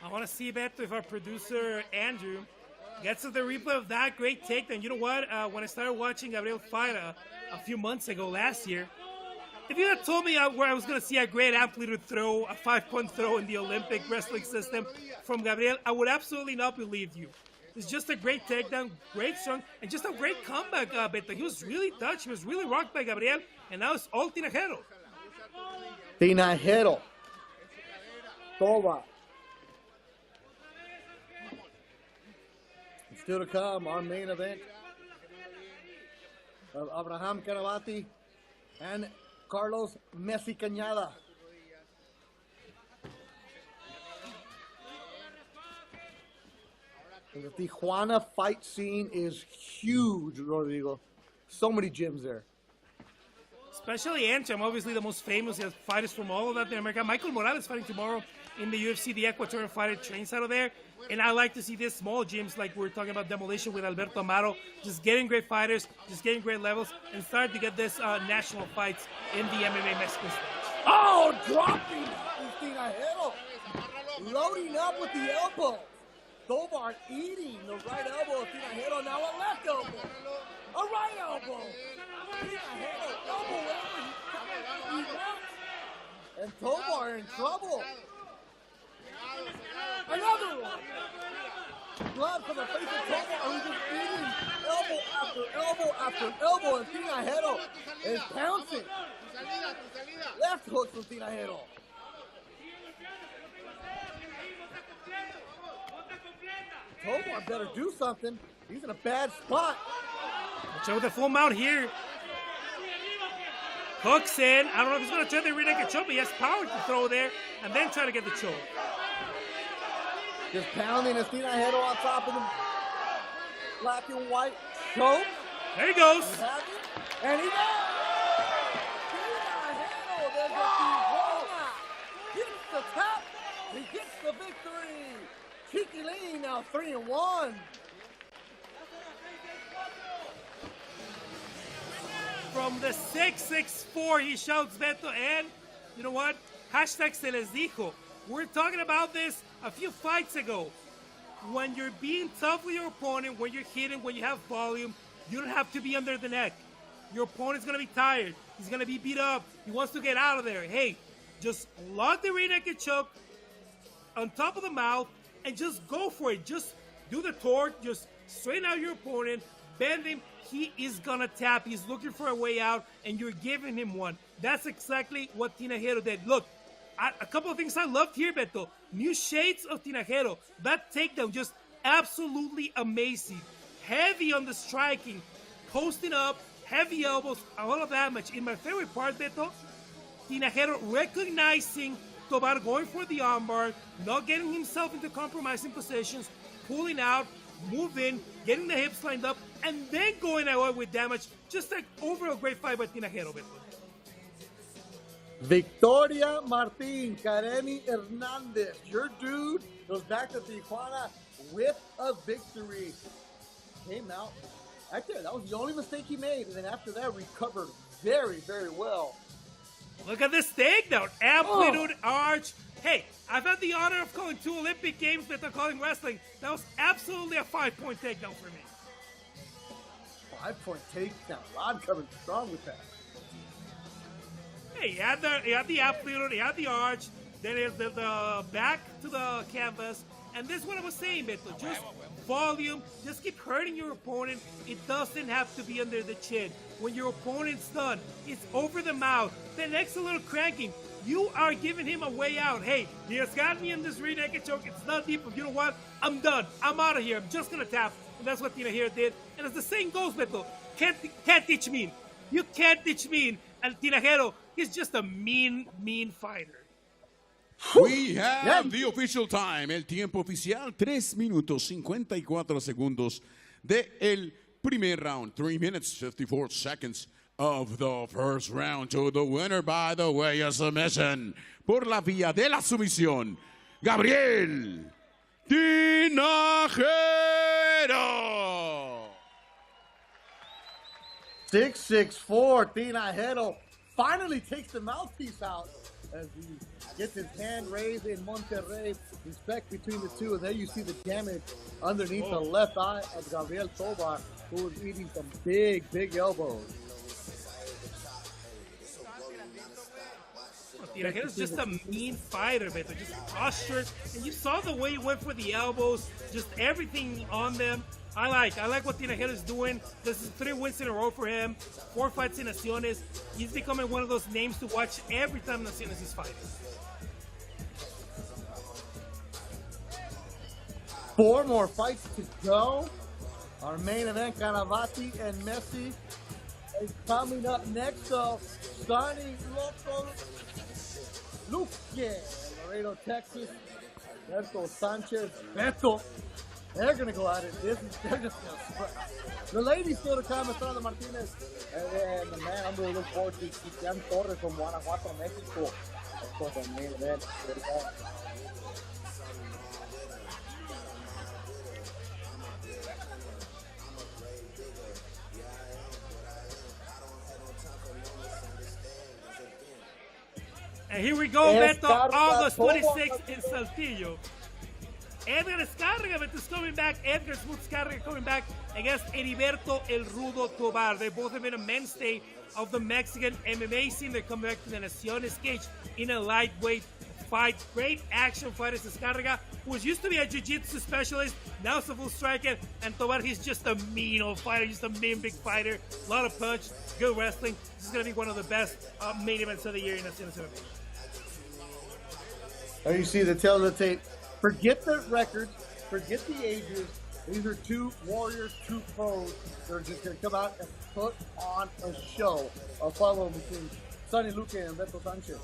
I want to see, Beto, if our producer, Andrew, gets to the replay of that great takedown. You know what? When I started watching Gabriel fight a few months ago, last year, if you had told me where I was going to see a great amplitude throw, a 5-point throw in the Olympic wrestling system from Gabriel, I would absolutely not believe you. It's just a great takedown, great strong, and just a great comeback, Beto. He was really touched. He was really rocked by Gabriel, and now it's all Tinajero. Tinajero. Tova. Still to come, our main event of Abraham Canavati and Carlos Messi Cañada. The Tijuana fight scene is huge, Rodrigo. So many gyms there. Especially Anthem, obviously the most famous. He has fighters from all of Latin America. Michael Morales fighting tomorrow in the UFC. The Ecuadorian fighter trains out of there. And I like to see these small gyms like we're talking about Demolition with Alberto Amaro, just getting great fighters, just getting great levels, and start to get this national fights in the MMA Mexican stage. Oh, dropping Tinajero. Loading up with the elbow. Tovar eating the right elbow of Tinajero. Now a left elbow. A right elbow. Tinajero elbow wherever he wants. And Tovar in trouble. Another one. Blood from the face of Tovar, who's just eating elbow after elbow after elbow, and Tinajero is pouncing. Left hook from Tinajero. Tovar better do something. He's in a bad spot. Watch out with the full mount here. Hooks in. I don't know if he's going to try the rear naked choke, but he has power to throw there and then try to get the choke. Just pounding his Tinajero on top of the black and white choke. There he goes. And he does. Tinajero, there's a Tijuana. Gets the tap. He gets the victory. Chiquilin now 3-1. From the 664, he shouts Beto, and you know what? Hashtag se les dijo. We're talking about this a few fights ago. When you're being tough with your opponent, when you're hitting, when you have volume, you don't have to be under the neck. Your opponent's going to be tired. He's going to be beat up. He wants to get out of there. Hey, just lock the rear naked choke on top of the mouth and just go for it. Just do the torque. Just straighten out your opponent. Bend him. He is going to tap. He's looking for a way out, and you're giving him one. That's exactly what Tinajero did. Look, a couple of things I loved here, Beto. New shades of Tinajero. That takedown just absolutely amazing. Heavy on the striking. Posting up. Heavy elbows. A lot of damage. In my favorite part, Beto, Tinajero recognizing Tovar going for the armbar, not getting himself into compromising positions, pulling out, moving, getting the hips lined up, and then going away with damage. Just like overall great fight by Tinajero, Beto. Victoria Martin, Karemi Hernandez, your dude goes back to Tijuana with a victory. Came out. Actually, that was the only mistake he made, and then after that, recovered very, very well. Look at this takedown. Amplitude arch. Hey, I've had the honor of calling 2 Olympic Games that they're calling wrestling. That was absolutely a 5-point takedown for me. 5-point takedown. Rod coming strong with that. Hey, he had the amplitude, he had the arch, then there's the back to the canvas. And this is what I was saying, Beto. Just volume. Just keep hurting your opponent. It doesn't have to be under the chin. When your opponent's done, it's over the mouth. Then next a little cranking. You are giving him a way out. Hey, he has got me in this rear naked choke. It's not deep, but you know what? I'm done. I'm out of here. I'm just going to tap. And that's what Tinajero did. And as the saying goes, Beto, can't teach mean. You can't teach mean. And Tinajero, he's just a mean fighter. We have the official time. El tiempo oficial, 3 minutos 54 segundos de el primer round. 3 minutes 54 seconds of the first round. To the winner by the way of submission. Por la vía de la sumisión, Gabriel Tinajero. 6'4", Tinajero finally takes the mouthpiece out as he gets his hand raised in Monterrey. Respect between the two, and there you see the damage underneath the left eye of Gabriel Tobar, who was eating some big elbows. Tinajero's just a mean fighter, Beto. Just postured, and you saw the way he went for the elbows, just everything on them. I like what Tinajero's doing. This is 3 wins in a row for him. 4 fights in Naciones. He's becoming one of those names to watch every time Naciones is fighting. 4 more fights to go. Our main event, Canavati and Messi, is coming up next. So, Sonny Luque, Laredo, Texas. Beto Sanchez, Beto. They're going to go at it. They're just going to spread. The ladies still to come, Estrada Martinez. And the man, I'm really looking forward to Cristian Torres from Guanajuato, Mexico. Of course, the main event. And here we go, Beto, August 26th in Saltillo. Edgar Escarga, Beto, is coming back. Edgar Smooth Escarga coming back against Heriberto El Rudo Tobar. They both have been a mainstay of the Mexican MMA scene. They're coming back to the Naciones cage in a lightweight fight. Great action fighters. Escarga, who was used to be a jiu-jitsu specialist, now is a full striker. And Tobar, he's just a mean old fighter, just a mean big fighter. A lot of punch, good wrestling. This is going to be one of the best main events of the year in Naciones MMA. There you see the tail of the tape. Forget the records, forget the ages. These are 2 warriors, 2 pros. They're just going to come out and put on a show. A follow between Sonny Luque and Beto Sanchez.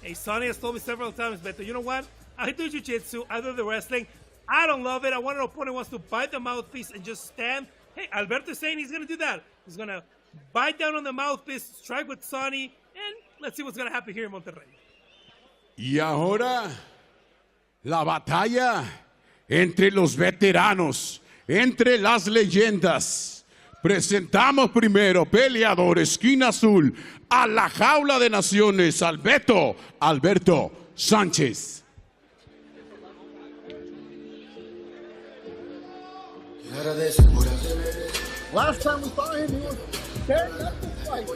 Hey, Sonny has told me several times, Beto, you know what? I do jiu-jitsu, I do the wrestling. I don't love it. I want an opponent who wants to bite the mouthpiece and just stand. Hey, Alberto's saying he's going to do that. He's going to bite down on the mouthpiece, strike with Sonny, and let's see what's going to happen here in Monterrey. Y ahora, la batalla entre los veteranos, entre las leyendas. Presentamos primero, peleador, esquina azul, a la jaula de Naciones, Alberto Sánchez. Last time we saw him, he was tearing up the fight.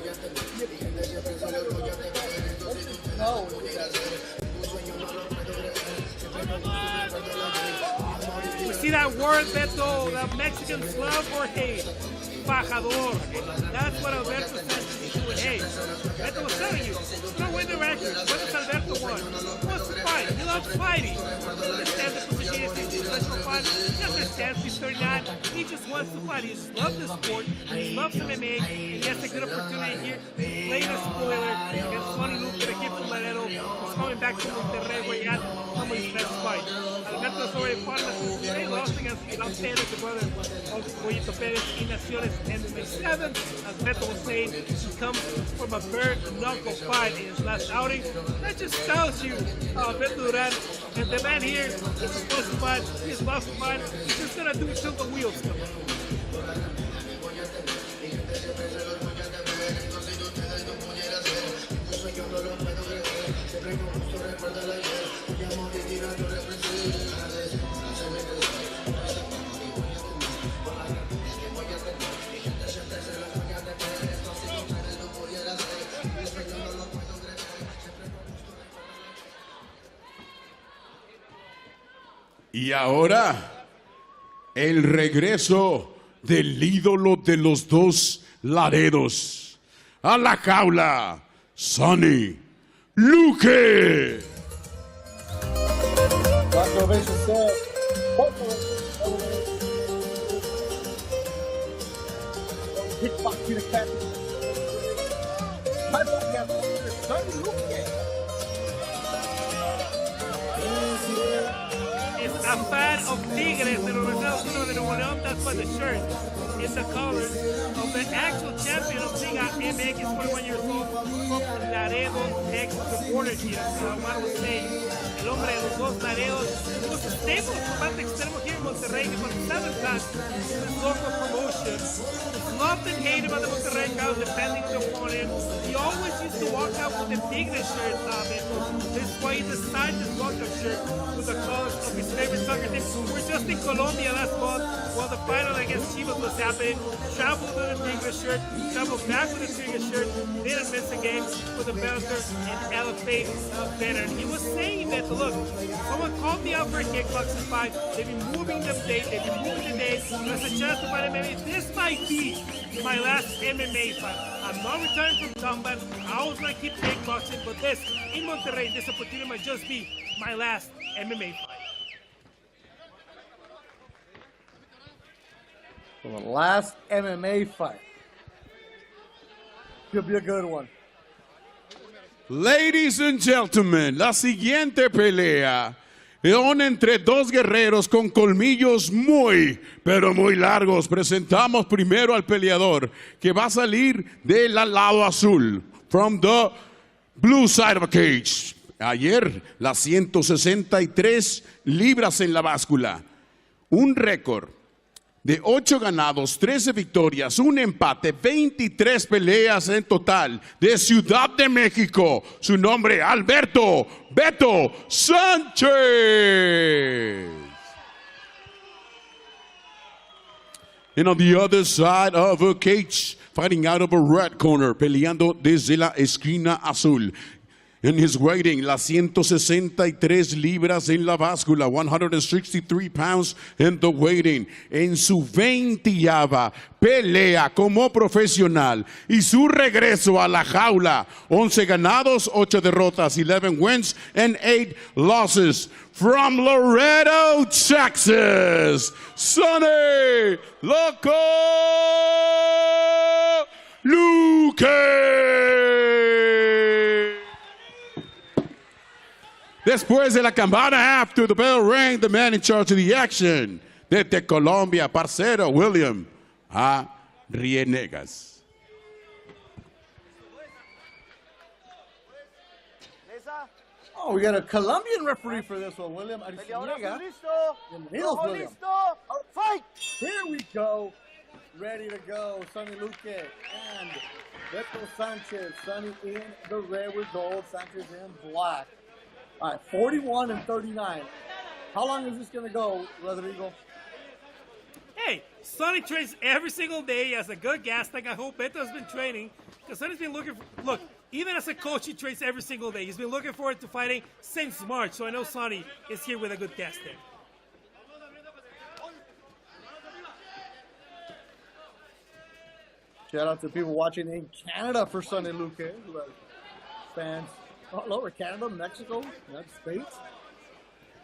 No. We see that word, Beto, the Mexican slur for hey, fajador. That's what Alberto says to do. Hey, Beto was telling you, don't win the record. What does Alberto want? He wants to fight. He loves fighting. He understands the position. He's a professional fighter. He understands he's 39. He just wants to fight. He just loves the sport. He loves MMA. And he has a good opportunity here. Latest spoiler against Sonny Luque, the kid from Laredo. He's coming back to Monterrey where he had some of his best fights. Alberto's already fought in the lost against outstanding the brother of Pollito Perez in Naciones MMA 7. As Beto was saying, he comes from a bare knuckle fight in his last outing. That just tells you Beto Duran and the man here, he's supposed to fight, he's lost to fight, he's just gonna do it till the wheels come out. Y ahora, el regreso del ídolo de los dos Laredos. A la jaula, Sonny Luque. It's a fan of Tigres de los Estados Unidos de Nuevo León. That's why the shirt is the colors of the actual champion of Liga MX, 41 years old, from Laredo, Texas, the border here. So I was saying, el hombre de los dos Laredos, he was a stable combate extremo here in Monterrey for 7 times in his local promotion. Loved and hated by the Monterrey crowd, defending the opponent. He always used to walk out with the Tigres shirt. This is why he designed this walkout shirt with the colors of his favorite soccer team. We're just in Colombia last month while the final against Chivas was happening. Traveled with the Tigres shirt, traveled back with the Tigres shirt, didn't miss a game with the Bellator and LFA veteran. He was saying that, look, someone called me out for a kickboxing fight. They've been moving the date, There's a chance to fight MMA. This might be my last MMA fight. I'm not returning from combat. I always want to keep kickboxing, but this, in Monterrey, this opportunity might just be my last MMA fight. So the last MMA fight. Could be a good one. Ladies and gentlemen, la siguiente pelea son entre dos guerreros con colmillos muy, pero muy largos. Presentamos primero al peleador que va a salir del lado azul. From the blue side of the cage. Ayer, las 163 libras en la báscula. Un récord de 8 ganados, 13 victorias, un empate, 23 peleas en total, de Ciudad de México. Su nombre, Alberto Beto Sánchez. And on the other side of a cage, fighting out of a red corner, peleando desde la esquina azul. In his weighting, las 163 libras en la báscula, 163 pounds in the weighting. En su 20ª pelea como profesional y su regreso a la jaula, 11 ganados, 8 derrotas, 11 wins and 8 losses. From Laredo, Texas, Sonny Loco Luque. Después de la campana, after the bell rang, the man in charge of the action, desde Colombia, parcero William Rienegas. Oh, we got a Colombian referee for this one, William Ariciñega. Bienvenidos, William. Fight! Here we go. Ready to go. Sonny Luque and Beto Sanchez. Sonny in the red with gold, Sanchez in black. All right, 41 and 39. How long is this going to go, Rodrigo? Hey, Sonny trains every single day. He has a good gas tank. I hope Beto's been training. Because Sonny's been looking for, look, even as a coach, he trains every single day. He's been looking forward to fighting since March. So I know Sonny is here with a good gas tank. Shout out to people watching in Canada for Sonny Luque. Fans all over Canada, Mexico, United States.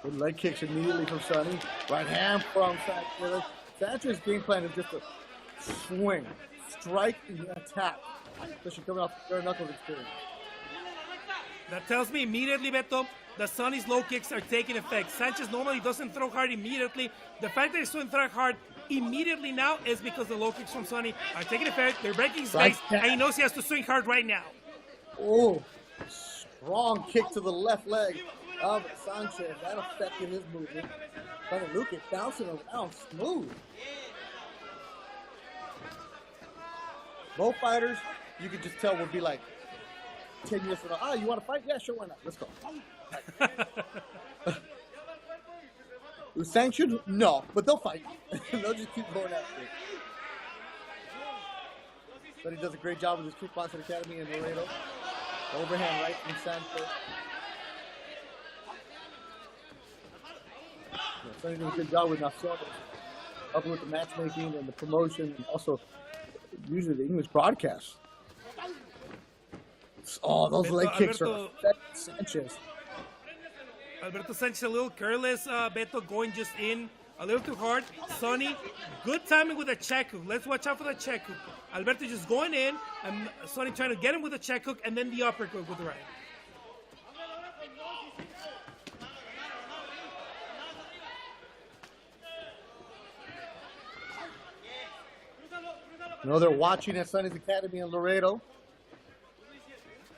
Good leg kicks immediately from Sonny. Right hand from Sanchez. Sanchez's game plan is just to swing, strike, and attack. Especially coming off bare knuckles experience. That tells me immediately, Beto, that Sonny's low kicks are taking effect. Sanchez normally doesn't throw hard immediately. The fact that he's doing throw hard immediately now is because the low kicks from Sonny are taking effect. They're breaking his legs, and he knows he has to swing hard right now. Oh. Strong kick to the left leg of Sanchez. That affected his movement. Sonny Luque bouncing around smooth. Both fighters, you could just tell, would be like 10 years from now. Oh, you want to fight? Yeah, sure, why not? Let's go. Sanctioned? No, but they'll fight. They'll just keep going after it. But he does a great job with his kickboxing academy in Laredo. Overhand right from Sanchez. Sonny did a good job with Naciones, helping with the matchmaking and the promotion, and also usually the English broadcast. Oh, those leg kicks are Sanchez. Alberto Sanchez a little careless. Beto going just in a little too hard. Sonny, good timing with a check hook. Let's watch out for the check hook. Alberto just going in, and Sonny trying to get him with a check hook, and then the uppercut with the right. You know, they're watching at Sonny's Academy in Laredo.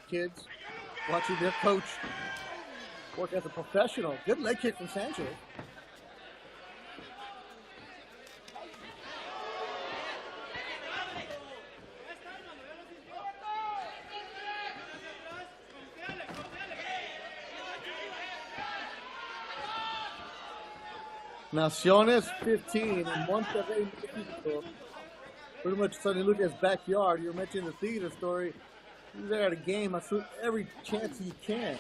Kids watching their coach work as a professional. Good leg kick from Sanchez. Naciones 15 in Monterrey, Mexico. Pretty much Sonny Lucas' backyard. You were mentioning the theater story. He's there at a game. I shoot every chance he can.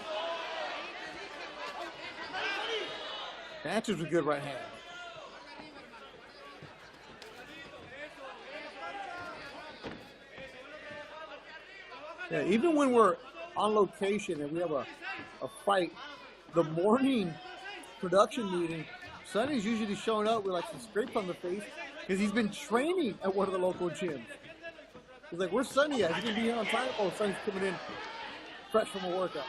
Sanchez with good right hand. Yeah, even when we're on location and we have a fight, the morning production meeting, Sonny's usually showing up with like some scrape on the face because he's been training at one of the local gyms. He's like, where's Sonny at? He's going to be here on time. Oh, Sonny's coming in fresh from a workout.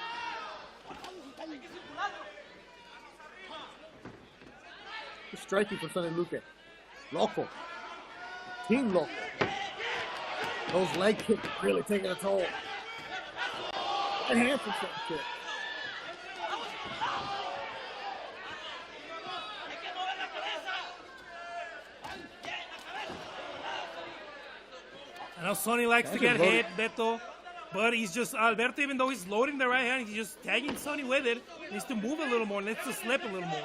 Good striking for Sonny Luque. Local. Team local. Those leg kicks really taking a toll. Right hand from Sanchez. I know Sonny likes to get hit, Beto, but he's just, Alberto, even though he's loading the right hand, he's just tagging Sonny with it. He needs to move a little more, needs to slip a little more.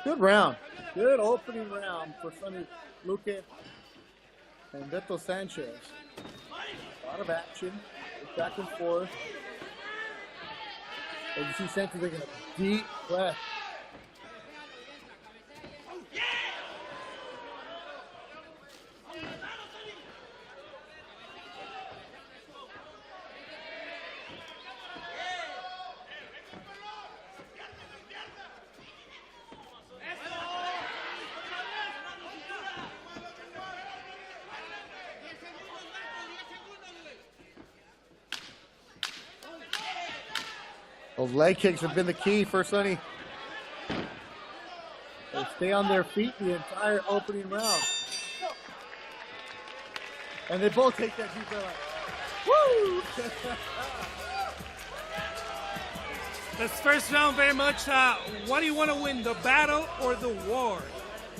Good round. Good opening round for Sonny Luque and Beto Sanchez. A lot of action, back and forth. And you see Sanchez taking a deep breath. Those leg kicks have been the key for Sonny. They stay on their feet the entire opening round. And they both take that deep breath. Woo! This first round very much, what do you want to win, the battle or the war?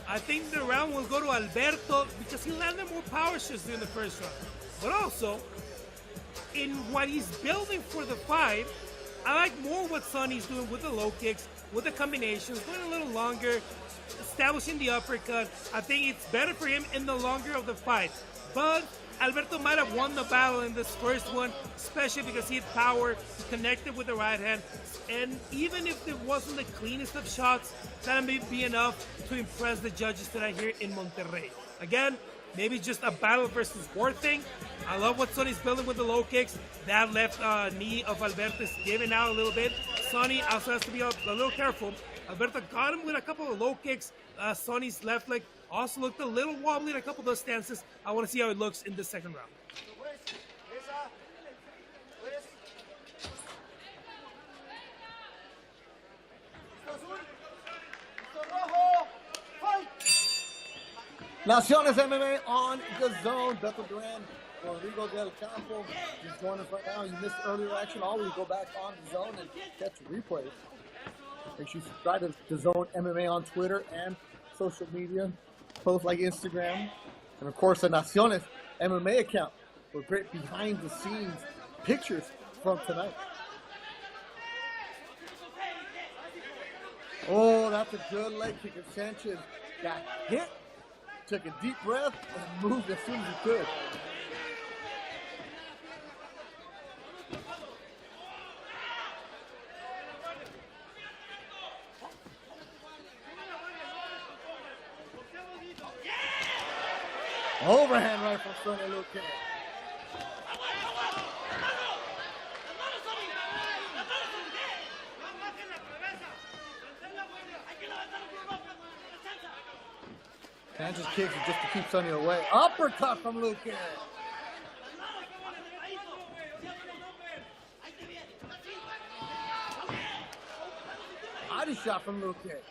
I think the round will go to Alberto because he landed more power shots during the first round. But also, in what he's building for the fight, I like more what Sonny's doing with the low kicks, with the combinations, going a little longer, establishing the uppercut. I think it's better for him in the longer of the fight. But Alberto might have won the battle in this first one, especially because he had power, he connected with the right hand. And even if it wasn't the cleanest of shots, that may be enough to impress the judges tonight here in Monterrey. Again, maybe just a battle versus war thing. I love what Sonny's building with the low kicks. That left knee of Alberto is giving out a little bit. Sonny also has to be a little careful. Alberto got him with a couple of low kicks. Sonny's left leg also looked a little wobbly in a couple of those stances. I want to see how it looks in the second round. Naciones MMA on DAZN. Beto Duran, Rodrigo Del Campo. He's joining us right now. You missed earlier action. Always go back on DAZN and catch replays. Make sure you subscribe to DAZN MMA on Twitter and social media. Post like Instagram. And of course, the Naciones MMA account with great behind the scenes pictures from tonight. Oh, that's a good leg kick. And Sanchez got hit, took a deep breath, and moved as soon as he could. Overhand right from Sonny Luque. Sanchez kicks it just to keep Sonny away. Uppercut from Luque. Body shot from Luque.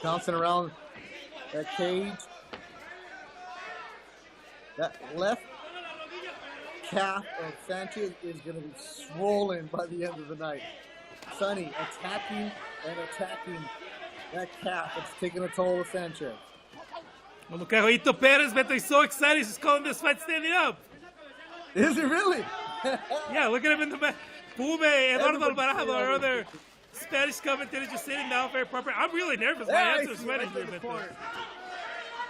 Bouncing around that cage. That left calf of Sanchez is going to be swollen by the end of the night. Sonny attacking and attacking that calf. It's taking a toll of Sanchez. Well, look at Joito Perez, Beto. He's so excited. He's just calling this fight standing up. Is he really? Yeah, look at him in the back. Pube, Eduardo Alvarado, our other Spanish commentator, just sitting down very proper. I'm really nervous. My hands are sweating here, Beto.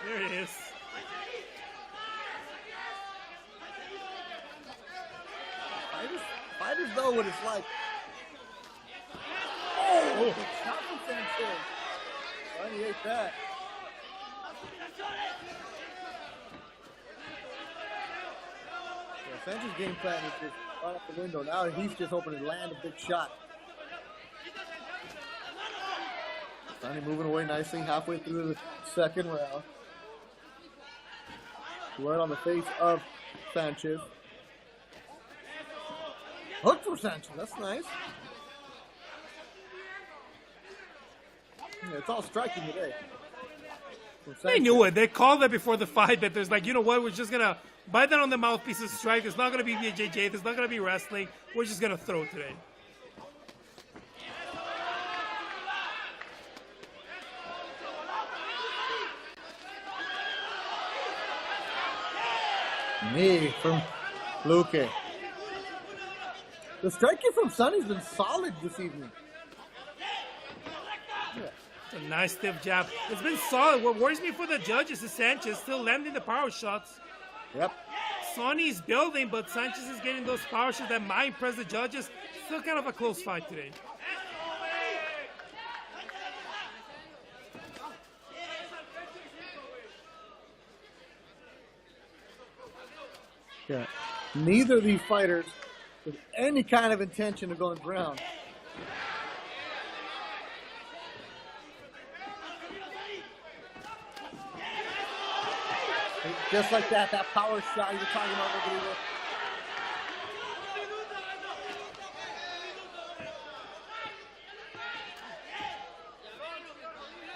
There it is. Fighters know what it's like. Oh, shot from Sanchez. Sonny ate that. Yeah, Sanchez's game plan is just right out the window. Now he's just hoping to land a big shot. Sonny moving away nicely halfway through the second round. Right on the face of Sanchez. Hook from Sanchez, that's nice. Yeah, it's all striking today. They knew it. They called it before the fight that there's like, you know what, we're just going to bite that on the mouthpiece and strike. There's not going to be BJJ. There's not going to be wrestling. We're just going to throw today. Knee from Luque. The striking from Sonny's been solid this evening. A nice stiff jab. It's been solid. What worries me for the judges is Sanchez still landing the power shots. Yep. Sonny's building, but Sanchez is getting those power shots that might impress the judges. Still kind of a close fight today. Yeah. Neither of these fighters with any kind of intention of going ground. Just like that power shot you were talking about, Rodrigo.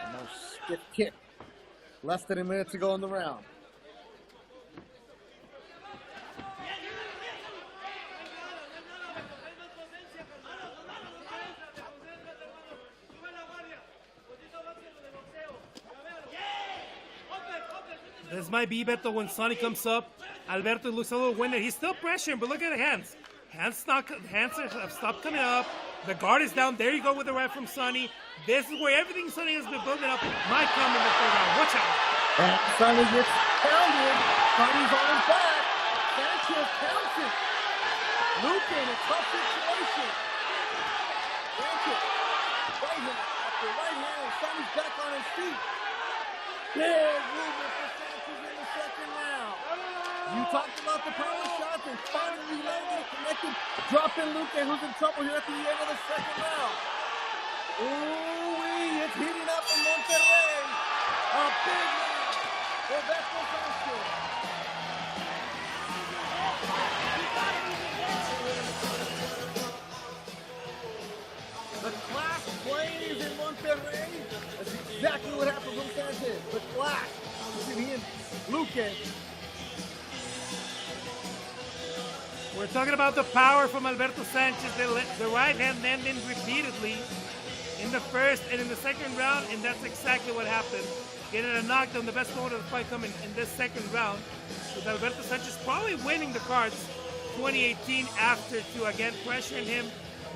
A nice stiff kick. Less than a minute to go in the round. This might be Beto when Sonny comes up. Alberto looks a little winded. He's still pressuring, but look at the hands. Hands have stopped coming up. The guard is down. There you go with the right from Sonny. This is where everything Sonny has been building up might come in the third round. Watch out. And Sonny gets pounded. Sonny's on his back. Sanchez counts it. Luque in a tough situation. Sanchez, right hand after right hand. Sonny's back on his feet. Big movement for Sanchez in the second round. You talked about the power shots and finally landed it, connected. Dropping Luque, who's in trouble here at the end of the second round. Ooh, it's heating up in Monterrey. A big round for Beto Sanchez. The class plays in Monterrey. That's exactly what happened from Sanchez. The clash between he and Luque. Where We're talking about the power from Alberto Sanchez. The right hand landing repeatedly in the first and in the second round, and that's exactly what happened. Getting a knockdown, the best moment of the fight coming in this second round, with Alberto Sanchez probably winning the cards 2018 after to again pressuring him,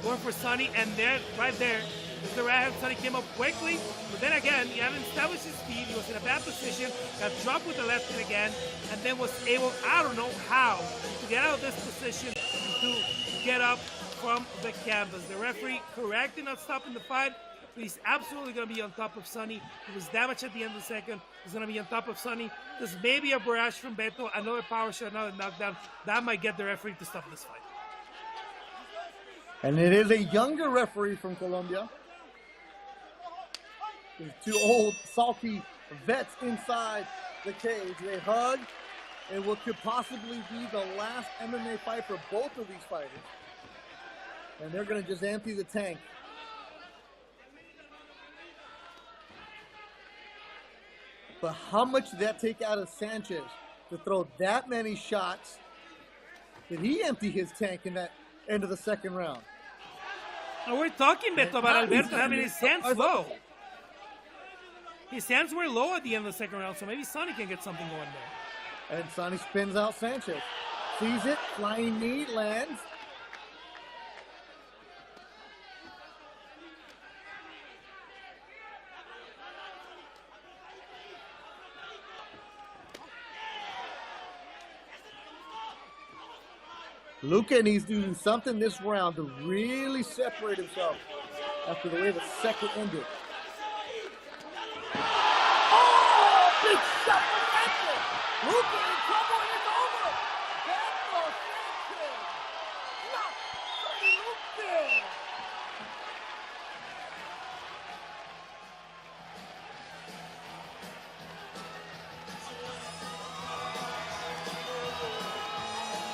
going for Sonny, and there, right there, is the right hand. Sonny came up quickly, but then again, he hadn't established his speed. He was in a bad position, got dropped with the left hand again, and then was able, I don't know how, to get out of this position to get up from the canvas. The referee correct in not stopping the fight. He's absolutely going to be on top of Sonny. He was damaged at the end of the second. He's going to be on top of Sonny. This may be a barrage from Beto, another power shot, another knockdown. That might get the referee to stop this fight. And it is a younger referee from Colombia. There's two old, salty vets inside the cage. They hug in what could possibly be the last MMA fight for both of these fighters. And they're going to just empty the tank. But how much did that take out of Sanchez to throw that many shots? Did he empty his tank in that end of the second round? And we're talking, Beto, about Alberto having his hands low. His hands were low at the end of the second round, so maybe Sonny can get something going there. And Sonny spins out Sanchez. Sees it, flying knee, lands. Luca needs to do something this round to really separate himself after the way the second ended. Oh, big shot from Sanchez. Luca in trouble, and it's over. Beto Sanchez knocks Sonny Luca.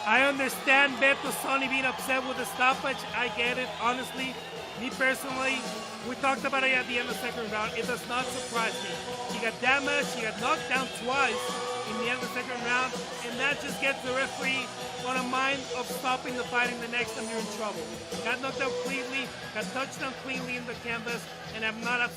I understand Beto Sonny being upset with the stoppage. I get it, honestly. Me personally, we talked about it at the end of the second round. It does not surprise me. He got damaged, he got knocked down twice in the end of the second round, and that just gets the referee on a mind of stopping the fight in the next time you're in trouble. Got knocked out cleanly, got touched down cleanly in the canvas, and I'm not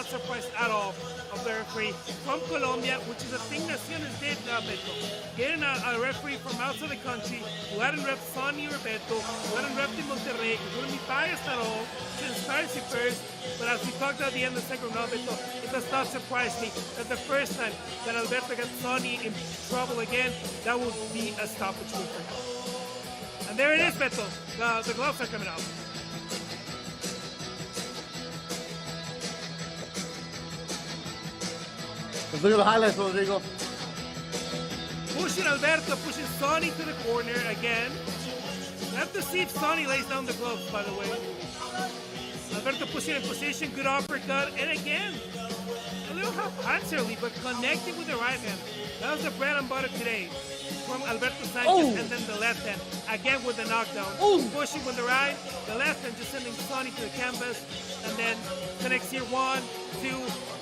surprised at all of the referee from Colombia, which is a thing Naciones did, Beto. Getting a referee from outside the country who hadn't repped Sonny or Beto, who hadn't repped in Monterrey, who wouldn't be biased at all, since Tarsi first. But as we talked at the end of the second round, Beto, it does not surprise me that the first time that Alberto got Sonny in trouble again, that would be a stoppage move for him. And there it is, Beto. The gloves are coming out. Let's look at the highlights, Rodrigo. Pushing Alberto, pushing Sonny to the corner again. I have to see if Sonny lays down the gloves, by the way. Alberto pushing in position, good uppercut, and again, a little half-answerly, but connecting with the right hand. That was the bread and butter today from Alberto Sanchez, and then the left hand, again with the knockdown. Pushing with the right, the left hand just sending Sonny to the canvas, and then connects here 1, 2,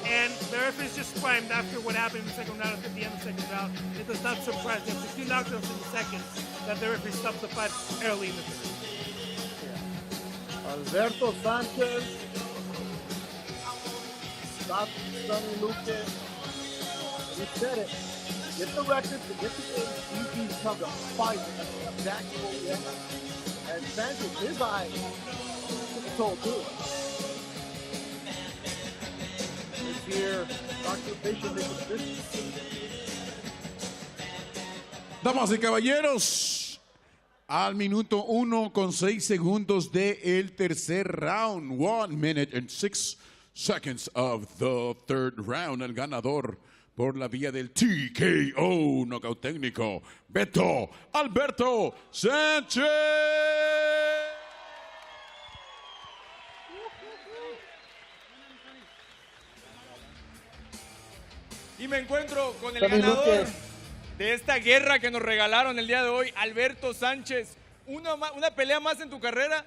and the referee is just primed after what happened in the second round, at the end of the second round. It does not surprise him. With 2 knockdowns in the second, that the referee stopped the fight early in the third. Alberto Sanchez stopped Sonny Luque. We said it. Get the record, to get the game, he becomes a fighter. That's exactly what we have. And Sanchez, his eye took a toll too. This year, Dr. Bishop is a business. Damas y caballeros, al minuto 1 con 6 segundos de el tercer round. 1 minute and 6 seconds of the third round. El ganador por la vía del TKO, knockout técnico, Beto Alberto Sánchez. Y me encuentro con el ganador de esta guerra que nos regalaron el día de hoy, Alberto Sánchez. Una pelea más en tu carrera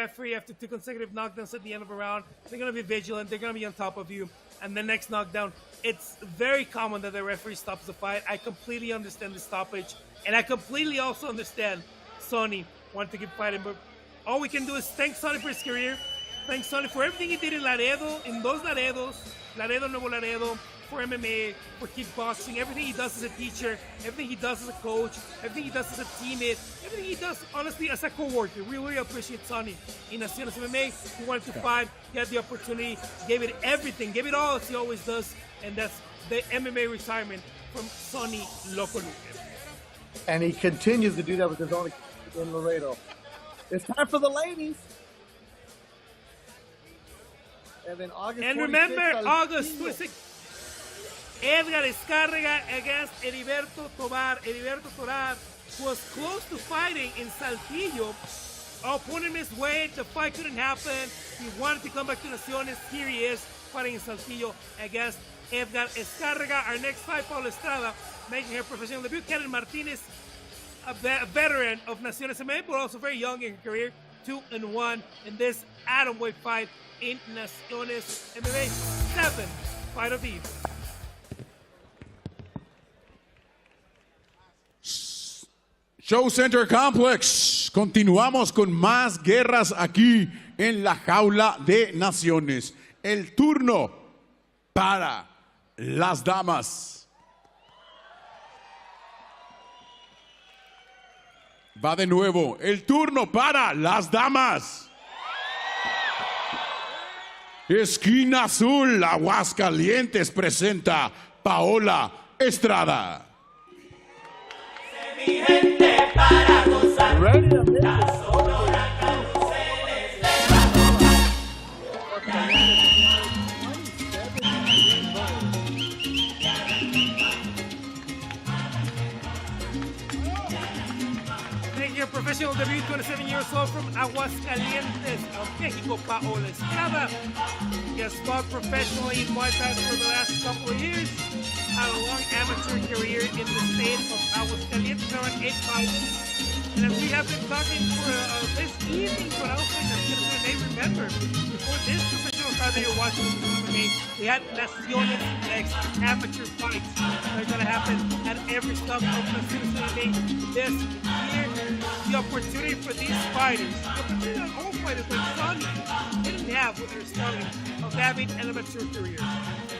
referee after 2 consecutive knockdowns at the end of a round. They're going to be vigilant. They're going to be on top of you. and the next knockdown. It's very common that the referee stops the fight. I completely understand the stoppage, and I completely also understand Sonny wanting to keep fighting. But all we can do is thank Sonny for his career. Thank Sonny for everything he did in Laredo, in those Laredos, Laredo, Nuevo Laredo, for MMA, for kickboxing, everything he does as a teacher, everything he does as a coach, everything he does as a teammate, everything he does, honestly, as a co-worker. We really appreciate Sonny in Naciones MMA. He wanted to fight, he had the opportunity, gave it everything, gave it all as he always does, and that's the MMA retirement from Sonny Loco Luque. And he continues to do that with his own in Laredo. It's time for the ladies. And then August And 26th, remember, August Saltillo. 26th, Edgar Escárraga against Heriberto Tobar. Heriberto Tobar was close to fighting in Saltillo. Opponent missed weight, the fight couldn't happen. He wanted to come back to Naciones. Here he is, fighting in Saltillo against Edgar Escárraga. Our next fight, Paula Estrada, making her professional debut. Karen Martinez, a veteran of Naciones MMA, but also very young in her career, 2-1 in this atomweight fight in Naciones MMA. 7th fight of the evening. Show Center Complex. Continuamos con más guerras aquí en la jaula de naciones. El turno para las damas. Va de nuevo. El turno para las damas. Esquina Azul, Aguascalientes presenta Paola Estrada. Mi gente para gozar, la sonora carruseles le va a Making your professional debut, 27 years old from Aguascalientes, Mexico, Paola Estrada. He has fought professionally in Muay Thai for the last couple of years. Had a long amateur career in the state of Aguascalientes, now an 8 fights. And as we have been talking for this evening, but also that they remember, before this professional fight that you're watching in the MMA, we had Naciones next amateur fights that are going to happen at every stop of Naciones MMA this year. The opportunity for these fighters, the opportunity that all fighters like Sonny didn't have when they were starting, of having an amateur career.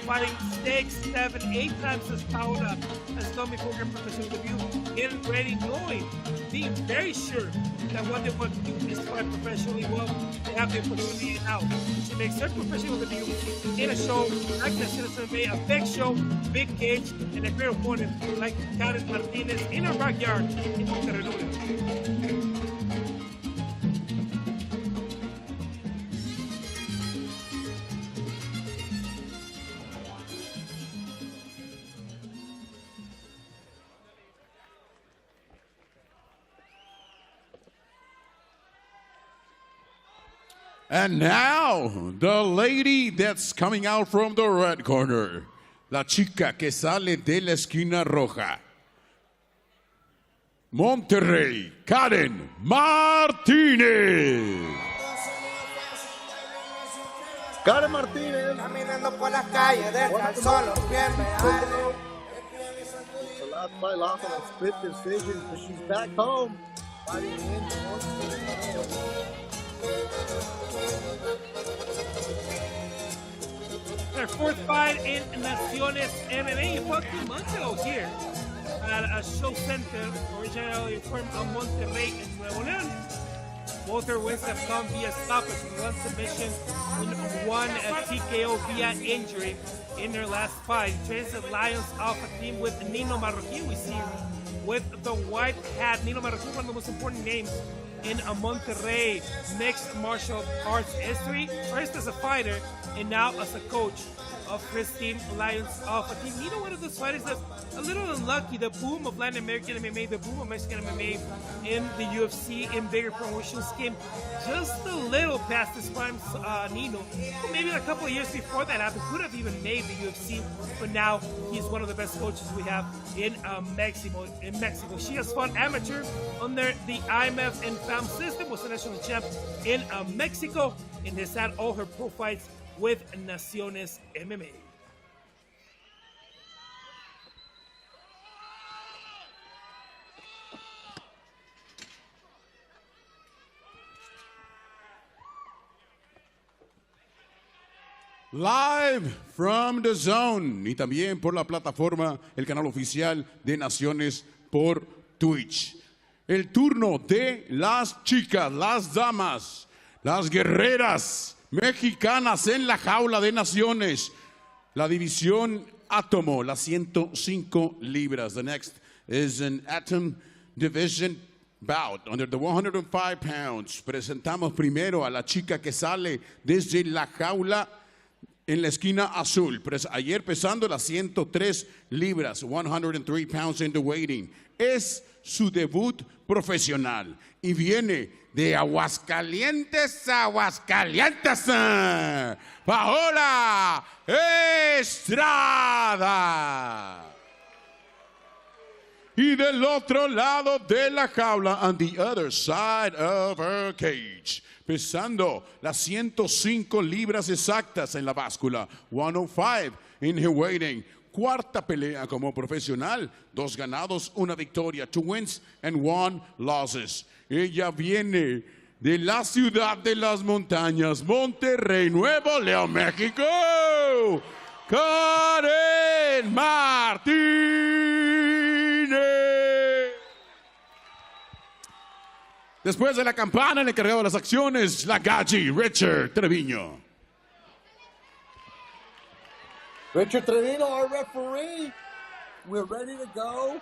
Fighting 6, 7, 8 times as Paola has done before her professional debut, getting ready, knowing, being very sure that what they want to do is fight professionally well. They have the opportunity now. She makes her professional debut in a show like Naciones MMA, a big show, big cage, and a great opponent like Karen Martinez in her backyard in Monterrey. And now, the lady that's coming out from the red corner. La chica que sale de la esquina roja. Monterrey, Karen Martinez. Karen Martinez. Caminando por las calles, deja el sol, los pies me arden. The last fight lost on a split decision, but she's back home. Fighting in Their 4th fight in Naciones MMA. He fought 2 months ago here at a show center, originally from Monterrey in Nuevo León. Both her wins have come via stoppage, 1 submission and 1 TKO via injury in her last fight. Trains the Lions Alpha team with Nino Marroquin. We see with the white hat. Nino Marroquin, one of the most important names in a Monterrey mixed martial arts history. First as a fighter and now as a coach of his team, Lions Alpha team. You know, one of those fighters that's a little unlucky. The boom of Latin American MMA, the boom of Mexican MMA in the UFC, in bigger promotions came just a little past his prime. Nino, maybe a couple of years before that happened, could have even made the UFC, but now he's one of the best coaches we have in Mexico. She has fought amateur under the IMF and FAM system, was a national champ in Mexico, and has had all her pro fights with Naciones MMA. Live from the Zone y también por la plataforma, el canal oficial de Naciones por Twitch. El turno de las chicas, las damas, las guerreras mexicanas en la jaula de naciones. La división Átomo, las 105 libras. The next is an Atom Division bout under the 105 pounds. Presentamos primero a la chica que sale desde la jaula en la esquina azul. Ayer pesando las 103 libras, 103 pounds in the waiting. Es su debut profesional y viene de Aguascalientes, Aguascalientes. Paola Estrada. Y del otro lado de la jaula, on the other side of her cage, pesando las 105 libras exactas en la báscula, 105 in her waiting. Cuarta pelea como profesional, 2 ganados, 1 victoria, 2 wins and 1 losses. Ella viene de la ciudad de las montañas, Monterrey, Nuevo León, México. Karen Martínez. Después de la campana, el encargado de las acciones, la Gachi, Richard Treviño. Richard Trevino, our referee. We're ready to go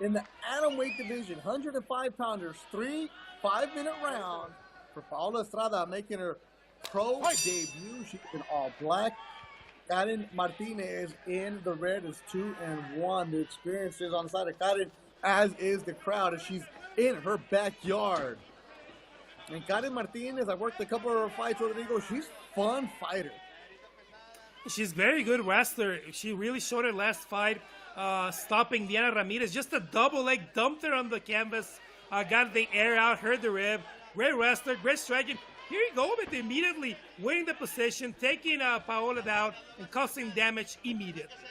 in the atom weight division. 105 pounders, 3 5-minute rounds for Paola Estrada making her pro debut. She's in all black. Karen Martinez in the red is 2-1. The experience is on the side of Karen, as is the crowd, as she's in her backyard. And Karen Martinez, I worked a couple of her fights, Rodrigo. She's a fun fighter. She's very good wrestler. She really showed her last fight, stopping Diana Ramirez. Just a double leg, dumped her on the canvas, got the air out, heard the rib. Great wrestler, great striking. Here you go with immediately winning the position, taking Paola down, and causing damage immediately.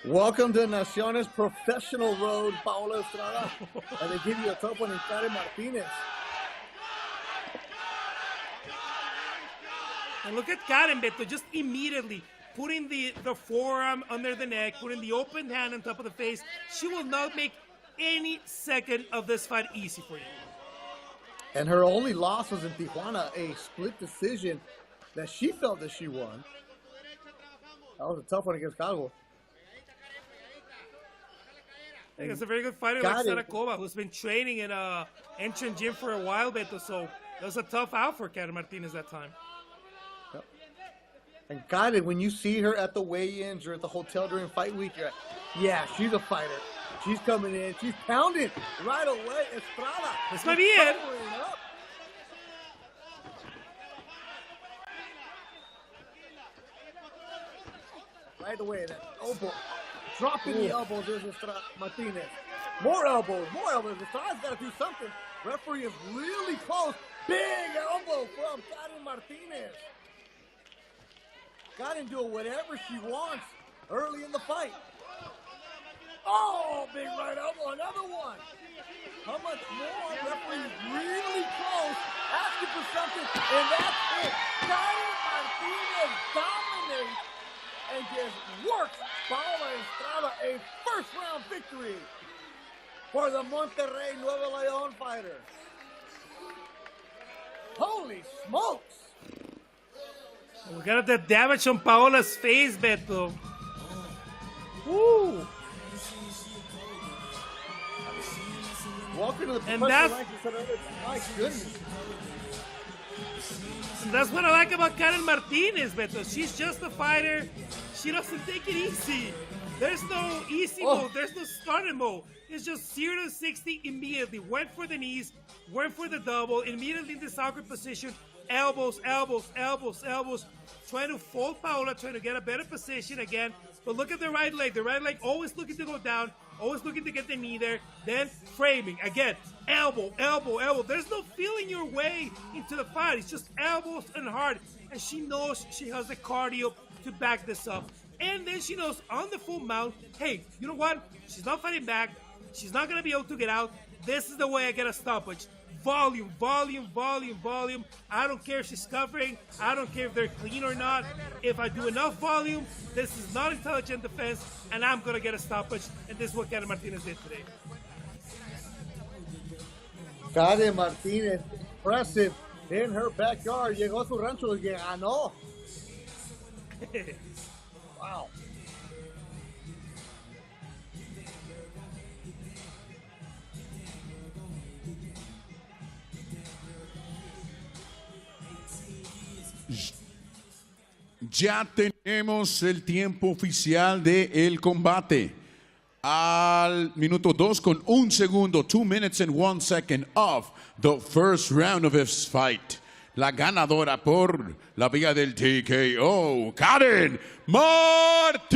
Welcome to Naciones Professional Road, Paola Estrada. And they give you a tough one in Karen Martinez. And look at Karen, Beto, just immediately putting the forearm under the neck, putting the open hand on top of the face. She will not make any second of this fight easy for you. And her only loss was in Tijuana, a split decision that she felt that she won. That was a tough one against Calvo. I think it's a very good fighter like Sarakova, who's been training in a entrance gym for a while, Beto. So it was a tough out for Karen Martinez that time. Yep. And Karen, when you see her at the weigh-ins or at the hotel during fight week, you're like, yeah, she's a fighter. She's coming in. She's pounding right away. Estrada. This might be it. Right away, that elbow. Dropping the elbows, there's Estrada Martinez. More elbows, more elbows. Estrada's got to do something. Referee is really close. Big elbow from Karen Martinez. Karen doing whatever she wants early in the fight. Oh, big right elbow, another one. How much more? Referee is really close, asking for something, and that's it. Karen Martinez dominates and just works Paola Estrada a first-round victory for the Monterrey Nuevo León fighter. Holy smokes! We got the damage on Paola's face, Beto. Woo! Welcome to the And my goodness. And that's what I like about Karen Martinez, Beto. She's just a fighter. She doesn't take it easy. There's no easy mode. There's no starting mode. It's just 0 to 60 immediately. Went for the knees, went for the double, immediately in the awkward position. Elbows, elbows, elbows, elbows. Trying to fold Paola, trying to get a better position again. But look at the right leg. The right leg always looking to go down, always looking to get the knee there. Then framing. Again, elbow, elbow, elbow. There's no feeling your way into the fight. It's just elbows and hard. And she knows she has the cardio to back this up. And then she knows on the full mount, hey, you know what? She's not fighting back. She's not going to be able to get out. This is the way I get a stoppage. volume, volume, volume, volume. I don't care if she's covering. I don't care if they're clean or not. If I do enough volume, this is not intelligent defense, and I'm going to get a stoppage. And this is what Karen Martinez did today. Karen Martinez, impressive in her backyard. Llegó a su rancho y ganó. Wow. Ya tenemos el tiempo oficial del combate. Al minuto 2 con 1 segundo, 2 minutes and 1 second of the first round of this fight. La ganadora por la vía del TKO, Karen Martinez.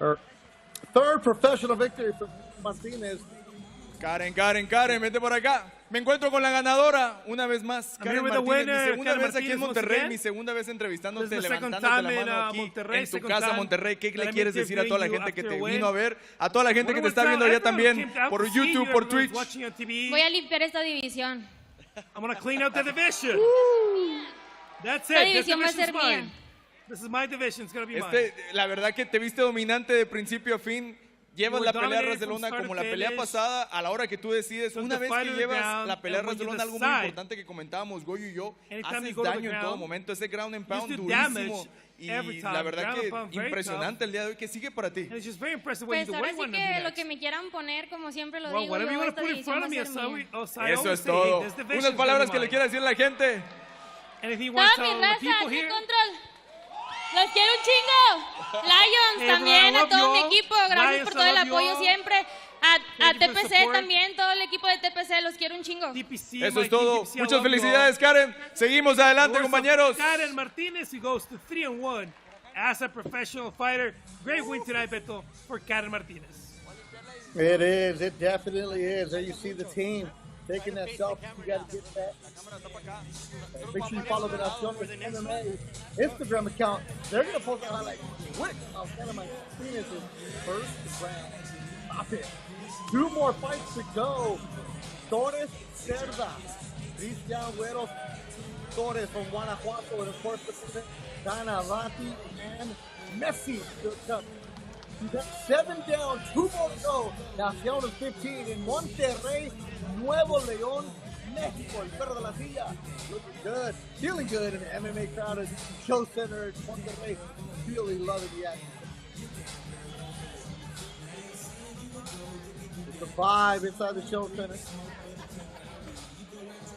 Her third professional victory for Martinez. Karen, vete por acá. Me encuentro con la ganadora una vez más. Karen Martínez, mi segunda vez aquí en Monterrey, mi segunda vez entrevistándote, levantándote la mano aquí en tu casa, Monterrey. ¿Qué le quieres decir a toda la gente que te vino a ver? A toda la gente que te está viendo allá también por YouTube, por Twitch. Voy a limpiar esta división. I'm going to clean out the division. That's it. Esta división va a ser mía. This is my division. It's going to be mine. La verdad que te viste dominante de principio a fin. Llevas la pelea ras de lona como la pelea pasada, a la hora que tú decides. Una vez que llevas la pelea ras de lona, algo muy importante que comentábamos Goyo y yo, haces daño en todo momento. Ese ground and pound durísimo. Y la verdad que impresionante el día de hoy. ¿Qué sigue para ti? Pues ahora sí que lo que me quieran poner, como siempre lo digo, yo esta división va a ser mía. Eso es todo. Unas palabras que le quiera decir a la gente. Toda mi raza, aquí control. ¡Los quiero un chingo! Lions también, a todo mi equipo, gracias por todo el apoyo siempre. A TPC también, todo el equipo de TPC, los quiero un chingo. Eso es todo. Muchas felicidades, Karen. Seguimos adelante, compañeros. Karen Martinez, who goes to 3-1 as a professional fighter. Great win tonight, Beto, for Karen Martinez. It is. It definitely is. There you see the team taking that selfie. You got to get that. Make sure you follow the Naciones MMA Instagram account. They're going to post a highlight quick of Karen Martinez's first round. Stop it. 2 more fights to go. Torres Cerda, Cristian Güeros Torres from Guanajuato, and of course, Canavati and Messi. You got 7 down, 2 more to go. Naciones 15 in Monterrey, Nuevo León, Mexico. El perro de la silla. Looking good, feeling good in the MMA crowd at Show Center in Monterrey. Really loving the action. It's a vibe inside the Show Center.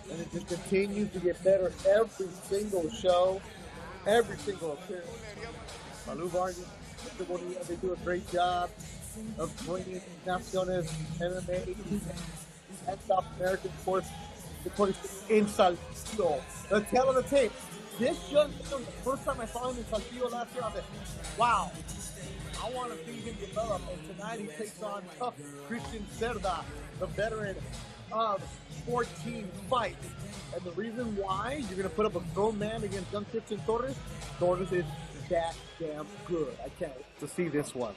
And it just continues to get better every single show, every single appearance. Malu Vargas, Mr. Bonilla, they do a great job of bringing Naciones MMA and South American sports in Saltillo. The tail of the tape. This young man, the first time I saw him in Saltillo last year, I said, wow, I want to see him develop. And tonight he takes on tough Cristian Cerda, the veteran of 14 fights. And the reason why you're going to put up a grown man against young Cristian Torres is that damn good. I can't wait to see this one.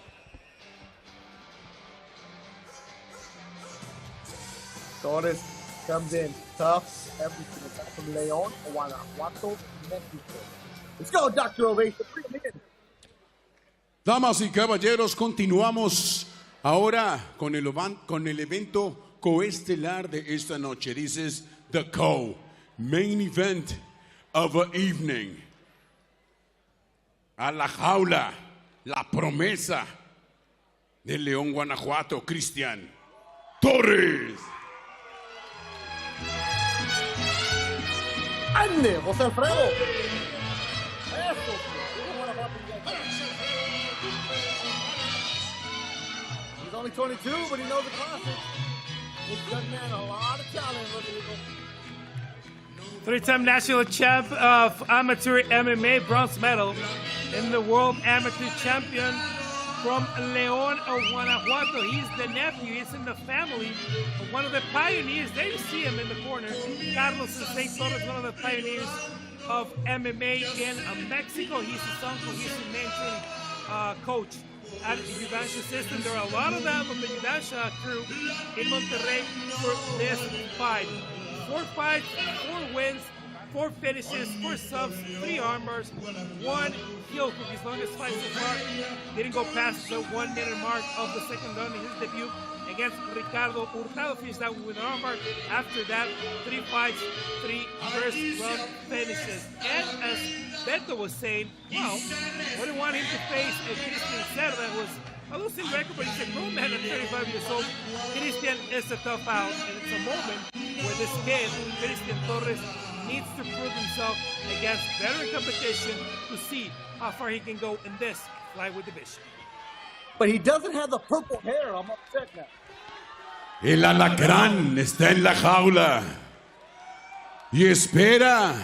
Torres comes in tough every single time from León, Guanajuato, Mexico. Let's go, Dr. Ovation. Bring him in. Damas y caballeros, continuamos ahora con el evento coestelar de esta noche. This is the main event of the evening. A la jaula, la promesa de León, Guanajuato, Cristian Torres. ¡Ande, José Alfredo! ¡Eso! He's only 22, but he knows the classics. This young man, a lot of talent. 3-time national champ of amateur MMA, bronze medal in the world amateur champion from León, Guanajuato. He's the nephew, he's in the family of one of the pioneers. There you see him in the corner. Carlos St. Torres, one of the pioneers of MMA in Mexico. He's his uncle, he's his main training coach. at Yudansha system. There are a lot of them from the Yudansha crew in Monterrey for this fight. 4 fights, 4 wins, 4 finishes, 4 subs, 3 armors, 1 heel hook. His longest fight so far didn't go past the 1 minute mark of the second round in his debut against Ricardo Hurtado. Finished out with an armbar. After that, 3 fights, 3 first round finishes. And as Beto was saying, well, we didn't want him to face a Christian Cerda was a losing record, but he's a grown man at 35 years old. Christian is a tough out, and it's a moment where this kid, Christian Torres, needs to prove himself against veteran competition to see how far he can go in this flyweight division. But he doesn't have the purple hair. I'm upset now. El alacrán está en la jaula y espera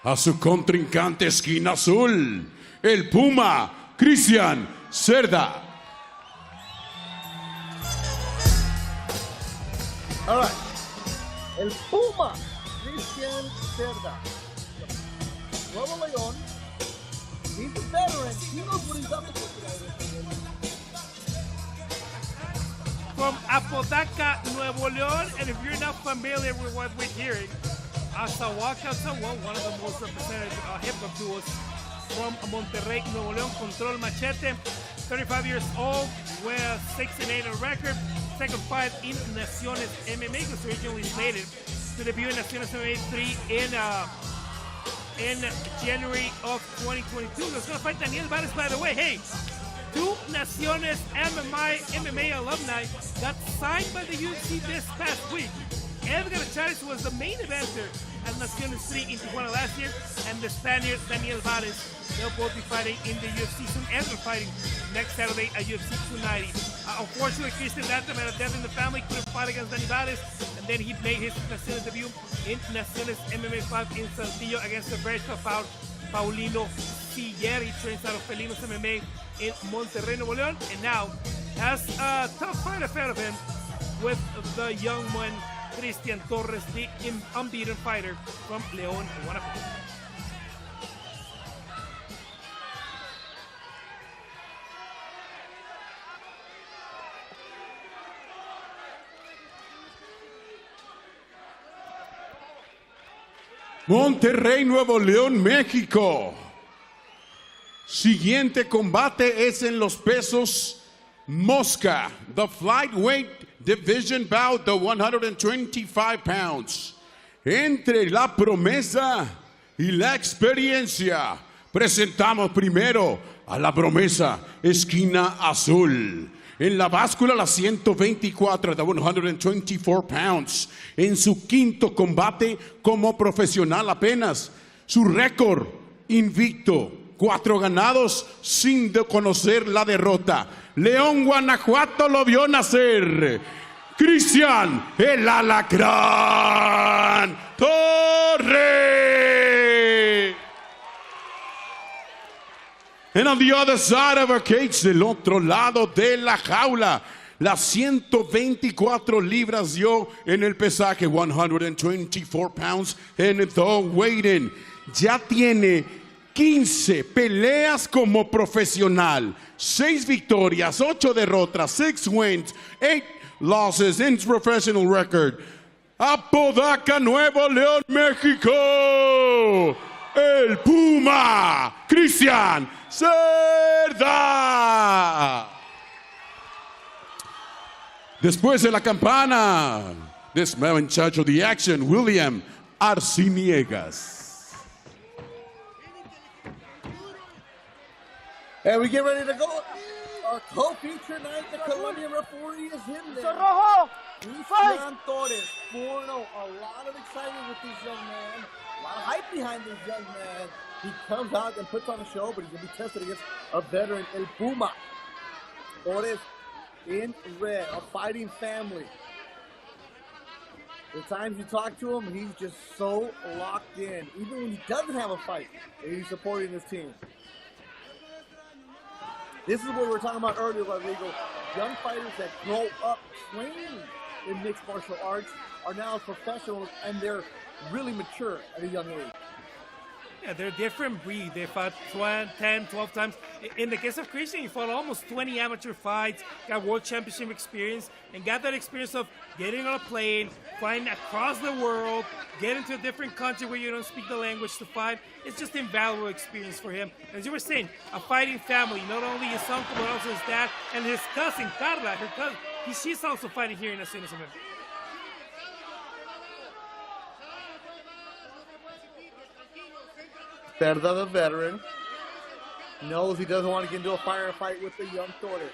a su contrincante esquina azul, el Puma, Christian Cerda. All right. El Puma, Christian Cerda. Nuevo León. He's a veteran. He knows what he's up against. From Apodaca, Nuevo León, and if you're not familiar with what we're hearing, Azahuaca Zahual, one of the most represented hip-hop duos from Monterrey, Nuevo León, Control Machete, 35 years old, with 6-8 on record, second fight in Naciones MMA, was originally slated to debut in Naciones MMA 3 in January of 2022. He's going to fight Daniel Vares, by the way. Hey, 2 Naciones MMA alumni got signed by the UFC this past week. Edgar Chavez was the main eventer at Naciones 3 in Tijuana last year, and the Spaniard Daniel Vares, they'll both be fighting in the UFC soon. Edgar fighting next Saturday at UFC 290. Unfortunately, Christian Datum had a death in the family, couldn't fight against Dani Vares, and then he made his Naciones debut in Naciones MMA 5 in Saltillo against the very tough out Paulino Siller. Trains out of Felinos MMA in Monterrey, Nuevo León, and now has a tough fight ahead of him with the young one, Christian Torres, the unbeaten fighter from León, Guanajuato. Monterrey, Nuevo León, México. Siguiente combate es en los pesos mosca, the flyweight division bout, the 125 pounds. Entre la promesa y la experiencia, presentamos primero a la promesa, esquina azul. En la báscula, la 124, the 124 pounds. En su quinto combate como profesional apenas. Su récord invicto, 4 ganados sin conocer la derrota. León, Guanajuato lo vio nacer. Christian, el alacrán Torres. And on the other side of our cage, del otro lado de la jaula, las 124 libras dio en el pesaje, 124 pounds in the weighing. Ya tiene 15 peleas como profesional, 6 victorias, 8 derrotas, 6 wins, 8 losses in his professional record. Apodaca, Nuevo León, México, el Puma, Christian Cerda. Después de la campana, this man in charge of the action, William Arciniegas. And we get ready to go. Our co-feature night, the Colombian referee is in there. Christian Torres, 4-0. A lot of excitement with this young man. A lot of hype behind this young man. He comes out and puts on a show, but he's going to be tested against a veteran, El Puma. Torres in red, a fighting family. The times you talk to him, he's just so locked in. Even when he doesn't have a fight, he's supporting his team. This is what we were talking about earlier, Rodrigo. Young fighters that grow up training in mixed martial arts are now professionals, and they're really mature at a young age. Yeah, they're a different breed. They fought 10, 12 times. In the case of Christian, he fought almost 20 amateur fights, got world championship experience, and got that experience of getting on a plane, flying across the world, getting to a different country where you don't speak the language to fight. It's just invaluable experience for him. As you were saying, a fighting family, not only his uncle, but also his dad, and his cousin, Carla, her cousin. She's also fighting here in Naciones MMA. Cerda, the veteran, knows he doesn't want to get into a firefight with the young Torres.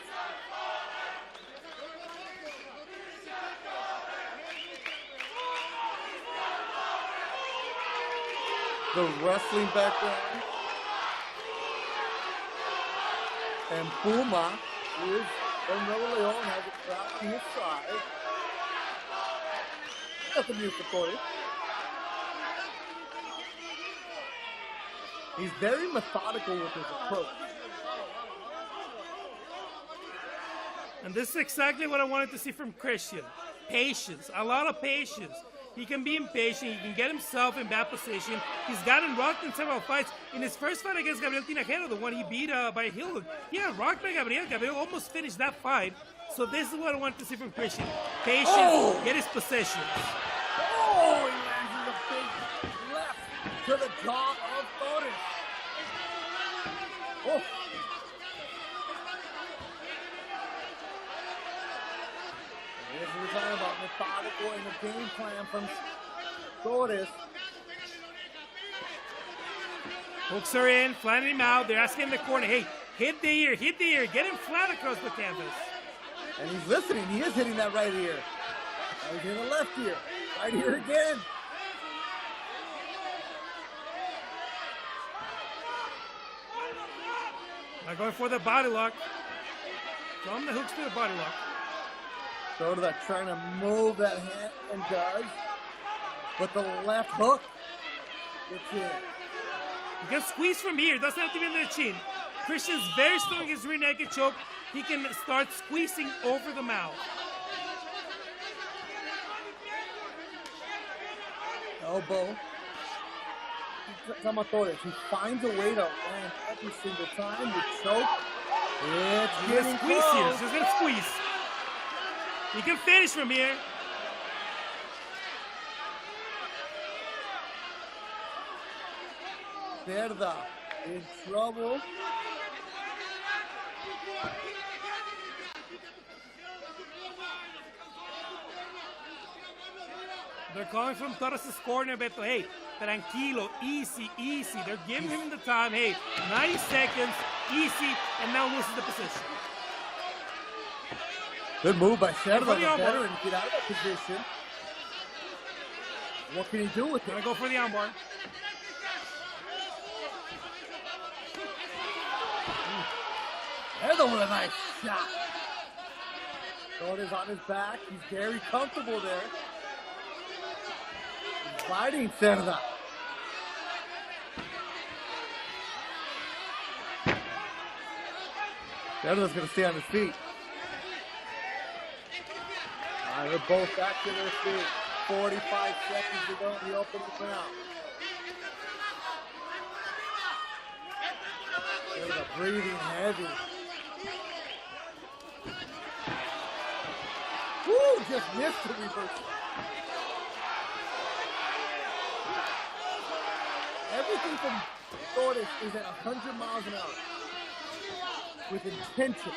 The wrestling background. And Puma is Nuevo Leon, has a crowd to his side. Nothing new for Torres. He's very methodical with his approach. And this is exactly what I wanted to see from Christian. Patience, a lot of patience. He can be impatient, he can get himself in bad position. He's gotten rocked in several fights. In his first fight against Gabriel Tinajero, the one he beat by heel hook, he got rocked by Gabriel. Gabriel almost finished that fight. So this is what I wanted to see from Christian. Patience, get his position. Oh, he lands a big left to the jaw of Torres. Oh. This is what we're talking about, methodical in the game plan from Torres. Hooks are in, flattening him out. They're asking in the corner, hey, hit the ear, get him flat across the canvas. And he's listening, he is hitting that right ear. Now he's hitting the left ear, right ear again. Now going for the body lock. From the hooks to the body lock. Cerda trying to move that hand and does. But the left hook gets in. You can squeeze from here, doesn't have to be in the chin. Christian's very strong against rear naked choke. He can start squeezing over the mouth. Elbow. Torres, he finds a way to land every single time. The choke. It's getting squeeze close. here. Just gonna squeeze. He can finish from here. Cerda in trouble. They're calling from Torres' corner, Beto. Hey, tranquilo, easy, easy. They're giving him the time. Hey, 90 seconds, easy, and now loses the position. Good move by Cerda, the veteran, to get out of that position. What can he do with it? Gonna go for the armbar. Cerda with a nice shot. Torres on his back. He's very comfortable there. He's fighting Cerda. Cerda's going to stay on his feet. All right, they're both back to their feet. 45 seconds to go in the opening round. Cerda breathing heavy. Woo, just missed the reversal. Everything from Torres is at 100 miles an hour. With intention.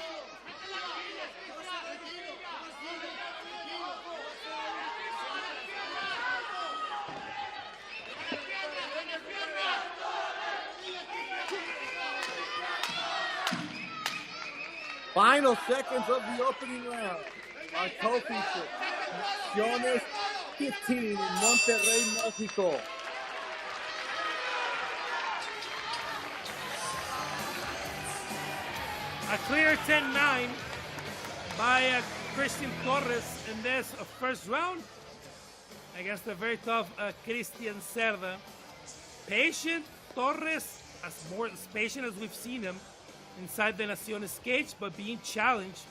Final seconds of the opening round. Our co-feature, Naciones 15 in Monterrey, Mexico. A clear 10-9 by Christian Torres in this first round against the very tough Christian Cerda. Patient Torres, as patient as we've seen him inside the Naciones cage, but being challenged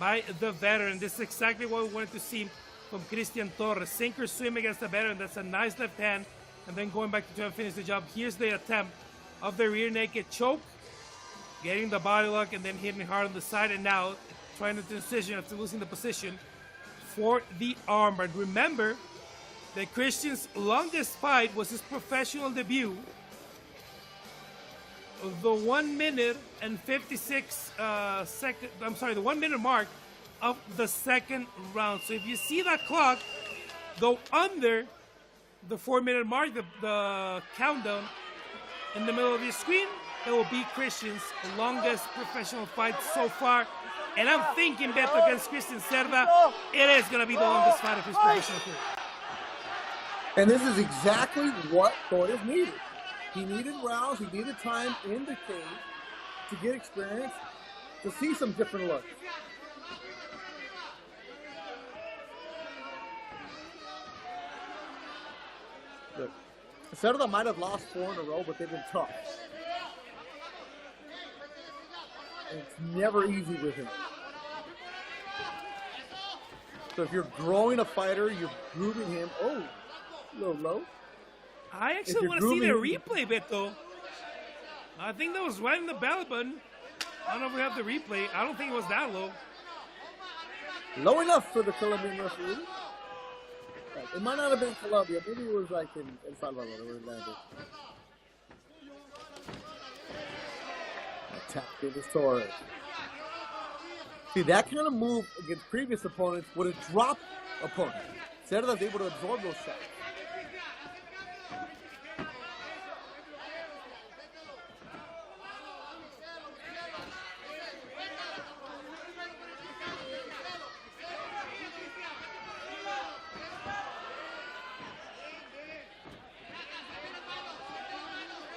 by the veteran. This is exactly what we wanted to see from Christian Torres. Sink or swim against the veteran. That's a nice left hand. and then going back to try to finish the job. Here's the attempt of the rear naked choke, getting the body lock and then hitting hard on the side, and now trying to transition after losing the position for the armbar. Remember that Christian's longest fight was his professional debut, the 1 minute and 56 second. I'm sorry, the 1 minute mark of the second round. So if you see that clock go under the 4 minute mark, the countdown in the middle of your screen, it will be Christian's longest professional fight so far. And I'm thinking, Beto, against Christian Cerda, it is going to be the longest fight of his professional career. And this is exactly what Torres needed. He needed rounds, he needed time in the cage to get experience, to see some different looks. Look, Cerda might have lost 4 in a row, but they've been tough. It's never easy with him. So if you're growing a fighter, you're grooming him. Oh, a little low. I actually want to see the replay, Beto. I think that was right in the belly button. I don't know if we have the replay. I don't think it was that low. Low enough for the Colombian referee. It might not have been Colombia. Maybe it was like in El Salvador where it landed. Attack Davis Torres. See, that kind of move against previous opponents would have dropped opponents. Cerda's able to absorb those shots.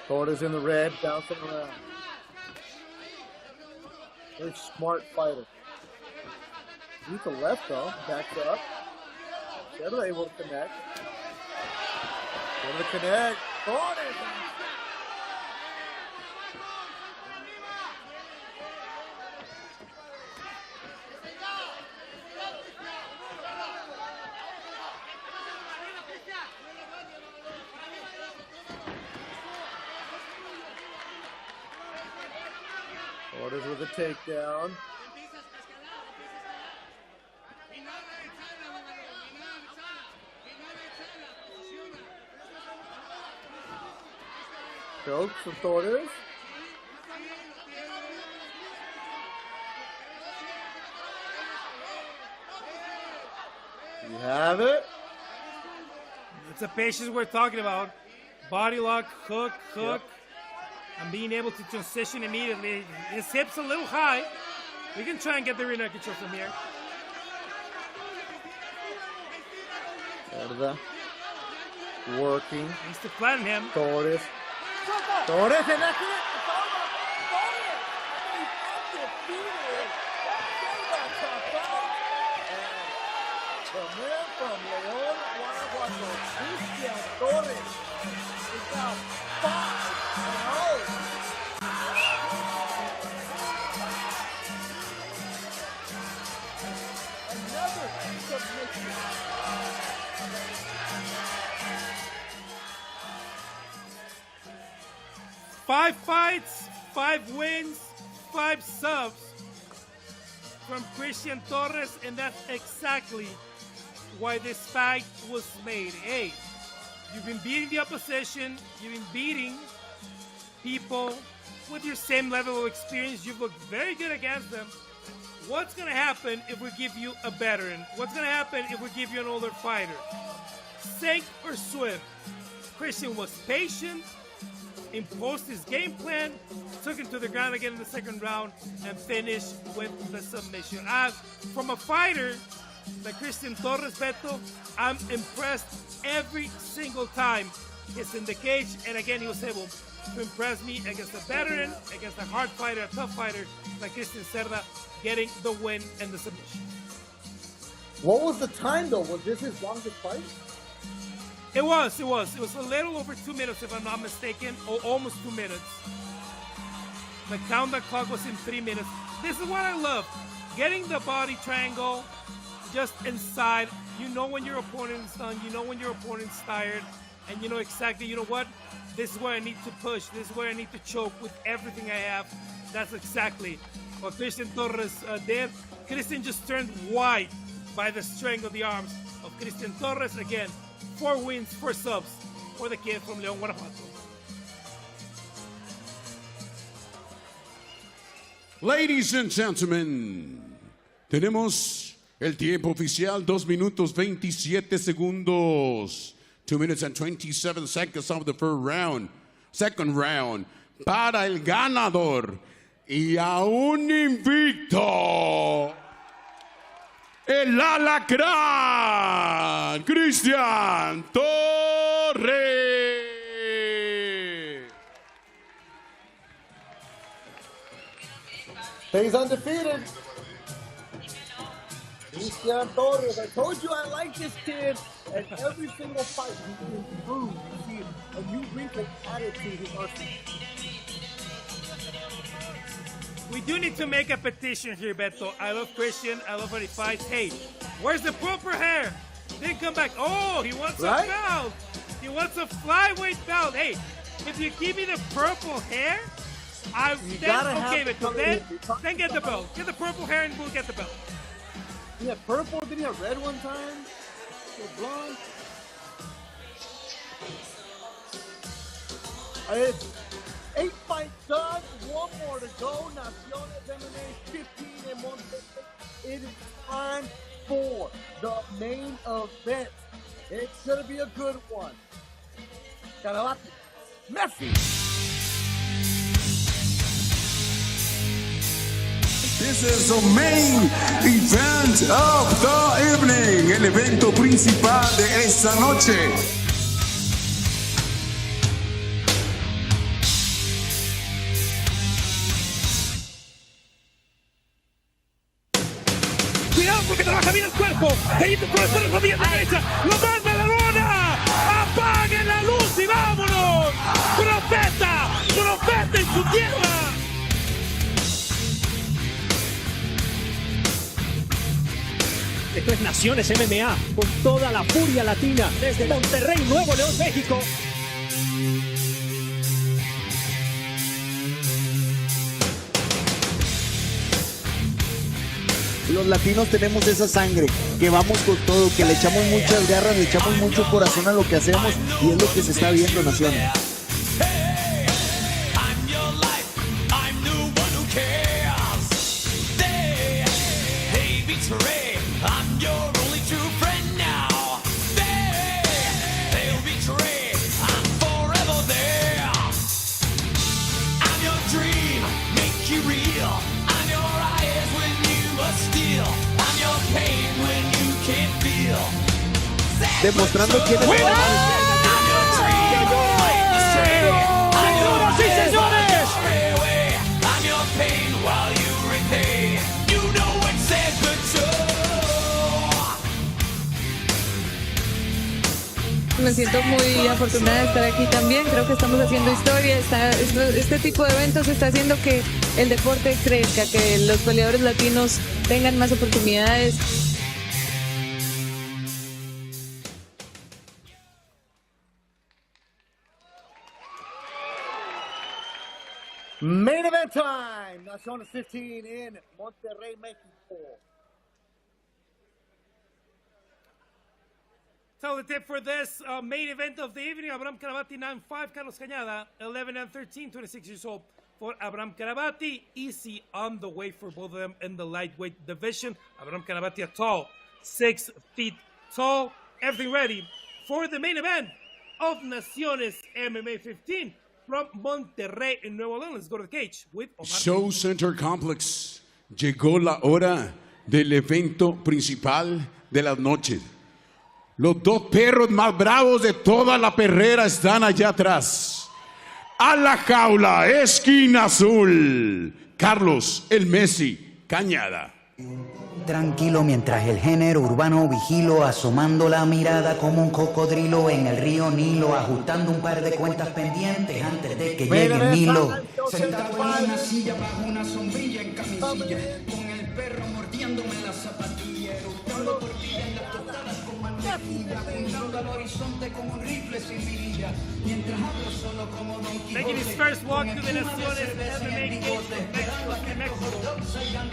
Torres in the red, bouncing around. Very smart fighter. Beat the left though, backs up. Cerda able to connect. Able to connect. Torres! Torres with a takedown. Choke from Torres. You have it. It's a patience we're talking about. Body lock, hook. Yep. And being able to transition immediately. His hips a little high. We can try and get the rear naked choke from here. Cerda working. Needs to flatten him. Torres, and that's it. It's over. Torres. Defeated. The man from León, Guanajuato, Christian Torres, is now 5-0. Another submission. 5 fights, 5 wins, 5 subs from Christian Torres, and that's exactly why this fight was made. Hey, you've been beating the opposition, you've been beating people with your same level of experience, you've looked very good against them. What's going to happen if we give you a veteran? What's going to happen if we give you an older fighter? Sink or swim? Christian was patient, imposed his game plan, took him to the ground again in the second round, and finished with the submission. From a fighter like Christian Torres, Beto, I'm impressed every single time he's in the cage, and again he was able to impress me against a veteran, against a hard fighter, a tough fighter like Christian Cerda, getting the win and the submission. What was the time though? Was this his longest fight? It was a little over 2 minutes, if I'm not mistaken, or almost 2 minutes. The countdown clock was in 3 minutes. This is what I love. Getting the body triangle just inside. You know when your opponent is done. You know when your opponent's tired. and you know exactly, you know what? This is where I need to push. This is where I need to choke with everything I have. That's exactly what Christian Torres did. Christian just turned white by the strength of the arms of Christian Torres. Again, 4 wins, 4 subs for the kid from León, Guanajuato. Ladies and gentlemen, tenemos el tiempo oficial, 2 minutos 27 segundos. 2 minutes and 27 seconds of the second round. Para el ganador y aún invicto, el alacrán, Christian Torres. He's undefeated. Christian Torres. I told you I like this kid. And every single fight he improves. You see a new wrinkle added to his arsenal. We do need to make a petition here, Beto. I love Christian. I love what he fights. Hey, where's the purple hair? Didn't come back. Oh, he wants a belt. He wants a flyweight belt. Hey, if you give me the purple hair, okay, Beto. Then get the belt. Get the purple hair and we'll get the belt. He had purple. Did he have red one time? Blonde. It's 8 fights done, 1 more to go. Naciones MMA 15 in Monterrey. It is time for the main event. It's going to be a good one. Canavati, Messi. This is the main event of the evening, el evento principal de esta noche. Cuidado porque trabaja bien el cuerpo. Ahí te puede la rodilla derecha. Lo manda a la lona. Apaguen la luz y vámonos. Profeta, profeta en su tierra. Esto es Naciones MMA, con toda la furia latina, desde Monterrey, Nuevo León, México. Los latinos tenemos esa sangre, que vamos con todo, que le echamos muchas garras, le echamos mucho corazón a lo que hacemos y es lo que se está viendo, Naciones. Demostrando quién es. ¡Señoras y señores! Me siento muy afortunada de estar aquí también. Creo que estamos haciendo historia. Este tipo de eventos está haciendo que el deporte crezca, que los peleadores latinos tengan más oportunidades. Main event time. Naciones 15 in Monterrey, Mexico. So the tip for this main event of the evening, Abraham Canavati 9-5, Carlos Cañada 11-13, 26 years old for Abraham Canavati. Easy on the way for both of them in the lightweight division. Abraham Canavati a tall, 6 feet tall. Everything ready for the main event of Naciones MMA 15 from Monterrey in Nuevo León. Let's go to the cage with Omar. Show Center Complex. Llegó la hora del evento principal de las noches. Los 2 perros más bravos de toda la perrera están allá atrás. A la jaula, esquina azul, Carlos, el Messi, Cañada. Tranquilo mientras el género urbano vigilo, asomando la mirada como un cocodrilo en el río Nilo, ajustando un par de cuentas pendientes antes de que llegue el Nilo. Sentado en una silla bajo una sombrilla en camisilla, con el perro mordiéndome la zapatilla, eructando tortillas en las tostadas con mantequilla. vida, apuntando al horizonte con un rifle sin mirilla. Mientras hablo solo como Don Quijote. Making his first walk to the Naciones MMA Games in Mexico.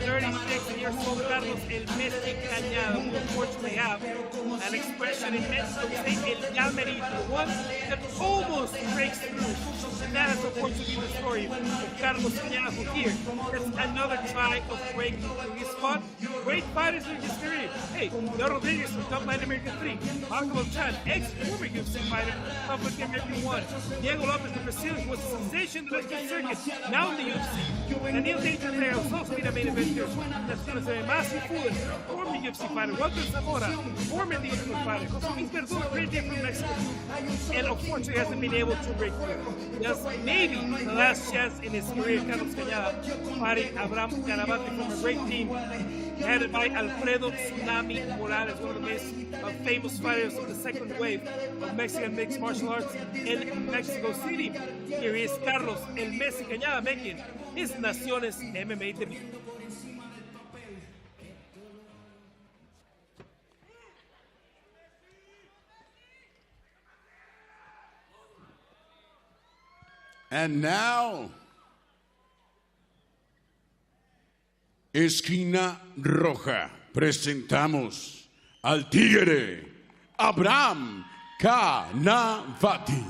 36 years old, Carlos El Messi Cañada, who unfortunately have an expression in Mexico say El Llamerito, one that almost breaks through. And that is unfortunately the story of Carlos Cañada, who here, that's another try of breaking through. He's fought great fighters in his career. Hey, Del Rodriguez from Top Line American 3, Marco Chan, ex-former UFC fighter, Top Line American 1, Diego Lopez, the Brazilian, was a sensation in the Western circuit, now in the UFC. Daniel Danger there has also been a main eventer. That's going to say Messi Fuller, former UFC fighter, Walter Zamora, former UFC fighter, Jose Luis Verdun, great day from Mexico, and unfortunately hasn't been able to break through. That's maybe the last chance in his career, Carlos Cañada, fighting Abraham Canavati from a great team headed by Alfredo Tsunami Morales, one of the most famous fighters of the second wave of Mexican mixed martial arts in Mexico City. Here is Carlos El Messi Cañada making his Naciones MMA debut. And now, esquina roja, presentamos al tigre Abraham Canavati.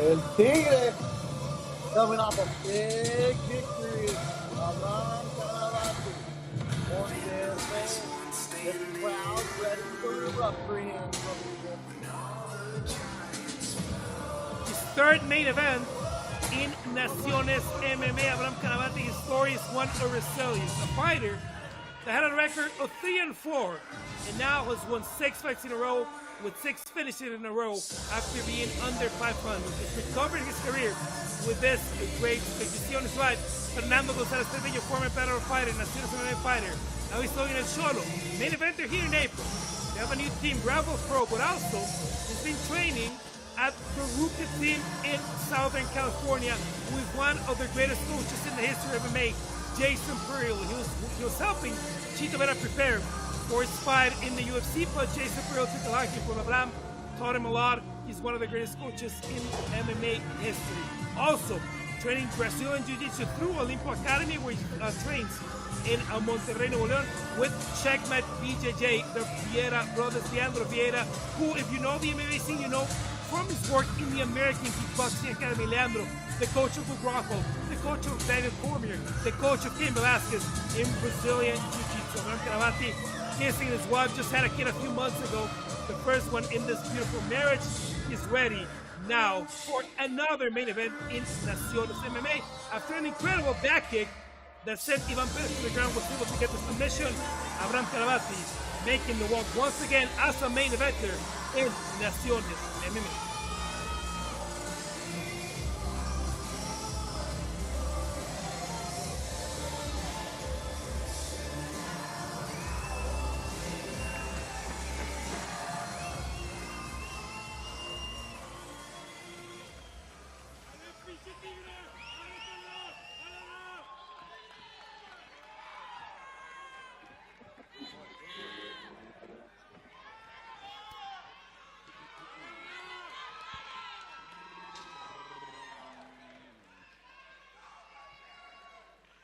El Tigre coming off a big victory. Abraham Canavati. The crowd ready for the referee. His third main event in Naciones MMA. Abraham Canavati, his story is one of resilience. A fighter that had a record of 3-4 and now has won 6 fights in a row with 6 finishes in a row after being under 500. He's recovered his career with this great victory. On his right, Fernando González Treviño, former Bellator fighter, Naciones MMA fighter. Now he's talking at Cholo. Main eventer here in April. They have a new team, Grappling Pro, but also he's been training at the Ruka team in Southern California with one of the greatest coaches in the history of MMA, Jason Pereira. He was helping Chito Vera prepare for his fight in the UFC, but Jason Pereira took a liking for Abraham, taught him a lot. He's one of the greatest coaches in MMA history. Also, training Brazilian Jiu-Jitsu through Olimpo Academy, where he trains in Monterrey, Nuevo León, with Checkmate BJJ, the Vieira brothers, Leandro Vieira, who, if you know the MMA scene, you know from his work in the American Kickboxing Academy. Leandro, the coach of Ugraco, the coach of Daniel Cormier, the coach of Cain Velasquez in Brazilian Jiu-Jitsu. Abraham Canavati, kissing his wife, just had a kid a few months ago, the first one in this beautiful marriage. Is ready now for another main event in Naciones MMA. After an incredible back kick that sent Ivan Perez to the ground, was able to get the submission. Abraham Canavati making the walk once again as a main eventer in Naciones MMA.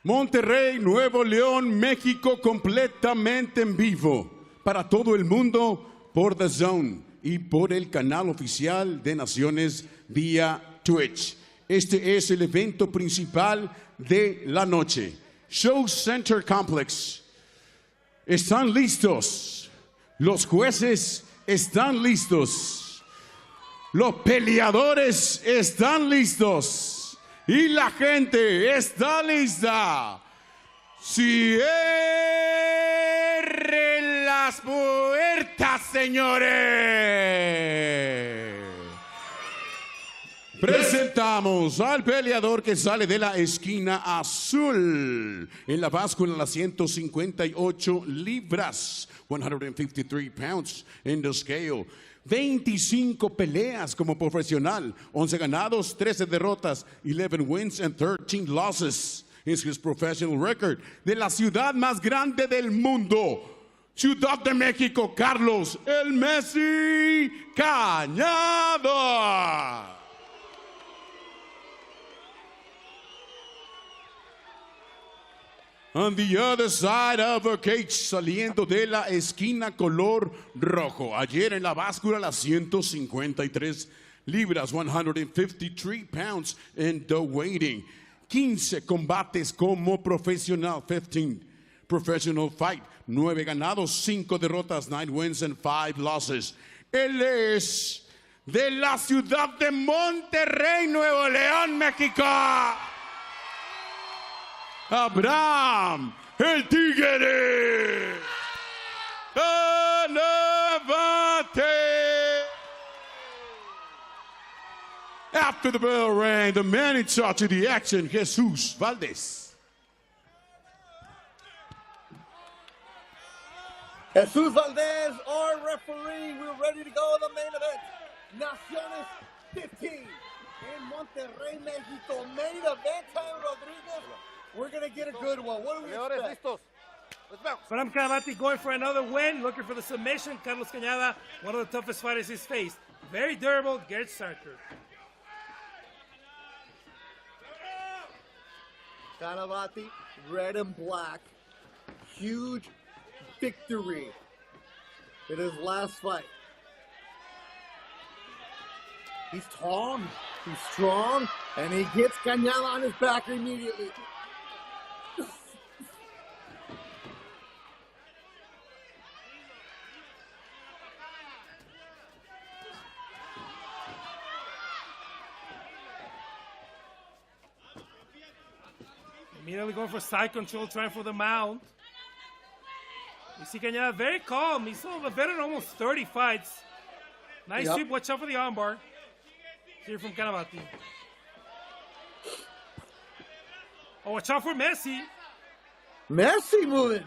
Monterrey, Nuevo León, México, completamente en vivo para todo el mundo por DAZN y por el canal oficial de Naciones vía Twitch. Este es el evento principal de la noche. Show Center Complex. ¿Están listos? Los jueces están listos. Los peleadores están listos. Y la gente está lista. Cierren las puertas, señores. Presentamos al peleador que sale de la esquina azul en la báscula a las 158 libras, 153 pounds in the scale. 25 peleas como profesional, 11 ganados, 13 derrotas, 11 wins and 13 losses is his professional record. De la ciudad más grande del mundo, Ciudad de México, Carlos el Messi Cañada. On the other side of the cage, saliendo de la esquina color rojo. Ayer en la báscula las 153 libras, 153 pounds in the weighting. 15 combates como profesional, 15 professional fight. 9 ganados, 5 derrotas, 9 wins and 5 losses. Él es de la ciudad de Monterrey, Nuevo León, México. Abraham, el Tigre. Canavati. After the bell rang, the man in charge of the action, Jesus Valdez. Jesus Valdez, our referee. We're ready to go to the main event. Naciones 15 in Monterrey, Mexico. Main event, Tyler Rodriguez. We're going to get a good one. What do we expect? Abraham Canavati going for another win, looking for the submission. Carlos Cañada, one of the toughest fighters he's faced. Very durable, Gerd Starker. Canavati, red and black. Huge victory in his last fight. He's tall, he's strong, and he gets Cañada on his back immediately. Immediately going for side control, trying for the mount. You see Cañada very calm. He's still a veteran, almost 30 fights. Nice sweep. Watch out for the armbar. Here from Canavati. Oh, watch out for Messi. Messi moving.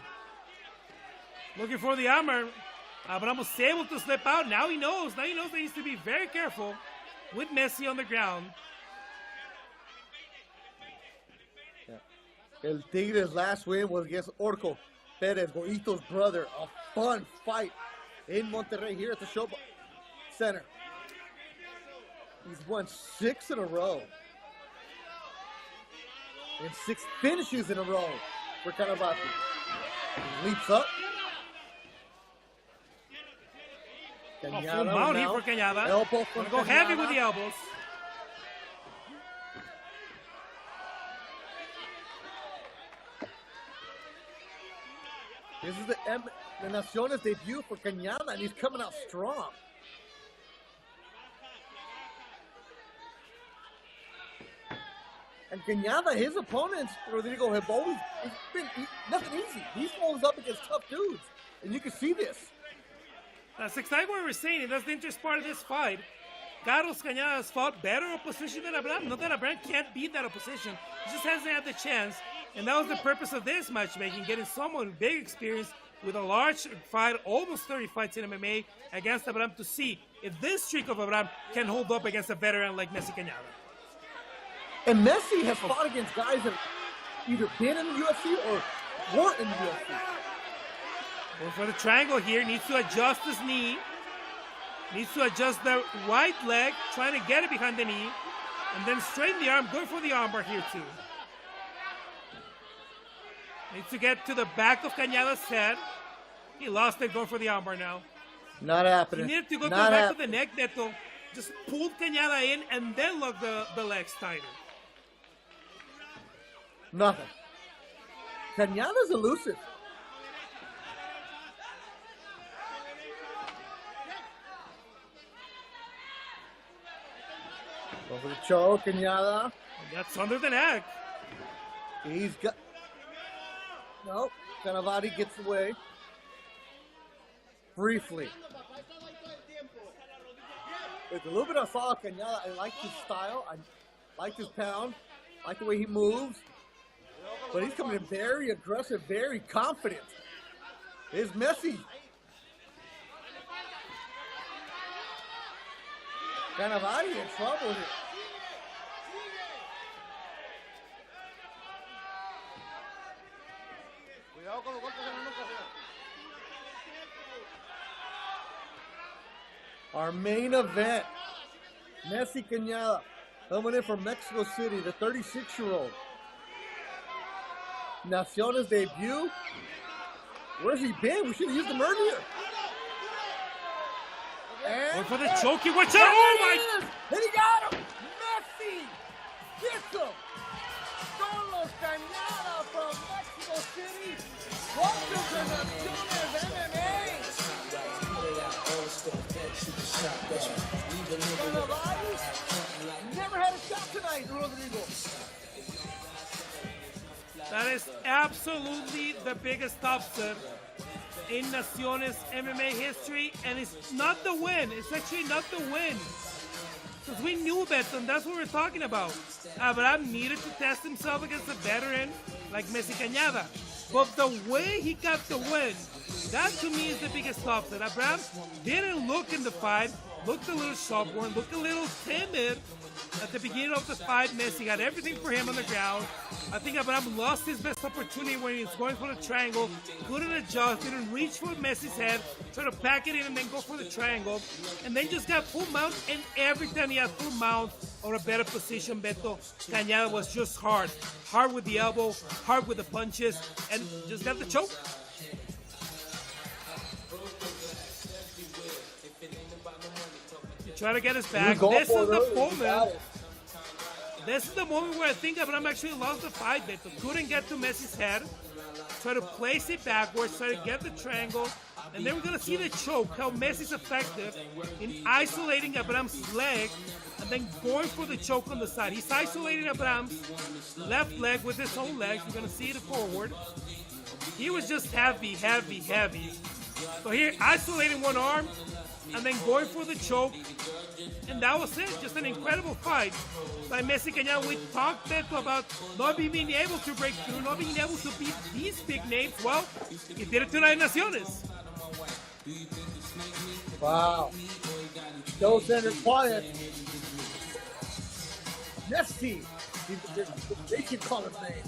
Looking for the armor. Abraham was able to slip out. Now he knows. Now he knows that he needs to be very careful with Messi on the ground. El Tigre's last win was against Orco Perez, Goito's brother. A fun fight in Monterrey here at the show center. He's won 6 in a row. And 6 finishes in a row for Canavati. He leaps up. Full mount here for Cañada. Elbow from Go heavy with the elbows. This is the Naciones debut for Cañada, and he's coming out strong. And Cañada, his opponents, Rodrigo, have always been nothing easy. He's always up against tough dudes, and you can see this. That's exactly what we're saying. That's the interesting part of this fight. Carlos Cañada has fought better opposition than Abraham. Not that Abraham can't beat that opposition. He just hasn't had the chance. And that was the purpose of this matchmaking, getting someone with big experience with a large fight, almost 30 fights in MMA, against Abraham to see if this streak of Abraham can hold up against a veteran like Messi Cañada. And Messi has fought against guys that have either been in the UFC or weren't in the UFC. Going for the triangle here, needs to adjust his knee. Needs to adjust the right leg, trying to get it behind the knee. And then straighten the arm, going for the armbar here too. Needs to get to the back of Cañada's head. He lost it, going for the armbar now. Not happening. He needed to go to the back of the neck, Neto. Just pulled Cañada in and then locked the legs tighter. Nothing. Cañada's elusive. Over the choke, Cañada. And that's under the neck. He's got... No, Canavati gets away. Briefly. With a little bit of saw Cañada, I like his style. I like his pound. I like the way he moves. But he's coming in very aggressive, very confident. It's Messi. Canavati in trouble here. Our main event, Messi Cañada, coming in from Mexico City, the 36-year-old. Naciones debut. Where's he been? We should have used him earlier. Going for the choke. Watch out! Oh my! And he got him! Messi gets him! Carlos Cañada from Mexico City. Welcome to Naciones MMA. Never had a shot tonight, Rodrigo. That is absolutely the biggest upset in Naciones MMA history, and it's not the win. It's actually not the win. Because we knew that, and that's what we're talking about. Abraham needed to test himself against a veteran like Messi Cañada. But the way he got the win, that to me is the biggest upset. Abraham didn't look in the fight, looked a little stubborn, looked a little timid. At the beginning of the fight, Messi got everything for him on the ground. I think Abraham lost his best opportunity when he was going for the triangle. Couldn't adjust, didn't reach for Messi's head, tried to pack it in and then go for the triangle. And then just got full mount, and every time he had full mount or a better position, Beto, Cañada was just hard. Hard with the elbow, hard with the punches, and just got the choke. Try to get us back. This is the moment. This is the moment where I think Abraham actually lost the fight, Beto. Couldn't get to Messi's head. Try to place it backwards, try to get the triangle. And then we're going to see the choke, how Messi's effective in isolating Abraham's leg and then going for the choke on the side. He's isolating Abraham's left leg with his own legs. We're going to see it forward. He was just heavy. So here, isolating one arm and then going for the choke. And that was it. Just an incredible fight by Messi Cañada. We talked, Beto, about not being able to break through, not being able to beat these big names. Well, he did it tonight in Naciones. Wow. Those center quiet. Messi. They can call his name.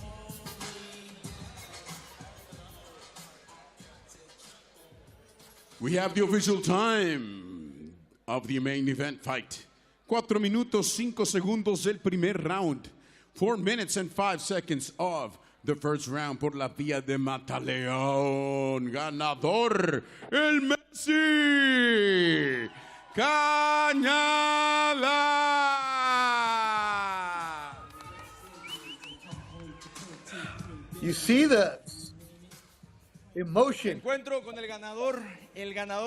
We have the official time of the main event fight. 4 minutos 5 segundos del primer round. 4 minutes and 5 seconds of the first round por la vía de Mataleón. Ganador, el Messi Cañada. You see the emotion. Encuentro con el ganador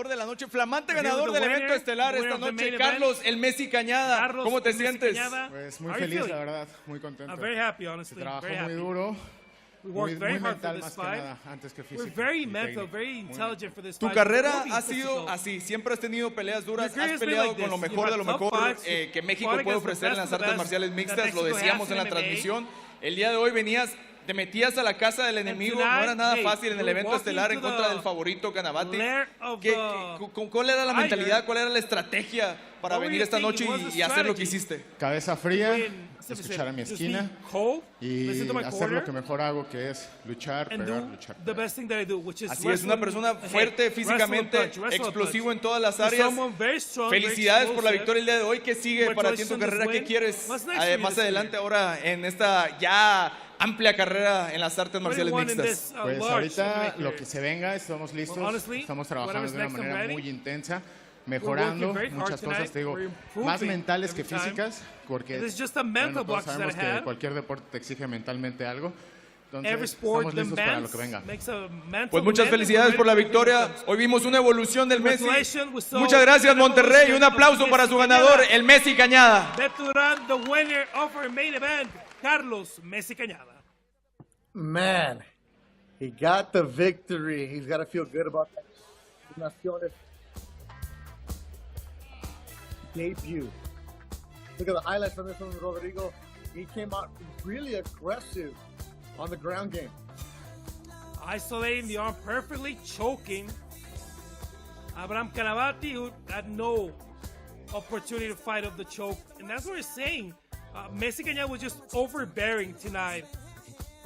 de la noche, flamante ganador del evento estelar esta noche, Carlos, el Messi Cañada. ¿Cómo te sientes? Pues muy feliz, la verdad, muy contento. I'm very happy, honestly. Se trabajó very muy happy. duro. We worked very hard for mental this más que fight. nada, antes que físico. We're very mental, very intelligent for this Tu fight. carrera Very ha sido physical. así, siempre has tenido peleas duras, Your career has has been peleado like con lo this. mejor de lo You've had mejor tough fights, que México fought puede against the ofrecer en best las of the artes best marciales that mixtas, lo Mexico decíamos has en la in MMA. transmisión. El día de hoy te metías a la casa del enemigo, no era nada fácil en el evento estelar en contra del favorito Canavati. ¿Cuál era la mentalidad, cuál era la estrategia para venir esta noche y hacer lo que hiciste? Cabeza fría, escuchar a mi esquina y hacer lo que mejor hago, que es luchar, pegar, luchar. Así es, una persona fuerte físicamente, explosivo en todas las áreas. Felicidades por la victoria el día de hoy. ¿Qué sigue para ti en tu carrera? ¿Qué quieres más adelante ahora en esta ya amplia carrera en las artes marciales mixtas? Pues ahorita lo que se venga, estamos listos, estamos trabajando de una manera muy intensa, mejando muchas cosas, te digo, más mentales que físicas, porque todos sabemos que cualquier deporte te exige mentalmente algo. Entonces, estamos listos para lo que venga. Pues muchas felicidades por la victoria. Hoy vimos una evolución del Messi. Muchas gracias, Monterrey. Un aplauso para su ganador, el Messi Cañada. The winner of our main event, Carlos Messi Cañada. Man, he got the victory. He's got to feel good about that. Naciones debut. Look at the highlights from this one, Rodrigo. He came out really aggressive on the ground game. Isolating the arm perfectly, choking. Abraham Canavati, who had no opportunity to fight off the choke. And that's what we're saying. Messi Cañada was just overbearing tonight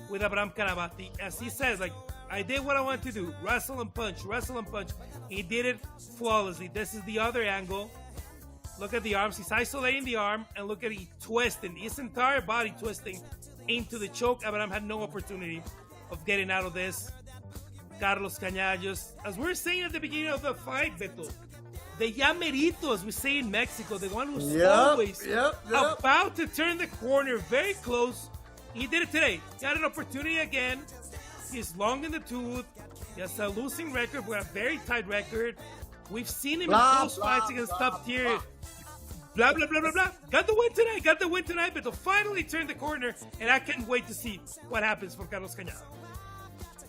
with Abraham Canavati. As he says, like, I did what I wanted to do. Wrestle and punch, wrestle and punch. He did it flawlessly. This is the other angle. Look at the arms. He's isolating the arm, and look at he twisting. His entire body twisting into the choke. Abraham had no opportunity of getting out of this. Carlos Cañada just, as we were saying at the beginning of the fight, Beto, the llamerito, as we say in Mexico, the one who's always about to turn the corner, very close. He did it today. He had an opportunity again. He's long in the tooth. He has a losing record, but a very tight record. We've seen him in close fights against top tier. Blah, blah, blah, blah, blah. Got the win tonight, but to finally turn the corner, and I can't wait to see what happens for Carlos Cañada.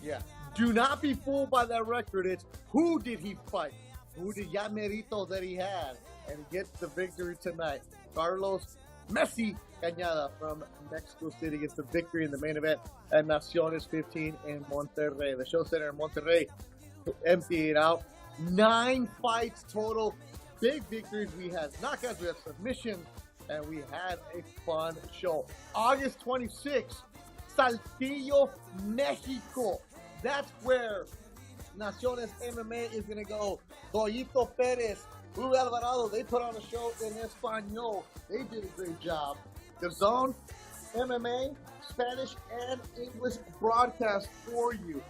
Yeah. Do not be fooled by that record. It's who did he fight? Who did Llamerito that he had? And he gets the victory tonight. Carlos Messi Cañada from Mexico City gets the victory in the main event at Naciones 15 in Monterrey. The show center in Monterrey emptied out. 9 fights total. Big victories. We had knockouts, we had submissions, and we had a fun show. August 26th, Saltillo, Mexico. That's where Naciones MMA is going to go. Goyito Perez, Rui Alvarado, they put on a show in Espanol. They did a great job. DAZN MMA, Spanish and English broadcast for you.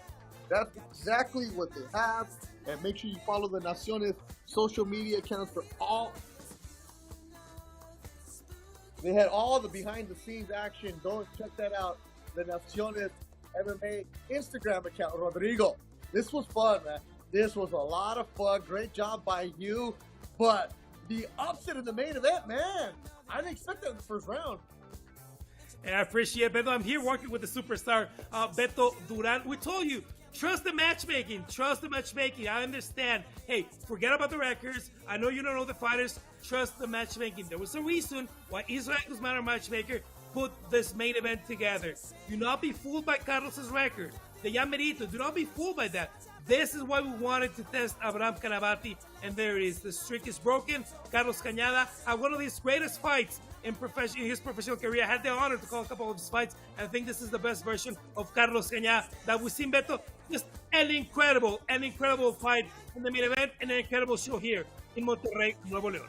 That's exactly what they have. And make sure you follow the Naciones social media accounts for all. They had all the behind the scenes action. Go and check that out. The Naciones MMA Instagram account. Rodrigo, this was fun, man. This was a lot of fun. Great job by you. But the upset in the main event, man, I didn't expect that in the first round. And I appreciate it, Beto. I'm here working with the superstar, Beto Duran. We told you, trust the matchmaking. Trust the matchmaking. I understand. Hey, forget about the records. I know you don't know the fighters. Trust the matchmaking. There was a reason why Israel Guzman, our matchmaker, put this main event together. Do not be fooled by Carlos's record. The Llamerito, do not be fooled by that. This is why we wanted to test Abraham Canavati, and there it is. The streak is broken. Carlos Cañada had one of his greatest fights in his professional career. I had the honor to call a couple of his fights, and I think this is the best version of Carlos Cañada that we've seen, Beto. Just an incredible fight in the main event, and an incredible show here in Monterrey, Nuevo León.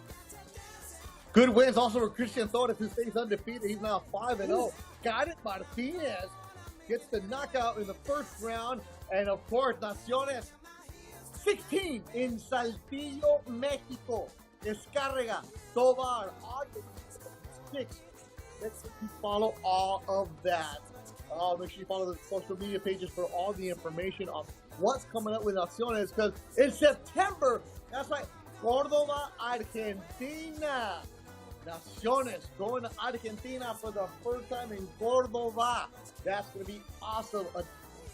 Good wins also for Christian Torres, who stays undefeated. He's now 5-0. Got it. Martinez gets the knockout in the first round. And of course, Naciones 16 in Saltillo, Mexico. Descarga, Tovar, August 6th. Make sure you follow all of that. Make sure you follow the social media pages for all the information on what's coming up with Naciones. Because in September, that's right, Córdoba, Argentina. Naciones going to Argentina for the first time in Córdoba. That's going to be awesome. A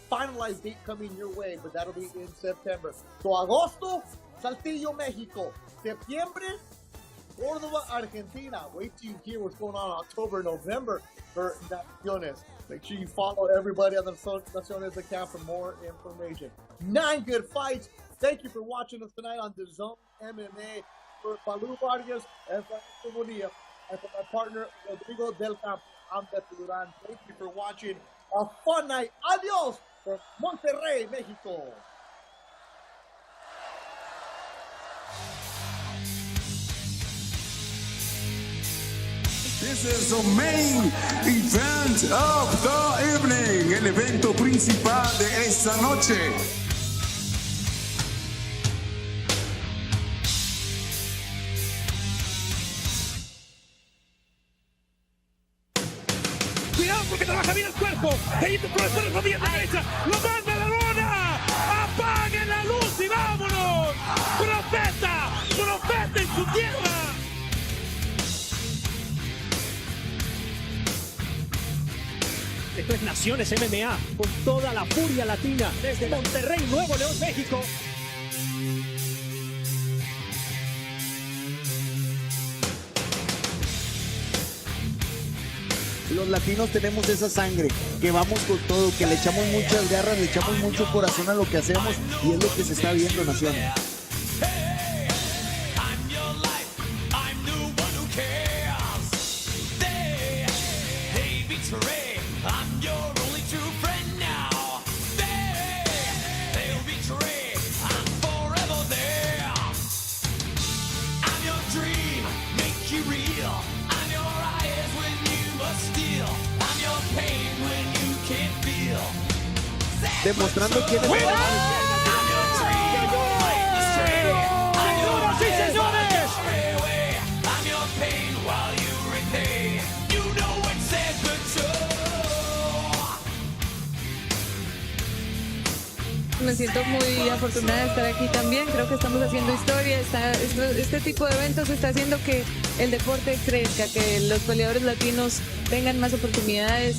finalized date coming your way, but that'll be in September. So Agosto, Saltillo, Mexico. Septiembre, Córdoba, Argentina. Wait till you hear what's going on in October, November for Naciones. Make sure you follow everybody on the Naciones account for more information. 9 good fights. Thank you for watching us tonight on DAZN MMA. For Palu Vargas and for Bonilla, and for my partner Rodrigo Del Campo, I'm Beto Duran. Thank you for watching a fun night. Adios from Monterrey, Mexico. This is the main event of the evening, el evento principal de esta noche. Porque trabaja bien el cuerpo. Peito profesor de rodilla derecha. Lo manda a la lona. Apaguen la luz y vámonos. Profeta. Profeta en su tierra. Esto es Naciones MMA con toda la furia latina desde Monterrey, Nuevo León, México. Los latinos tenemos esa sangre, que vamos con todo, que le echamos muchas garras, le echamos mucho corazón a lo que hacemos y es lo que se está viendo, Naciones. betray. I'm your only true friend now. They'll betray. I'm forever there. I'm your dream, make you real. I'm your eyes when you must steal. I'm your pain when you can't feel. Demostrando quién es. Me siento muy afortunada de estar aquí también. Creo que estamos haciendo historia. Este tipo de eventos está haciendo que el deporte crezca, que los peleadores latinos tengan más oportunidades.